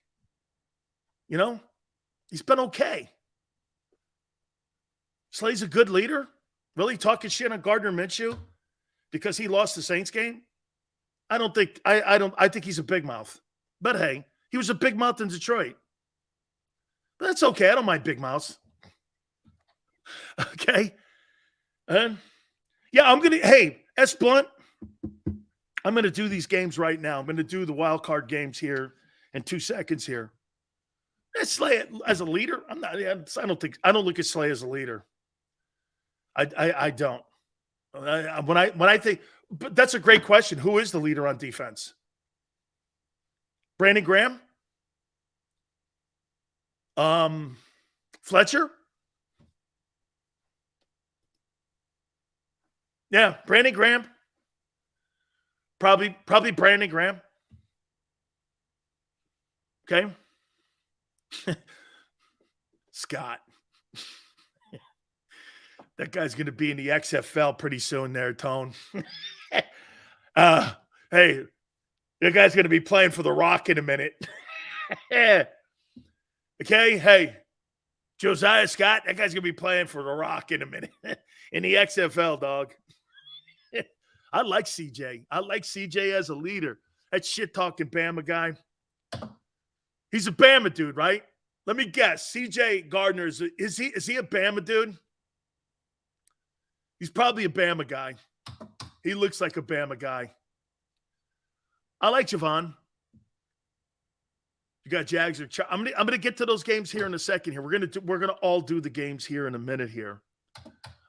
[SPEAKER 1] You know? He's been okay. Slay's a good leader? Really talking shit on Gardner Minshew because he lost the Saints game? I think he's a big mouth. But hey, he was a big mouth in Detroit. But that's okay. I don't mind big mouths. Okay? And yeah, S. Blunt, I'm going to do these games right now. I'm going to do the wild card games here in 2 seconds here. Slay as a leader? I don't look at Slay as a leader. I don't. When I think, but that's a great question. Who is the leader on defense? Brandon Graham? Fletcher? Yeah, Brandon Graham. Probably Brandon Graham. Okay. Scott. That guy's going to be in the XFL pretty soon there, Tone. Hey, that guy's going to be playing for the Rock in a minute. Okay, hey, Josiah Scott, that guy's going to be playing for the Rock in a minute. In the XFL, dog. I like CJ. I like CJ as a leader. That shit-talking Bama guy. He's a Bama dude, right? Let me guess. CJ Gardner, is he a Bama dude? He's probably a Bama guy. He looks like a Bama guy. I like Javon. You got Jags or I'm gonna get to those games here in a second. Here we're gonna all do the games here in a minute. Here,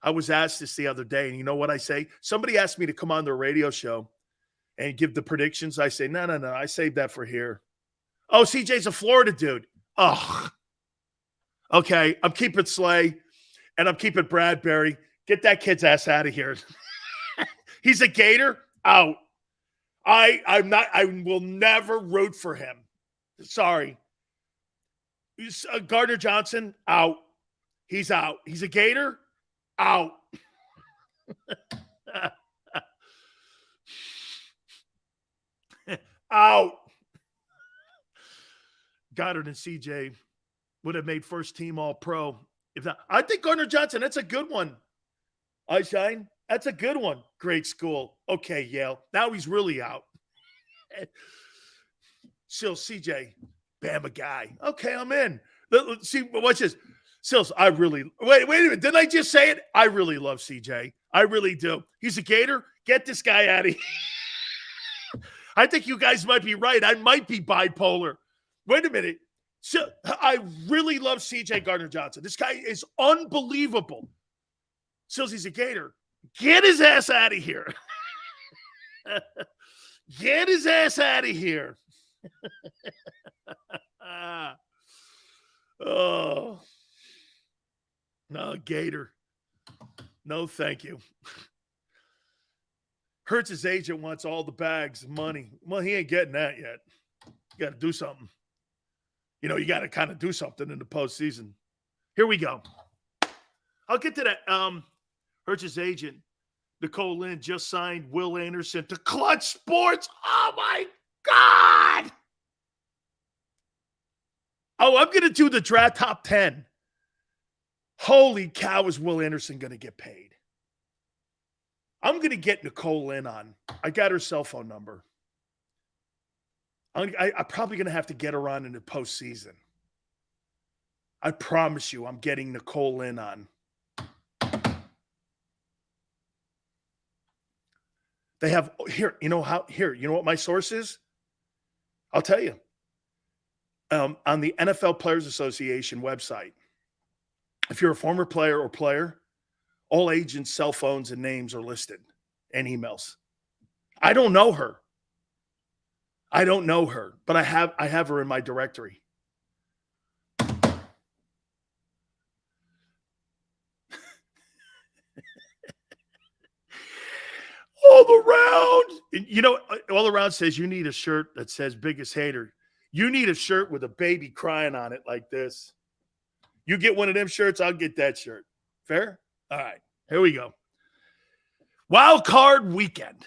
[SPEAKER 1] I was asked this the other day, and you know what I say? Somebody asked me to come on their radio show and give the predictions. I say no. I saved that for here. Oh, CJ's a Florida dude. Oh, okay. I'm keeping Slay, and I'm keeping Bradbury. Get that kid's ass out of here. He's a Gator. Out. I'm not. I will never root for him. Sorry. Gardner Johnson, out. He's out. He's a Gator, out. Out. Goddard and CJ would have made first team All-Pro. If not, I think Gardner Johnson, that's a good one. Eyeshine, that's a good one. Great school. Okay, Yale. Now he's really out. Sills, CJ, Bama guy. Okay, I'm in. Let's see, watch this. Sills, I really – wait a minute. Didn't I just say it? I really love CJ. I really do. He's a Gator. Get this guy out of here. I think you guys might be right. I might be bipolar. Wait a minute. So, I really love CJ Gardner Johnson. This guy is unbelievable. Sills, he's a Gator. Get his ass out of here. Get his ass out of here. Oh. No, Gator. No, thank you. Hurts' agent wants all the bags of money. Well, he ain't getting that yet. You got to do something. You know, you got to kind of do something in the postseason. Here we go. I'll get to that. Hurts' agent, Nicole Lynn, just signed Will Anderson to Clutch Sports. Oh, my God. Oh, I'm going to do the draft top 10. Holy cow, is Will Anderson going to get paid? I'm going to get Nicole Lynn on. I got her cell phone number. I'm probably going to have to get her on in the postseason. I promise you, I'm getting Nicole Lynn on. They have here, you know what my source is? I'll tell you. On the NFL Players Association website, if you're a former player or player, all agents' cell phones and names are listed and emails. I don't know her. But I have her in my directory. All around. You know, all around says you need a shirt that says biggest hater. You need a shirt with a baby crying on it like this. You get one of them shirts, I'll get that shirt. Fair? All right, here we go. Wild card weekend.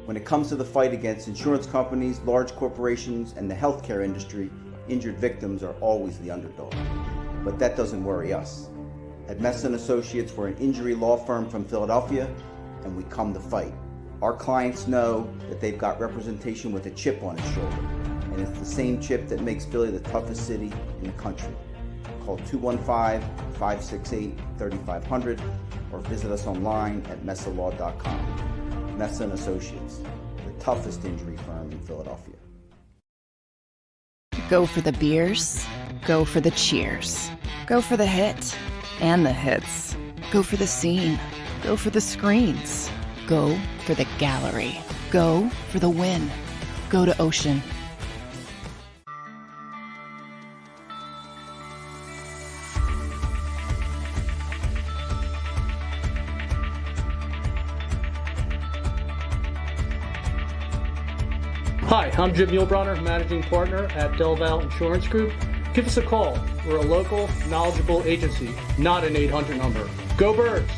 [SPEAKER 2] When it comes to the fight against insurance companies, large corporations, and the healthcare industry, injured victims are always the underdog. But that doesn't worry us. At Messon Associates, we're an injury law firm from Philadelphia, and we come to fight. Our clients know that they've got representation with a chip on its shoulder, and it's the same chip that makes Philly the toughest city in the country. Call 215-568-3500 or visit us online at messalaw.com. Messon Associates, the toughest injury firm in Philadelphia.
[SPEAKER 3] Go for the beers, go for the cheers, go for the hit and the hits, go for the scene, go for the screens, go for the gallery, go for the win, go to Ocean.
[SPEAKER 4] Hi, I'm Jim Muehlbronner, Managing Partner at Delval Insurance Group. Give us a call. We're a local, knowledgeable agency, not an 800 number. Go Birds!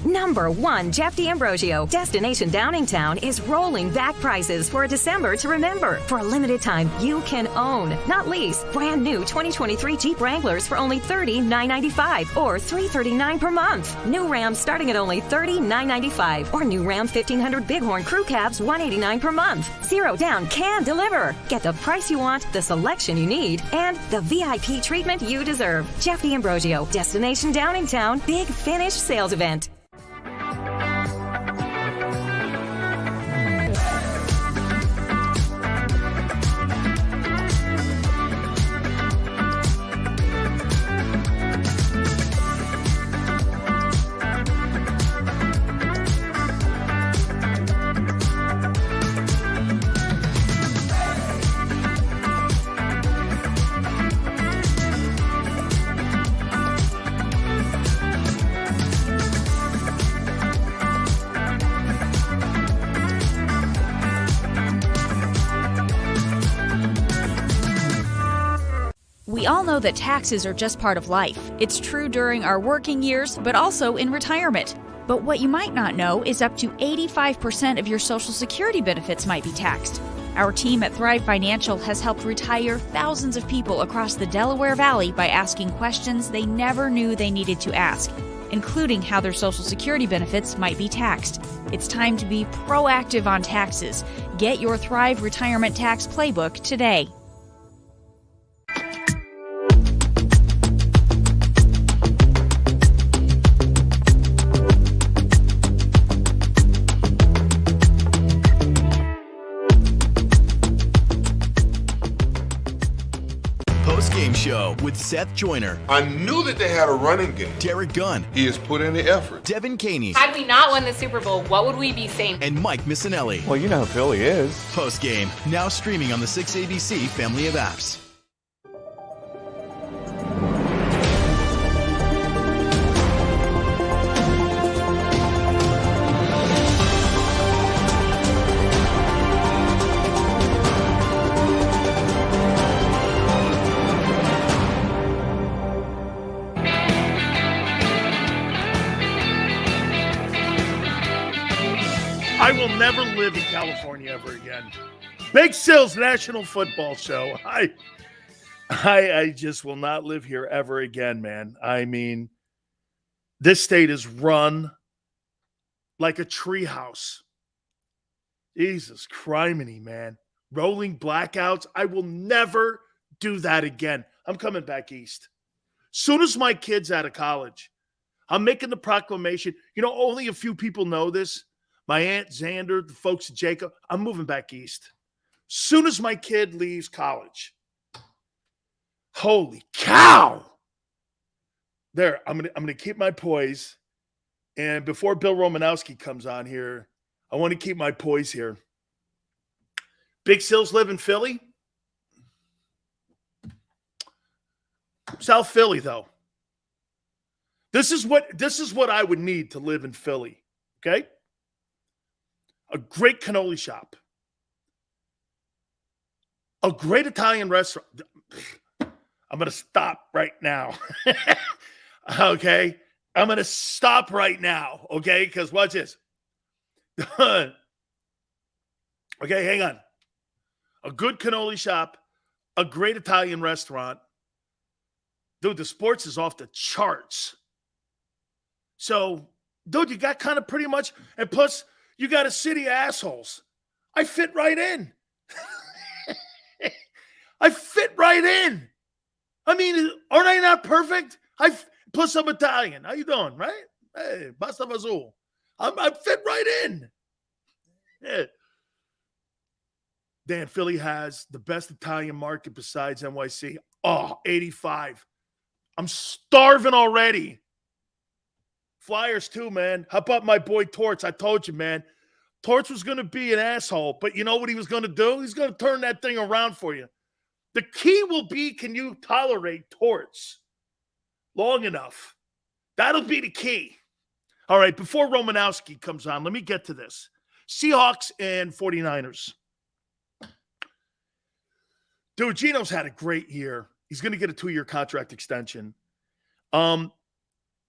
[SPEAKER 5] Now #1 Jeff D'Ambrosio, Destination Downingtown, is rolling back prices for a December to remember. For a limited time, you can own, not lease, brand new 2023 Jeep Wranglers for only $30,995 or $339 per month. New Rams starting at only $30,995 or new Ram 1500 Bighorn Crew Cabs $189 per month. Zero down can deliver. Get the price you want, the selection you need, and the VIP treatment you deserve. Jeff D'Ambrosio, Destination Downingtown, Big Finish Sales Event.
[SPEAKER 6] We all know that taxes are just part of life. It's true during our working years, but also in retirement. But what you might not know is up to 85% of your Social Security benefits might be taxed. Our team at Thrive Financial has helped retire thousands of people across the Delaware Valley by asking questions they never knew they needed to ask, including how their Social Security benefits might be taxed. It's time to be proactive on taxes. Get your Thrive Retirement Tax Playbook today.
[SPEAKER 7] Game show with Seth Joyner.
[SPEAKER 8] I knew that they had a running game.
[SPEAKER 7] Derek Gunn.
[SPEAKER 8] He has put in the effort.
[SPEAKER 7] Devin Caney.
[SPEAKER 9] Had we not won the Super Bowl, what would we be saying?
[SPEAKER 7] And Mike Missinelli.
[SPEAKER 11] Well, you know who Philly is.
[SPEAKER 7] Post game, now streaming on the 6ABC family of apps.
[SPEAKER 1] I will never live in California ever again. Big Sil's National Football Show. I just will not live here ever again, man. I mean, this state is run like a treehouse. Jesus criminy, man. Rolling blackouts. I will never do that again. I'm coming back east. Soon as my kid's out of college, I'm making the proclamation. You know, only a few people know this. My Aunt Xander, the folks at JAKIB, I'm moving back east. Soon as my kid leaves college. Holy cow. There, I'm gonna keep my poise. And before Bill Romanowski comes on here, I want to keep my poise here. Big Sills live in Philly. South Philly, though. This is what I would need to live in Philly. Okay? A great cannoli shop. A great Italian restaurant. I'm going to stop right now. Okay? I'm going to stop right now. Okay? Because watch this. Okay, hang on. A good cannoli shop. A great Italian restaurant. Dude, the sports is off the charts. So, dude, you got kind of pretty much, and plus, you got a city of assholes. I fit right in. I fit right in. I mean, aren't I not perfect? Plus I'm Italian. How you doing, right? Hey, basta vazul. I fit right in. Yeah. Dan, Philly has the best Italian market besides NYC. Oh, 85. I'm starving already. Flyers too, man. How about my boy Torts? I told you, man. Torts was going to be an asshole, but you know what he was going to do? He's going to turn that thing around for you. The key will be, can you tolerate Torts long enough? That'll be the key. All right, before Romanowski comes on, let me get to this. Seahawks and 49ers. Dude, Geno's had a great year. He's going to get a 2-year contract extension.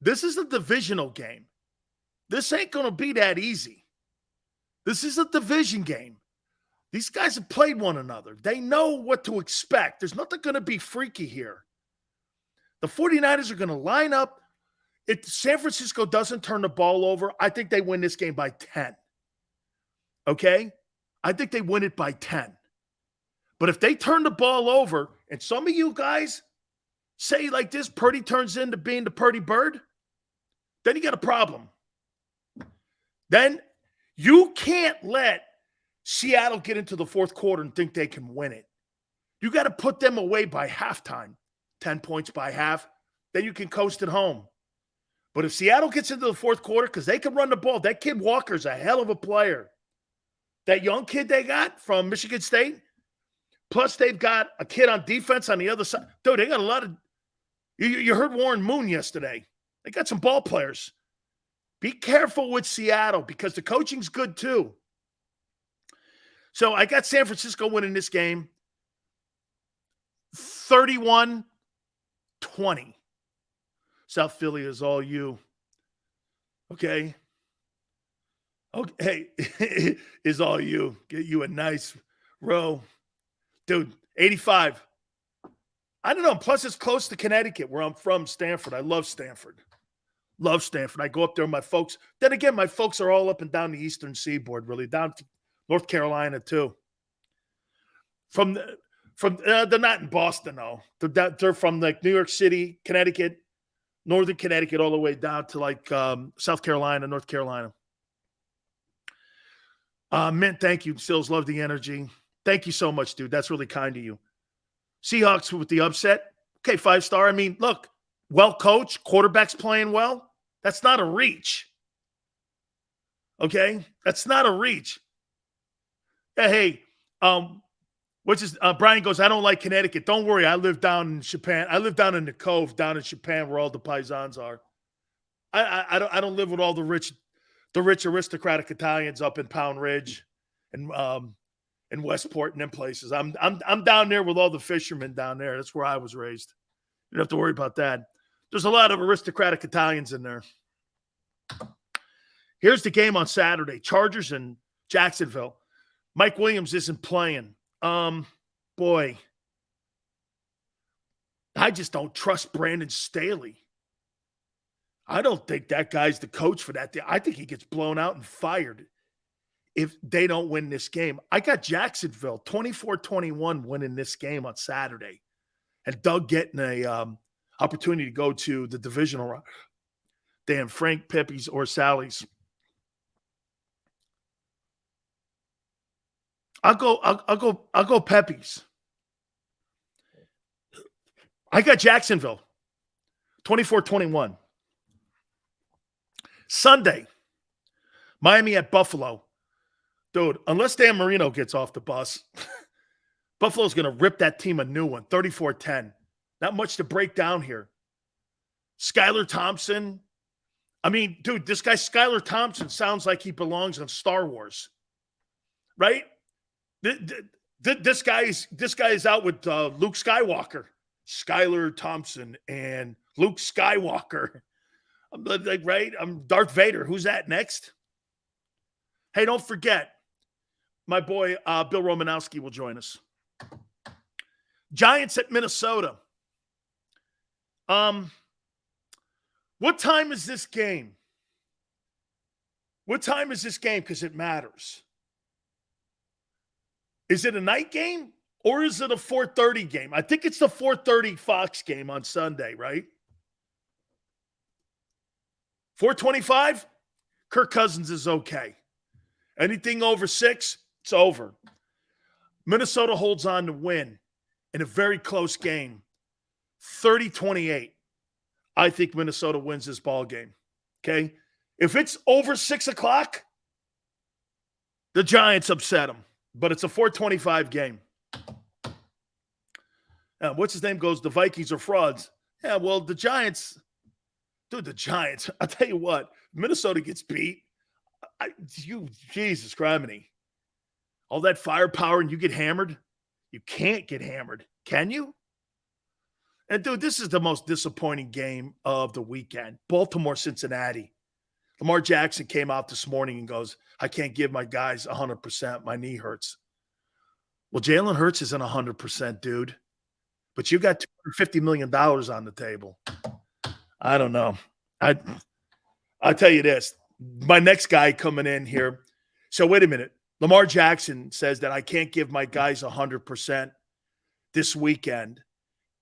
[SPEAKER 1] This is a divisional game. This ain't going to be that easy. This is a division game. These guys have played one another. They know what to expect. There's nothing going to be freaky here. The 49ers are going to line up. If San Francisco doesn't turn the ball over, I think they win this game by 10. Okay? I think they win it by 10. But if they turn the ball over, and some of you guys say like this, Purdy turns into being the Purdy Bird, then you got a problem. Then you can't let Seattle get into the fourth quarter and think they can win it. You got to put them away by halftime, 10 points by half. Then you can coast at home. But if Seattle gets into the fourth quarter, because they can run the ball, that kid Walker's a hell of a player. That young kid they got from Michigan State, plus they've got a kid on defense on the other side. Dude, they got a lot of – you heard Warren Moon yesterday. They got some ball players. Be careful with Seattle because the coaching's good too. So I got San Francisco winning this game 31-20. South Philly is all you. Okay. Okay. Is all you. Get you a nice row. Dude, 85. I don't know. Plus, it's close to Connecticut, where I'm from, Stanford. I love Stanford. Love Stanford. I go up there with my folks. Then again, my folks are all up and down the eastern seaboard, really, down to North Carolina, too. They're not in Boston, though. They're from, like, New York City, Connecticut, northern Connecticut, all the way down to, like, South Carolina, North Carolina. Mint, thank you. Sills, love the energy. Thank you so much, dude. That's really kind of you. Seahawks with the upset. Okay, 5-star. I mean, look, well coached, quarterback's playing well. That's not a reach. Okay? That's not a reach. Yeah, hey, Brian goes, I don't like Connecticut. Don't worry, I live down in Japan. I live down in the Cove, down in Japan, where all the paisans are. I don't live with all the rich aristocratic Italians up in Pound Ridge and Westport and them places. I'm down there with all the fishermen down there. That's where I was raised. You don't have to worry about that. There's a lot of aristocratic Italians in there. Here's the game on Saturday. Chargers and Jacksonville. Mike Williams isn't playing. Boy. I just don't trust Brandon Staley. I don't think that guy's the coach for that. I think he gets blown out and fired if they don't win this game. I got Jacksonville 24-21 winning this game on Saturday. And Doug getting a opportunity to go to the divisional round. Damn, Frank, Pepe's, or Sally's. I'll go Pepe's. I got Jacksonville 24-21. Sunday, Miami at Buffalo. Dude, unless Dan Marino gets off the bus, Buffalo's going to rip that team a new one, 34-10. Not much to break down here. Skylar Thompson. I mean, dude, this guy Skylar Thompson sounds like he belongs on Star Wars. Right? This guy is out with Luke Skywalker. Skylar Thompson and Luke Skywalker. I'm like, right? I'm Darth Vader. Who's that next? Hey, don't forget, my boy Bill Romanowski will join us. Giants at Minnesota. What time is this game? What time is this game? Because it matters. Is it a night game or is it a 4:30 game? I think it's the 4:30 Fox game on Sunday, right? 4:25? Kirk Cousins is okay. Anything over 6, it's over. Minnesota holds on to win in a very close game. 30-28. I think Minnesota wins this ball game. Okay? If it's over 6 o'clock, the Giants upset them. But it's a 4:25 game. What's his name goes, the Vikings are frauds. Yeah, well, the Giants, dude, I'll tell you what, Minnesota gets beat. Jesus criminy. All that firepower and you get hammered? You can't get hammered. Can you? And, dude, this is the most disappointing game of the weekend. Baltimore-Cincinnati. Lamar Jackson came out this morning and goes, I can't give my guys 100%. My knee hurts. Well, Jalen Hurts isn't 100%, dude. But you got $250 million on the table. I don't know. I'll tell you this. My next guy coming in here. So wait a minute. Lamar Jackson says that I can't give my guys 100% this weekend.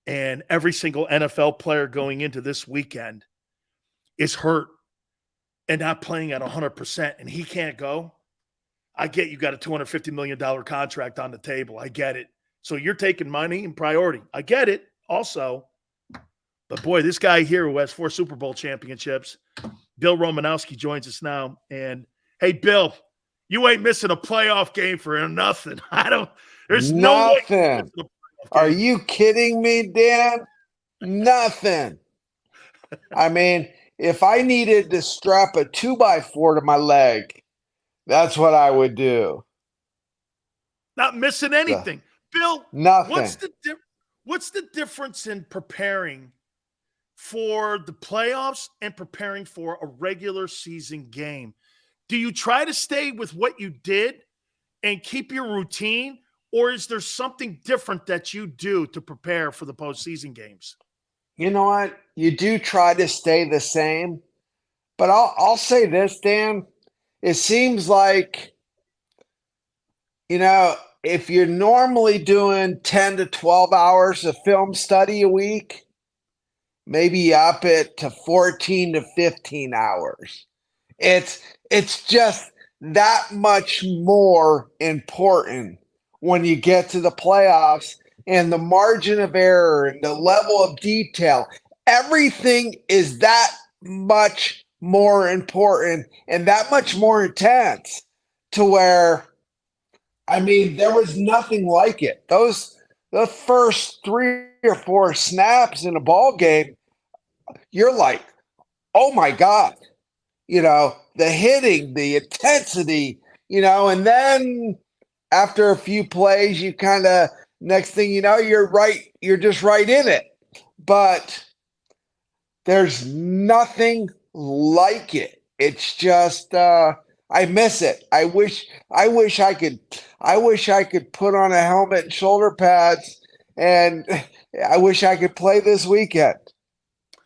[SPEAKER 1] And every single NFL player going into this weekend is hurt and not playing at 100%, and he can't go. I get you got a $250 million contract on the table. I get it. So you're taking money and priority. I get it also. But, boy, this guy here who has 4 Super Bowl championships, Bill Romanowski, joins us now. And, hey, Bill, you ain't missing a playoff game for nothing. There's no way.
[SPEAKER 11] Are you kidding me, Dan? Nothing. I mean, if I needed to strap a 2x4 to my leg, that's what I would do.
[SPEAKER 1] Not missing anything. Bill,
[SPEAKER 11] nothing.
[SPEAKER 1] What's the difference in preparing for the playoffs and preparing for a regular season game? Do you try to stay with what you did and keep your routine, or is there something different that you do to prepare for the postseason games?
[SPEAKER 11] You know what? You do try to stay the same, but I'll say this, Dan. It seems like, if you're normally doing 10 to 12 hours of film study a week, maybe up it to 14 to 15 hours. It's just that much more important when you get to the playoffs, and the margin of error and the level of detail, everything is that much more important and that much more intense, to where, I mean, there was nothing like it. The first 3 or 4 snaps in a ball game, you're like, oh my God, the hitting, the intensity, and then after a few plays, you kind of, next thing you know, you're just right in it. But there's nothing like it. It's just I miss it. I wish I could put on a helmet and shoulder pads, and I wish I could play this weekend.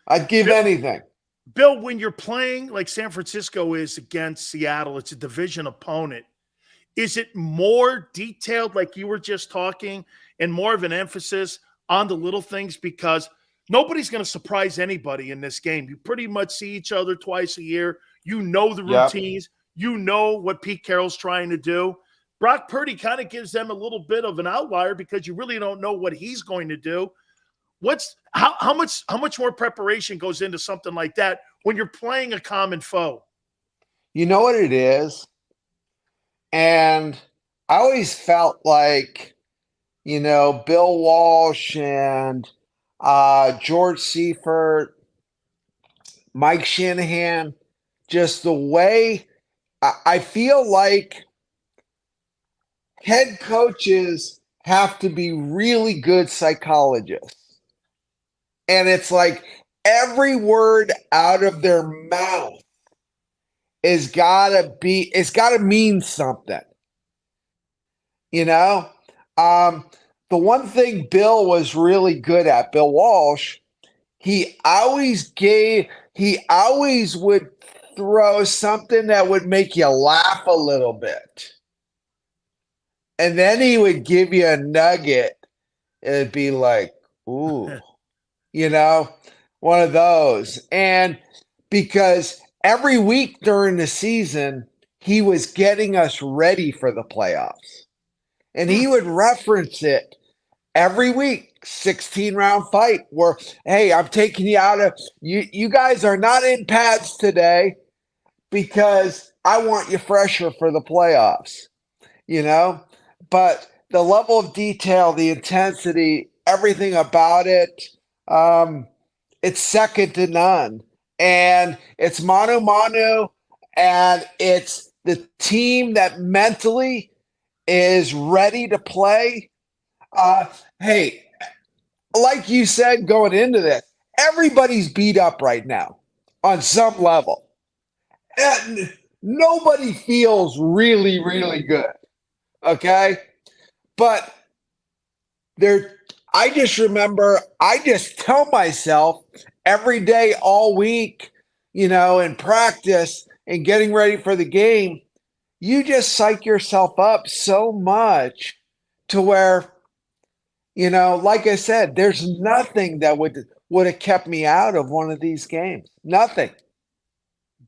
[SPEAKER 11] I'd give anything.
[SPEAKER 1] Bill, when you're playing like San Francisco is against Seattle, it's a division opponent. Is it more detailed, like you were just talking, and more of an emphasis on the little things? Because nobody's going to surprise anybody in this game. You pretty much see each other twice a year. You know the routines. Yep. You know what Pete Carroll's trying to do. Brock Purdy kind of gives them a little bit of an outlier because you really don't know what he's going to do. How much more preparation goes into something like that when you're playing a common foe?
[SPEAKER 11] You know what it is? And I always felt like, Bill Walsh and George Seifert, Mike Shanahan, just the way I feel like head coaches have to be really good psychologists. And it's like every word out of their mouth it's got to mean something. The one thing Bill was really good at, Bill Walsh, he always would throw something that would make you laugh a little bit. And then he would give you a nugget. It'd be like, ooh, one of those. And because every week during the season, he was getting us ready for the playoffs. And he would reference it every week, 16-round fight where, hey, I'm taking you out of – you guys are not in pads today because I want you fresher for the playoffs, But the level of detail, the intensity, everything about it, it's second to none. And it's mano, and it's the team that mentally is ready to play. Hey, like you said going into this, everybody's beat up right now on some level. And nobody feels really, really good. Okay? But I just remember, I just tell myself every day, all week, in practice and getting ready for the game, you just psych yourself up so much to where, like I said, there's nothing that would have kept me out of one of these games. Nothing.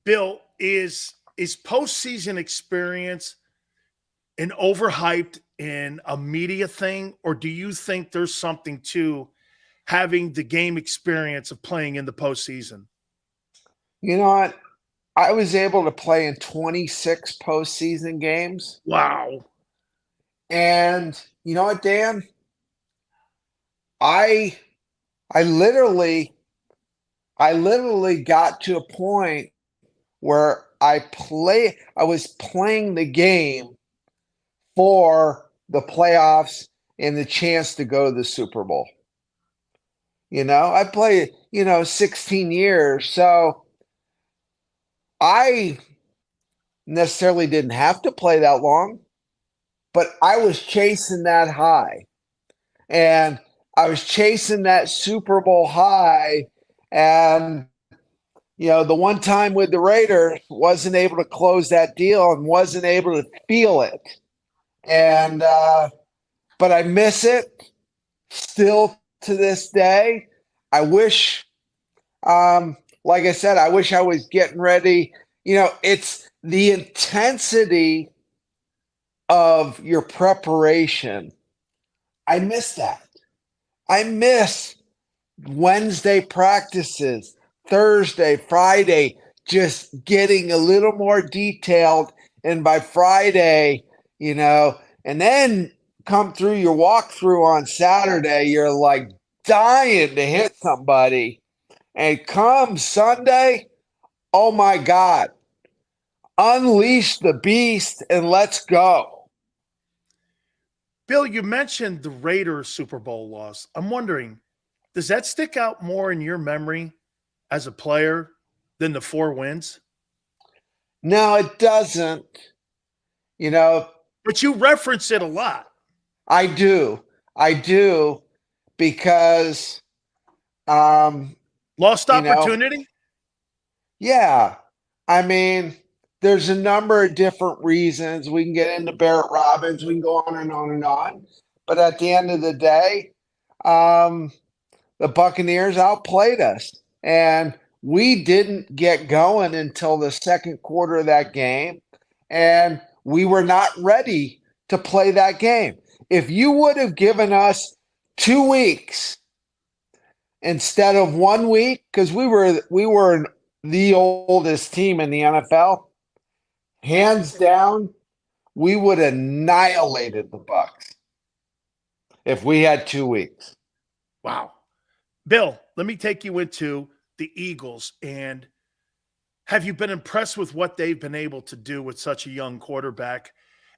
[SPEAKER 1] Bill, is postseason experience an overhyped and a media thing, or do you think there's something to having the game experience of playing in the postseason?
[SPEAKER 11] You know what? I was able to play in 26 postseason games.
[SPEAKER 1] Wow.
[SPEAKER 11] And you know what, Dan? I literally got to a point where I was playing the game for the playoffs and the chance to go to the Super Bowl. I played, 16 years. So I necessarily didn't have to play that long, but I was chasing that high. And I was chasing that Super Bowl high. And, the one time with the Raiders, wasn't able to close that deal and wasn't able to feel it. And, but I miss it still to this day. I wish, like I said, I wish I was getting ready. It's the intensity of your preparation. I miss that. I miss Wednesday practices, Thursday, Friday, just getting a little more detailed. And by Friday, and then come through your walkthrough on Saturday, you're like dying to hit somebody. And come Sunday, oh my God, unleash the beast and let's go.
[SPEAKER 1] Bill, you mentioned the Raiders Super Bowl loss. I'm wondering, does that stick out more in your memory as a player than the 4 wins?
[SPEAKER 11] No, it doesn't.
[SPEAKER 1] But you reference it a lot.
[SPEAKER 11] I do because
[SPEAKER 1] lost opportunity?
[SPEAKER 11] Yeah. I mean, there's a number of different reasons. We can get into Barrett Robbins. We can go on and on and on. But at the end of the day, the Buccaneers outplayed us. And we didn't get going until the second quarter of that game. And we were not ready to play that game. If you would have given us 2 weeks instead of 1 week, because we were the oldest team in the NFL, hands down, we would have annihilated the Bucs if we had 2 weeks.
[SPEAKER 1] Wow. Bill, let me take you into the Eagles. And have you been impressed with what they've been able to do with such a young quarterback?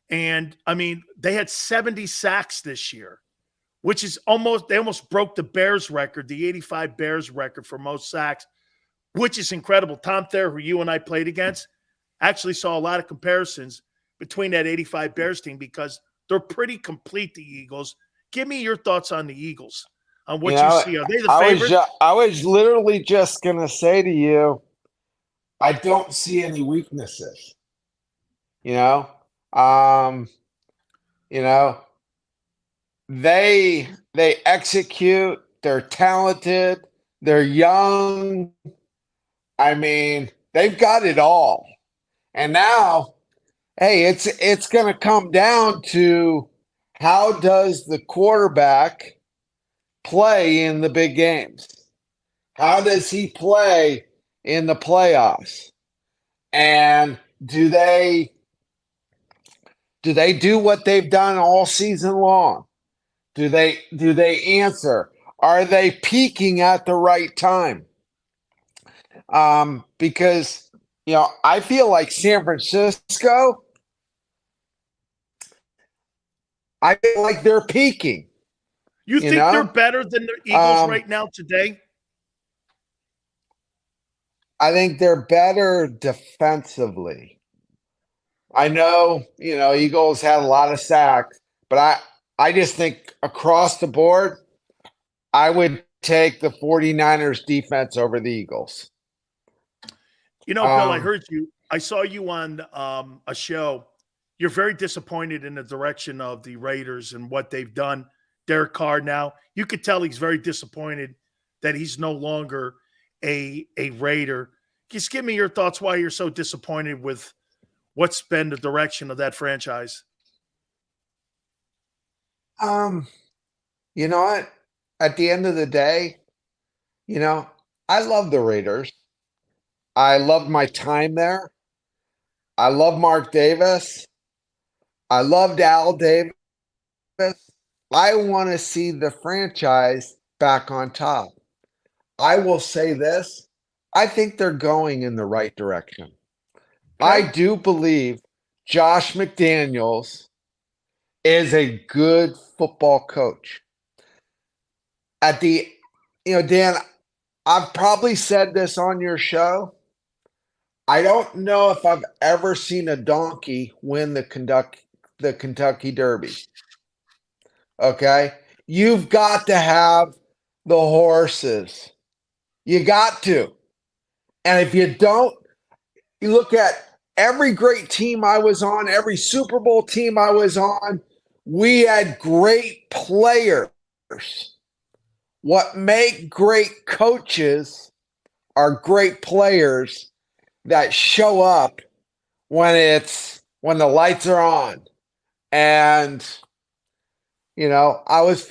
[SPEAKER 1] And I mean, they had 70 sacks this year, which is they almost broke the Bears record, the 85 Bears record for most sacks, which is incredible. Tom Thayer, who you and I played against, actually saw a lot of comparisons between that 85 Bears team because they're pretty complete, the Eagles. Give me your thoughts on the Eagles, on what you see. Are they the favorite?
[SPEAKER 11] I was literally just going to say to you, I don't see any weaknesses. They execute, they're talented, they're young. I mean, they've got it all. And now, hey, it's going to come down to how does the quarterback play in the big games? How does he play in the playoffs? And do they do what they've done all season long? Do they answer? Are they peaking at the right time? Because I feel like San Francisco, I feel like they're peaking.
[SPEAKER 1] You think they're better than the Eagles right now today?
[SPEAKER 11] I think they're better defensively. I know, Eagles had a lot of sacks, but I just think across the board, I would take the 49ers defense over the Eagles.
[SPEAKER 1] Bill, I heard you. I saw you on a show. You're very disappointed in the direction of the Raiders and what they've done. Derek Carr now, you could tell he's very disappointed that he's no longer a Raider. Just give me your thoughts why you're so disappointed with what's been the direction of that franchise.
[SPEAKER 11] You know what? At the end of the day, I love the Raiders. I loved my time there. I love Mark Davis. I loved Al Davis. I want to see the franchise back on top. I will say this. I think they're going in the right direction. I do believe Josh McDaniels is a good football coach. Dan, I've probably said this on your show. I don't know if I've ever seen a donkey win the Kentucky Derby. Okay? You've got to have the horses. You got to. And if you don't, you look at every great team I was on, every Super Bowl team I was on, we had great players. What make great coaches are great players that show up when the lights are on. And I was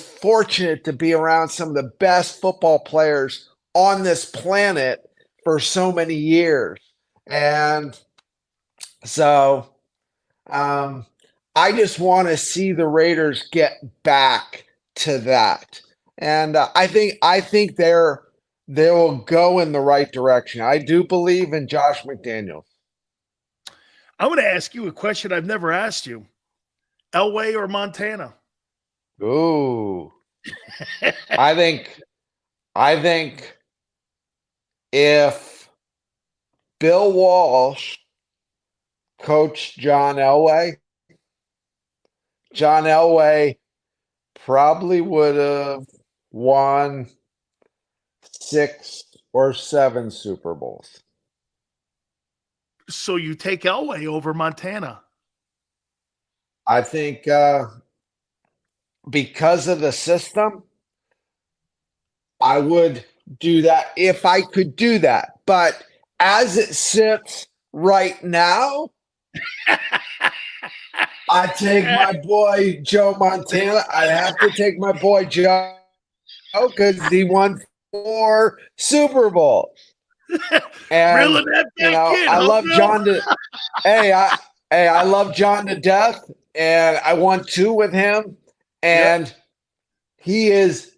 [SPEAKER 11] fortunate to be around some of the best football players on this planet for so many years. And so I just want to see the Raiders get back to that. And I think they will go in the right direction. I do believe in Josh McDaniels.
[SPEAKER 1] I want to ask you a question I've never asked you. Elway or Montana?
[SPEAKER 11] Ooh. I think if Bill Walsh coached John Elway probably would have won 6 or 7 Super Bowls.
[SPEAKER 1] So you take Elway over Montana?
[SPEAKER 11] I think because of the system, I would do that if I could do that. But as it sits right now, I take my boy Joe Montana. I have to take my boy Joe because he won 4 Super Bowls. And I love John I love John to death, and I won 2 with him. And he is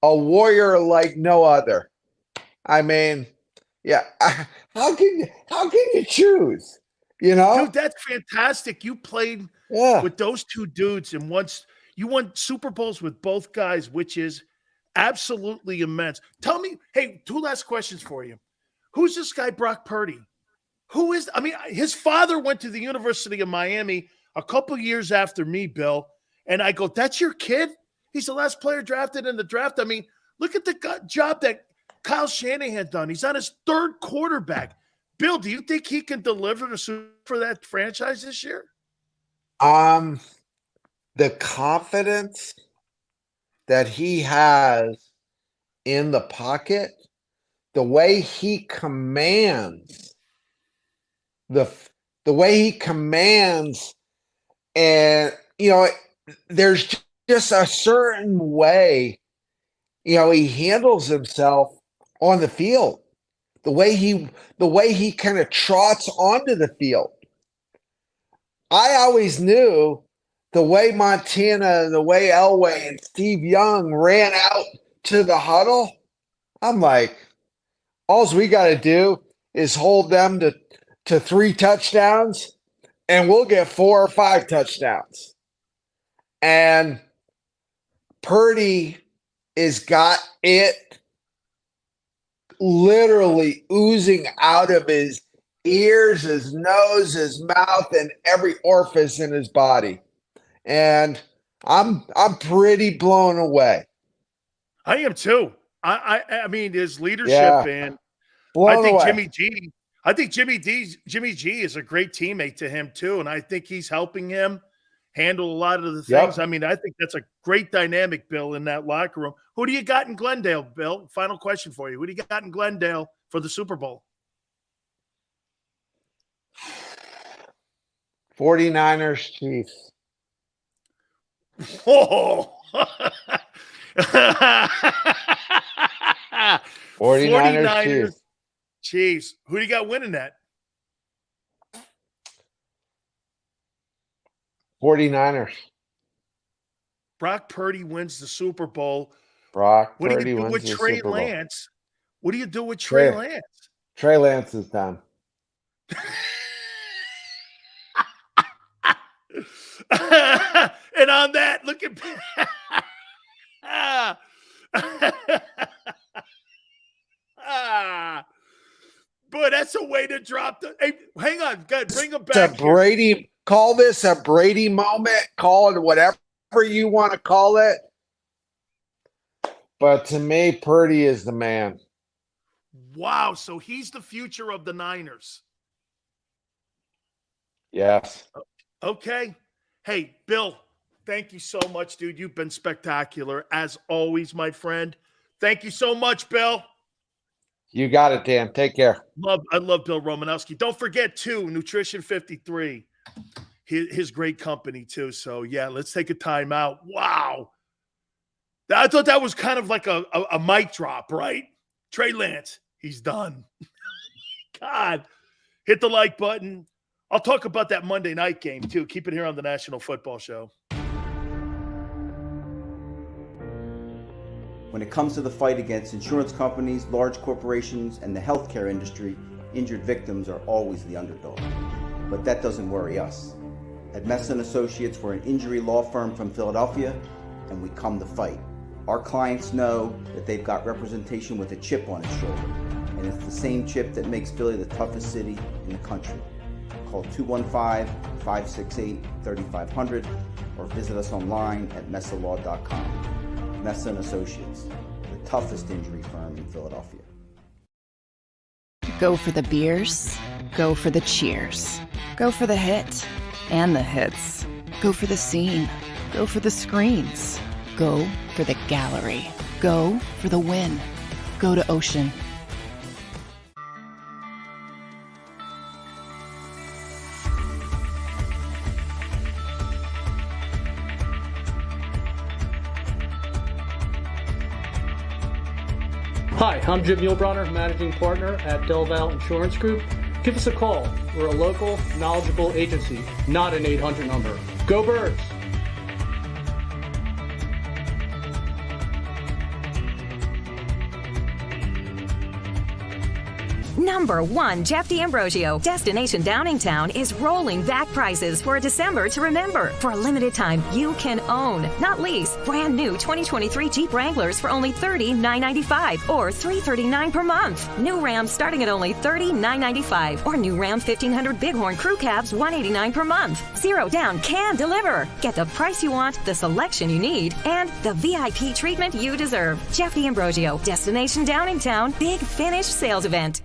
[SPEAKER 11] a warrior like no other. I mean, how can you choose?
[SPEAKER 1] Dude, that's fantastic. You played with those 2 dudes, and once you won Super Bowls with both guys, which is absolutely immense. Tell me, hey, 2 last questions for you. Who's this guy, Brock Purdy? His father went to the University of Miami a couple years after me, Bill. And I go, that's your kid? He's the last player drafted in the draft. I mean, look at the job that Kyle Shanahan done. He's on his 3rd quarterback. Bill, do you think he can deliver for that franchise this year?
[SPEAKER 11] The confidence that he has in the pocket, the way he commands, the way he commands, and there's just a certain way, he handles himself on the field. The way he kind of trots onto the field. I always knew the way Montana, the way Elway and Steve Young ran out to the huddle. I'm like, all we got to do is hold them to 3 touchdowns, and we'll get 4 or 5 touchdowns. And Purdy has got it literally oozing out of his ears, his nose, his mouth, and every orifice in his body. And I'm pretty blown away.
[SPEAKER 1] I am too. I mean, his leadership and
[SPEAKER 11] blown
[SPEAKER 1] I think
[SPEAKER 11] away.
[SPEAKER 1] Jimmy G is a great teammate to him too, and I think he's helping him handle a lot of the things. I mean, I think that's a great dynamic, Bill, in that locker room. Who do you got in Glendale, Bill? Final question for you. Who do you got in Glendale for the Super Bowl?
[SPEAKER 11] 49ers Chiefs.
[SPEAKER 1] Whoa.
[SPEAKER 11] 49ers
[SPEAKER 1] Chiefs. Who do you got winning that?
[SPEAKER 11] 49ers.
[SPEAKER 1] Brock Purdy wins the Super Bowl.
[SPEAKER 11] What
[SPEAKER 1] do you do with Trey Lance? What do you do with Trey Lance?
[SPEAKER 11] Trey Lance is done.
[SPEAKER 1] And on that, look at but that's a way to drop the. Hey, hang on, good. Bring him back.
[SPEAKER 11] Brady. Call this a Brady moment. Call it whatever you want to call it. But to me, Purdy is the man.
[SPEAKER 1] Wow, so he's the future of the Niners.
[SPEAKER 11] Yes.
[SPEAKER 1] Okay. Hey, Bill, thank you so much, dude. You've been spectacular, as always, my friend. Thank you so much, Bill.
[SPEAKER 11] You got it, Dan. Take care.
[SPEAKER 1] I love Bill Romanowski. Don't forget, too, Nutrition 53, his great company, too. So, yeah, let's take a time out. Wow. I thought that was kind of like a mic drop, right? Trey Lance, he's done. God, hit the like button. I'll talk about that Monday night game, too. Keep it here on the National Football Show.
[SPEAKER 2] When it comes to the fight against insurance companies, large corporations, and the healthcare industry, injured victims are always the underdog. But that doesn't worry us. At Messon Associates, we're an injury law firm from Philadelphia, and we come to fight. Our clients know that they've got representation with a chip on its shoulder, and it's the same chip that makes Philly the toughest city in the country. Call 215-568-3500 or visit us online at messalaw.com. Messa & Associates, the toughest injury firm in Philadelphia.
[SPEAKER 3] Go for the beers, go for the cheers, go for the hit and the hits. Go for the scene, go for the screens, go for the gallery, go for the win. Go to Ocean.
[SPEAKER 4] Hi, I'm Jim Muehlbronner, Managing Partner at Delval Insurance Group. Give us a call. We're a local, knowledgeable agency, not an 800 number. Go Birds!
[SPEAKER 5] Number 1, Jeff D'Ambrosio. Destination Downingtown is rolling back prices for a December to remember. For a limited time, you can own, not lease, brand new 2023 Jeep Wranglers for only $30,995 or $339 per month. New Ram starting at only $30,995 or new Ram 1500 Bighorn Crew Cabs $189 per month. Zero down can deliver. Get the price you want, the selection you need, and the VIP treatment you deserve. Jeff D'Ambrosio, Destination Downingtown, Big Finish Sales Event.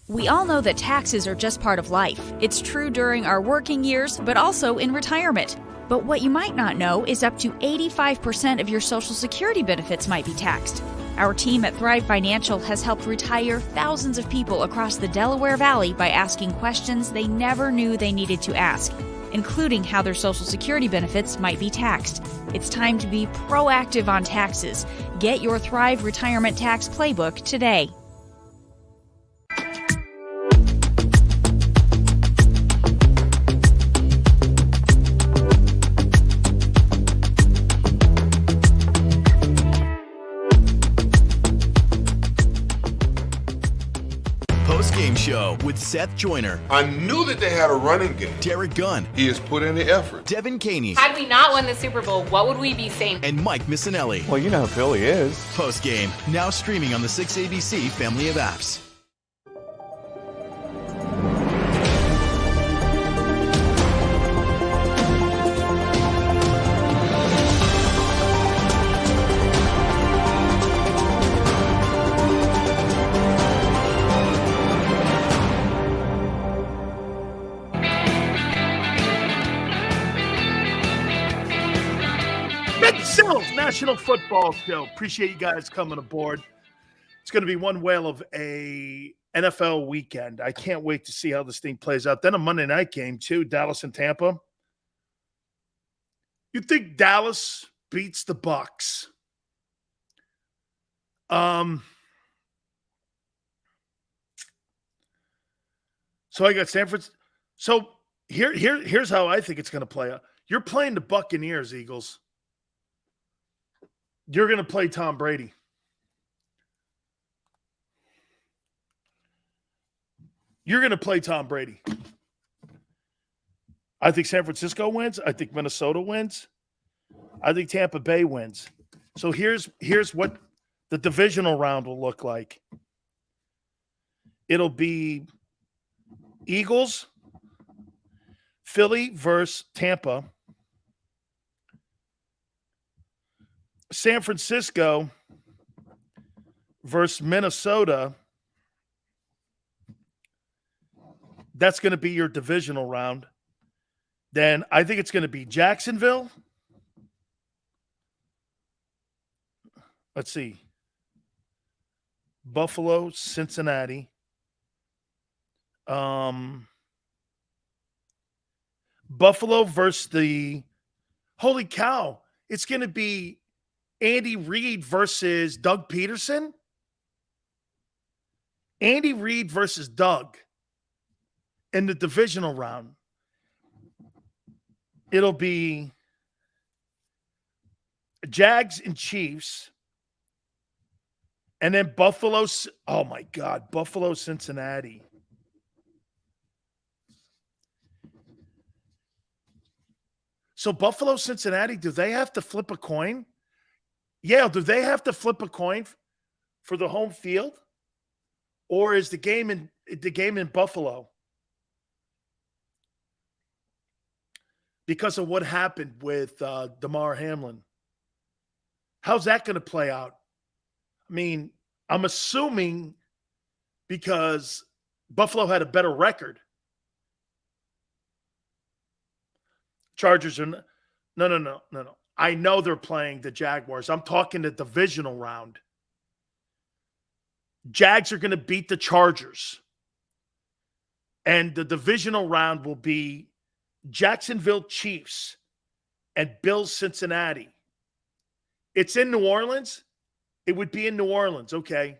[SPEAKER 6] We all know that taxes are just part of life. It's true during our working years, but also in retirement. But what you might not know is up to 85% of your Social Security benefits might be taxed. Our team at Thrive Financial has helped retire thousands of people across the Delaware Valley by asking questions they never knew they needed to ask. including how their Social Security benefits might be taxed. It's time to be proactive on taxes. Get your Thrive Retirement Tax Playbook today.
[SPEAKER 7] Post-game show with Seth Joyner.
[SPEAKER 8] I knew that they had a running game.
[SPEAKER 7] Derek Gunn.
[SPEAKER 8] He has put in the effort.
[SPEAKER 7] Devin Caney.
[SPEAKER 9] Had we not won the Super Bowl, what would we be saying?
[SPEAKER 7] And Mike Missinelli.
[SPEAKER 12] Well, you know who Philly is.
[SPEAKER 7] Post-game, now streaming on the 6ABC family of apps.
[SPEAKER 1] National Football Show. Appreciate you guys coming aboard. It's going to be one whale of a NFL weekend. I can't wait to see how this thing plays out. Then a Monday night game too, Dallas and Tampa. You think Dallas beats the Bucs? So I got San Francisco. So here's how I think it's going to play out. You're playing the Buccaneers, Eagles. You're going to play Tom Brady. You're going to play Tom Brady. I think San Francisco wins. I think Minnesota wins. I think Tampa Bay wins. So here's what the divisional round will look like. It'll be Eagles, Philly versus Tampa. San Francisco versus Minnesota. That's going to be your divisional round. Then I think it's going to be Jacksonville. Let's see. Buffalo, Cincinnati. Buffalo versus the holy cow. It's going to be Andy Reid versus Doug Peterson? Andy Reid versus Doug in the divisional round. It'll be Jags and Chiefs. And then Buffalo. Oh, my God. Buffalo, Cincinnati. So Buffalo, Cincinnati, do they have to flip a coin? Yeah, do they have to flip a coin for the home field? Or is the game in Buffalo? Because of what happened with Damar Hamlin. How's that going to play out? I mean, I'm assuming because Buffalo had a better record. Chargers are no. I know they're playing the Jaguars. I'm talking the divisional round. Jags are going to beat the Chargers. And the divisional round will be Jacksonville Chiefs and Bills Cincinnati. It's in New Orleans. It would be in New Orleans. Okay.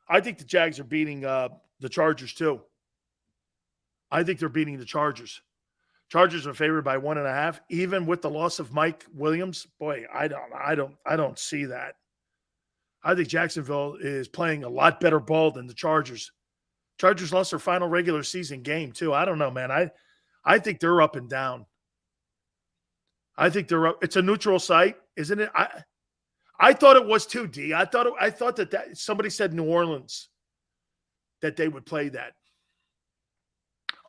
[SPEAKER 1] I think the Jags are beating the Chargers too. I think they're beating the Chargers. Chargers are favored by 1.5, even with the loss of Mike Williams. Boy, I don't see that. I think Jacksonville is playing a lot better ball than the Chargers. Chargers lost their final regular season game too. I don't know, man. I think they're up and down. I think they're up. It's a neutral site, isn't it? I thought it was too, D. I thought that somebody said New Orleans that they would play that.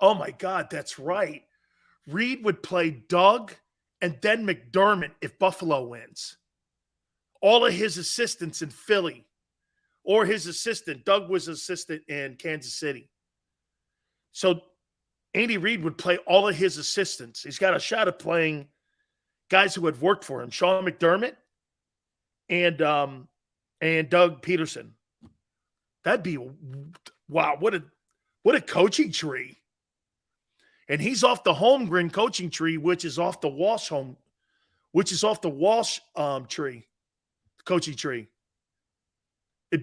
[SPEAKER 1] Oh my God, that's right. Reed would play Doug and then McDermott if Buffalo wins. All of his assistants in Philly or his assistant. Doug was assistant in Kansas City. So Andy Reid would play all of his assistants. He's got a shot at playing guys who had worked for him. Sean McDermott and Doug Peterson. That'd be wow, what a coaching tree. And he's off the Holmgren coaching tree, which is off the Walsh tree, coaching tree.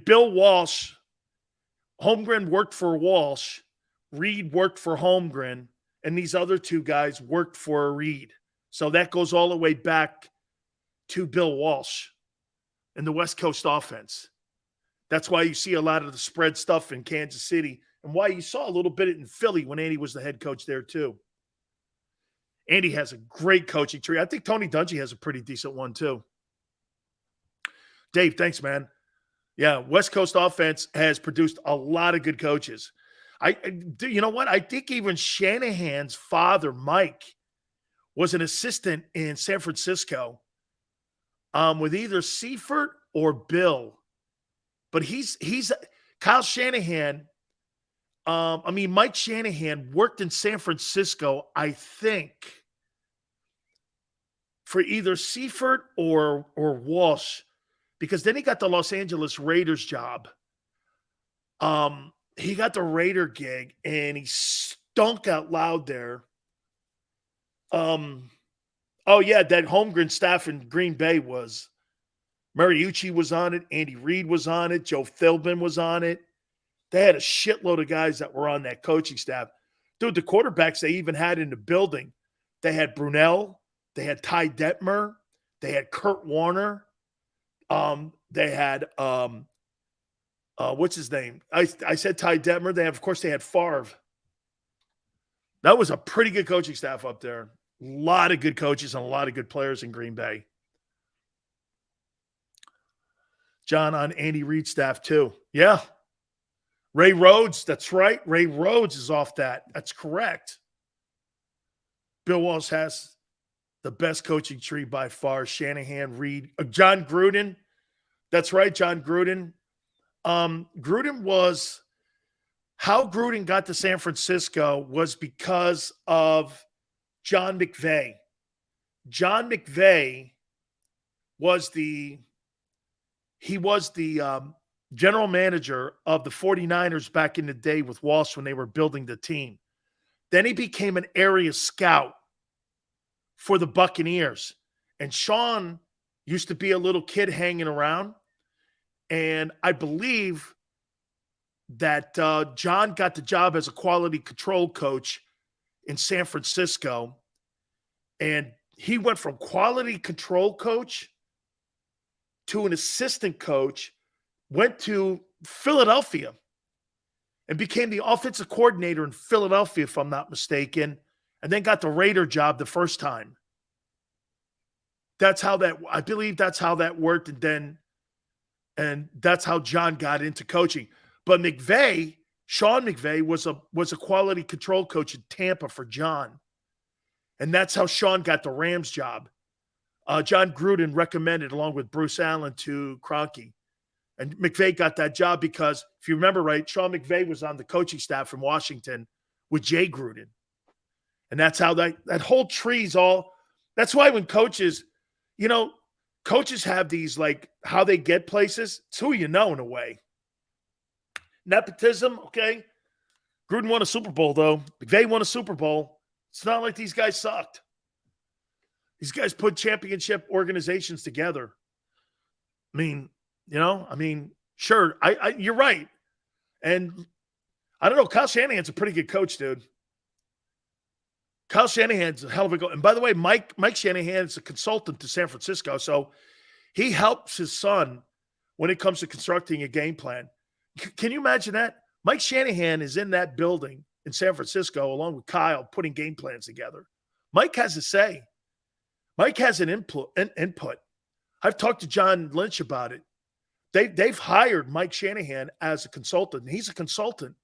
[SPEAKER 1] Bill Walsh, Holmgren worked for Walsh, Reed worked for Holmgren, and these other two guys worked for Reed. So that goes all the way back to Bill Walsh and the West Coast offense. That's why you see a lot of the spread stuff in Kansas City and why you saw a little bit in Philly when Andy was the head coach there too. Andy has a great coaching tree. I think Tony Dungy has a pretty decent one too. Dave, thanks, man. Yeah, West Coast offense has produced a lot of good coaches. You know what? I think even Shanahan's father, Mike, was an assistant in San Francisco with either Seifert or Bill. But he's Kyle Shanahan. Mike Shanahan worked in San Francisco, I think, for either Seifert or Walsh, because then he got the Los Angeles Raiders job. He got the Raider gig, and he stunk out loud there. Oh, yeah, that Holmgren staff in Green Bay was Mariucci was on it. Andy Reid was on it. Joe Philbin was on it. They had a shitload of guys that were on that coaching staff. Dude, the quarterbacks they even had in the building, they had Brunell. They had Ty Detmer. They had Kurt Warner. They had what's his name? I said Ty Detmer. Of course, they had Favre. That was a pretty good coaching staff up there. A lot of good coaches and a lot of good players in Green Bay. John on Andy Reid's staff too. Yeah. Ray Rhodes, that's right. Ray Rhodes is off that. That's correct. Bill Walsh has the best coaching tree by far. Shanahan, Reid, John Gruden. That's right, John Gruden. Gruden was how Gruden got to San Francisco was because of John McVay. John McVay was the general manager of the 49ers back in the day with Walsh when they were building the team. Then he became an area scout for the Buccaneers. And Sean used to be a little kid hanging around. And I believe that John got the job as a quality control coach in San Francisco. And he went from quality control coach to an assistant coach, went to Philadelphia and became the offensive coordinator in Philadelphia, if I'm not mistaken, and then got the Raider job the first time. I believe that's how that worked. And that's how John got into coaching. But Sean McVay was a quality control coach in Tampa for John. And that's how Sean got the Rams job. John Gruden recommended along with Bruce Allen to Kroenke. And McVay got that job because, if you remember right, Sean McVay was on the coaching staff in Washington with Jay Gruden. And that's how that whole tree's all – that's why when coaches have these, like, how they get places. It's who you know in a way. Nepotism, okay. Gruden won a Super Bowl, though. McVay won a Super Bowl. It's not like these guys sucked. These guys put championship organizations together. Sure, you're right. And I don't know, Kyle Shanahan's a pretty good coach, dude. Kyle Shanahan's a hell of a coach. And by the way, Mike Shanahan is a consultant to San Francisco, so he helps his son when it comes to constructing a game plan. Can you imagine that? Mike Shanahan is in that building in San Francisco along with Kyle putting game plans together. Mike has a say. Mike has an input. I've talked to John Lynch about it. They've hired Mike Shanahan as a consultant. He's a consultant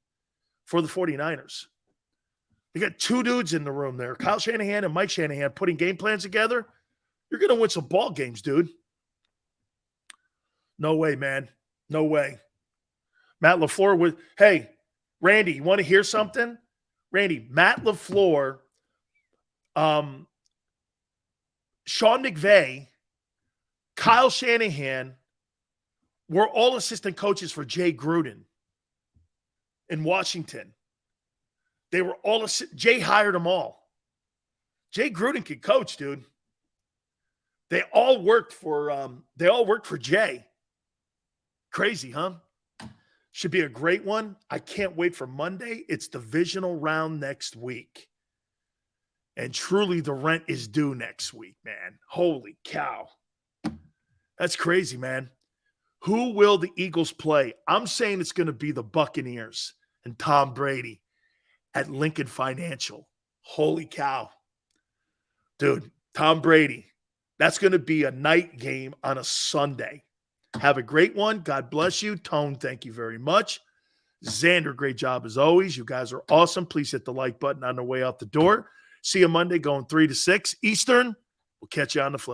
[SPEAKER 1] for the 49ers. They got two dudes in the room there, Kyle Shanahan and Mike Shanahan, putting game plans together. You're going to win some ball games, dude. No way, man. No way. Matt LaFleur with, hey, Randy, you want to hear something? Randy, Matt LaFleur, Sean McVay, Kyle Shanahan were all assistant coaches for Jay Gruden in Washington. They were all Jay hired them all. Jay Gruden can coach, dude. They all worked for Jay. Crazy, huh? Should be a great one. I can't wait for Monday. It's divisional round next week. And truly, the rent is due next week, man. Holy cow. That's crazy, man. Who will the Eagles play? I'm saying it's going to be the Buccaneers and Tom Brady at Lincoln Financial. Holy cow. Dude, Tom Brady. That's going to be a night game on a Sunday. Have a great one. God bless you. Tone, thank you very much. Xander, great job as always. You guys are awesome. Please hit the like button on the way out the door. See you Monday going 3 to 6 Eastern. We'll catch you on the flip side.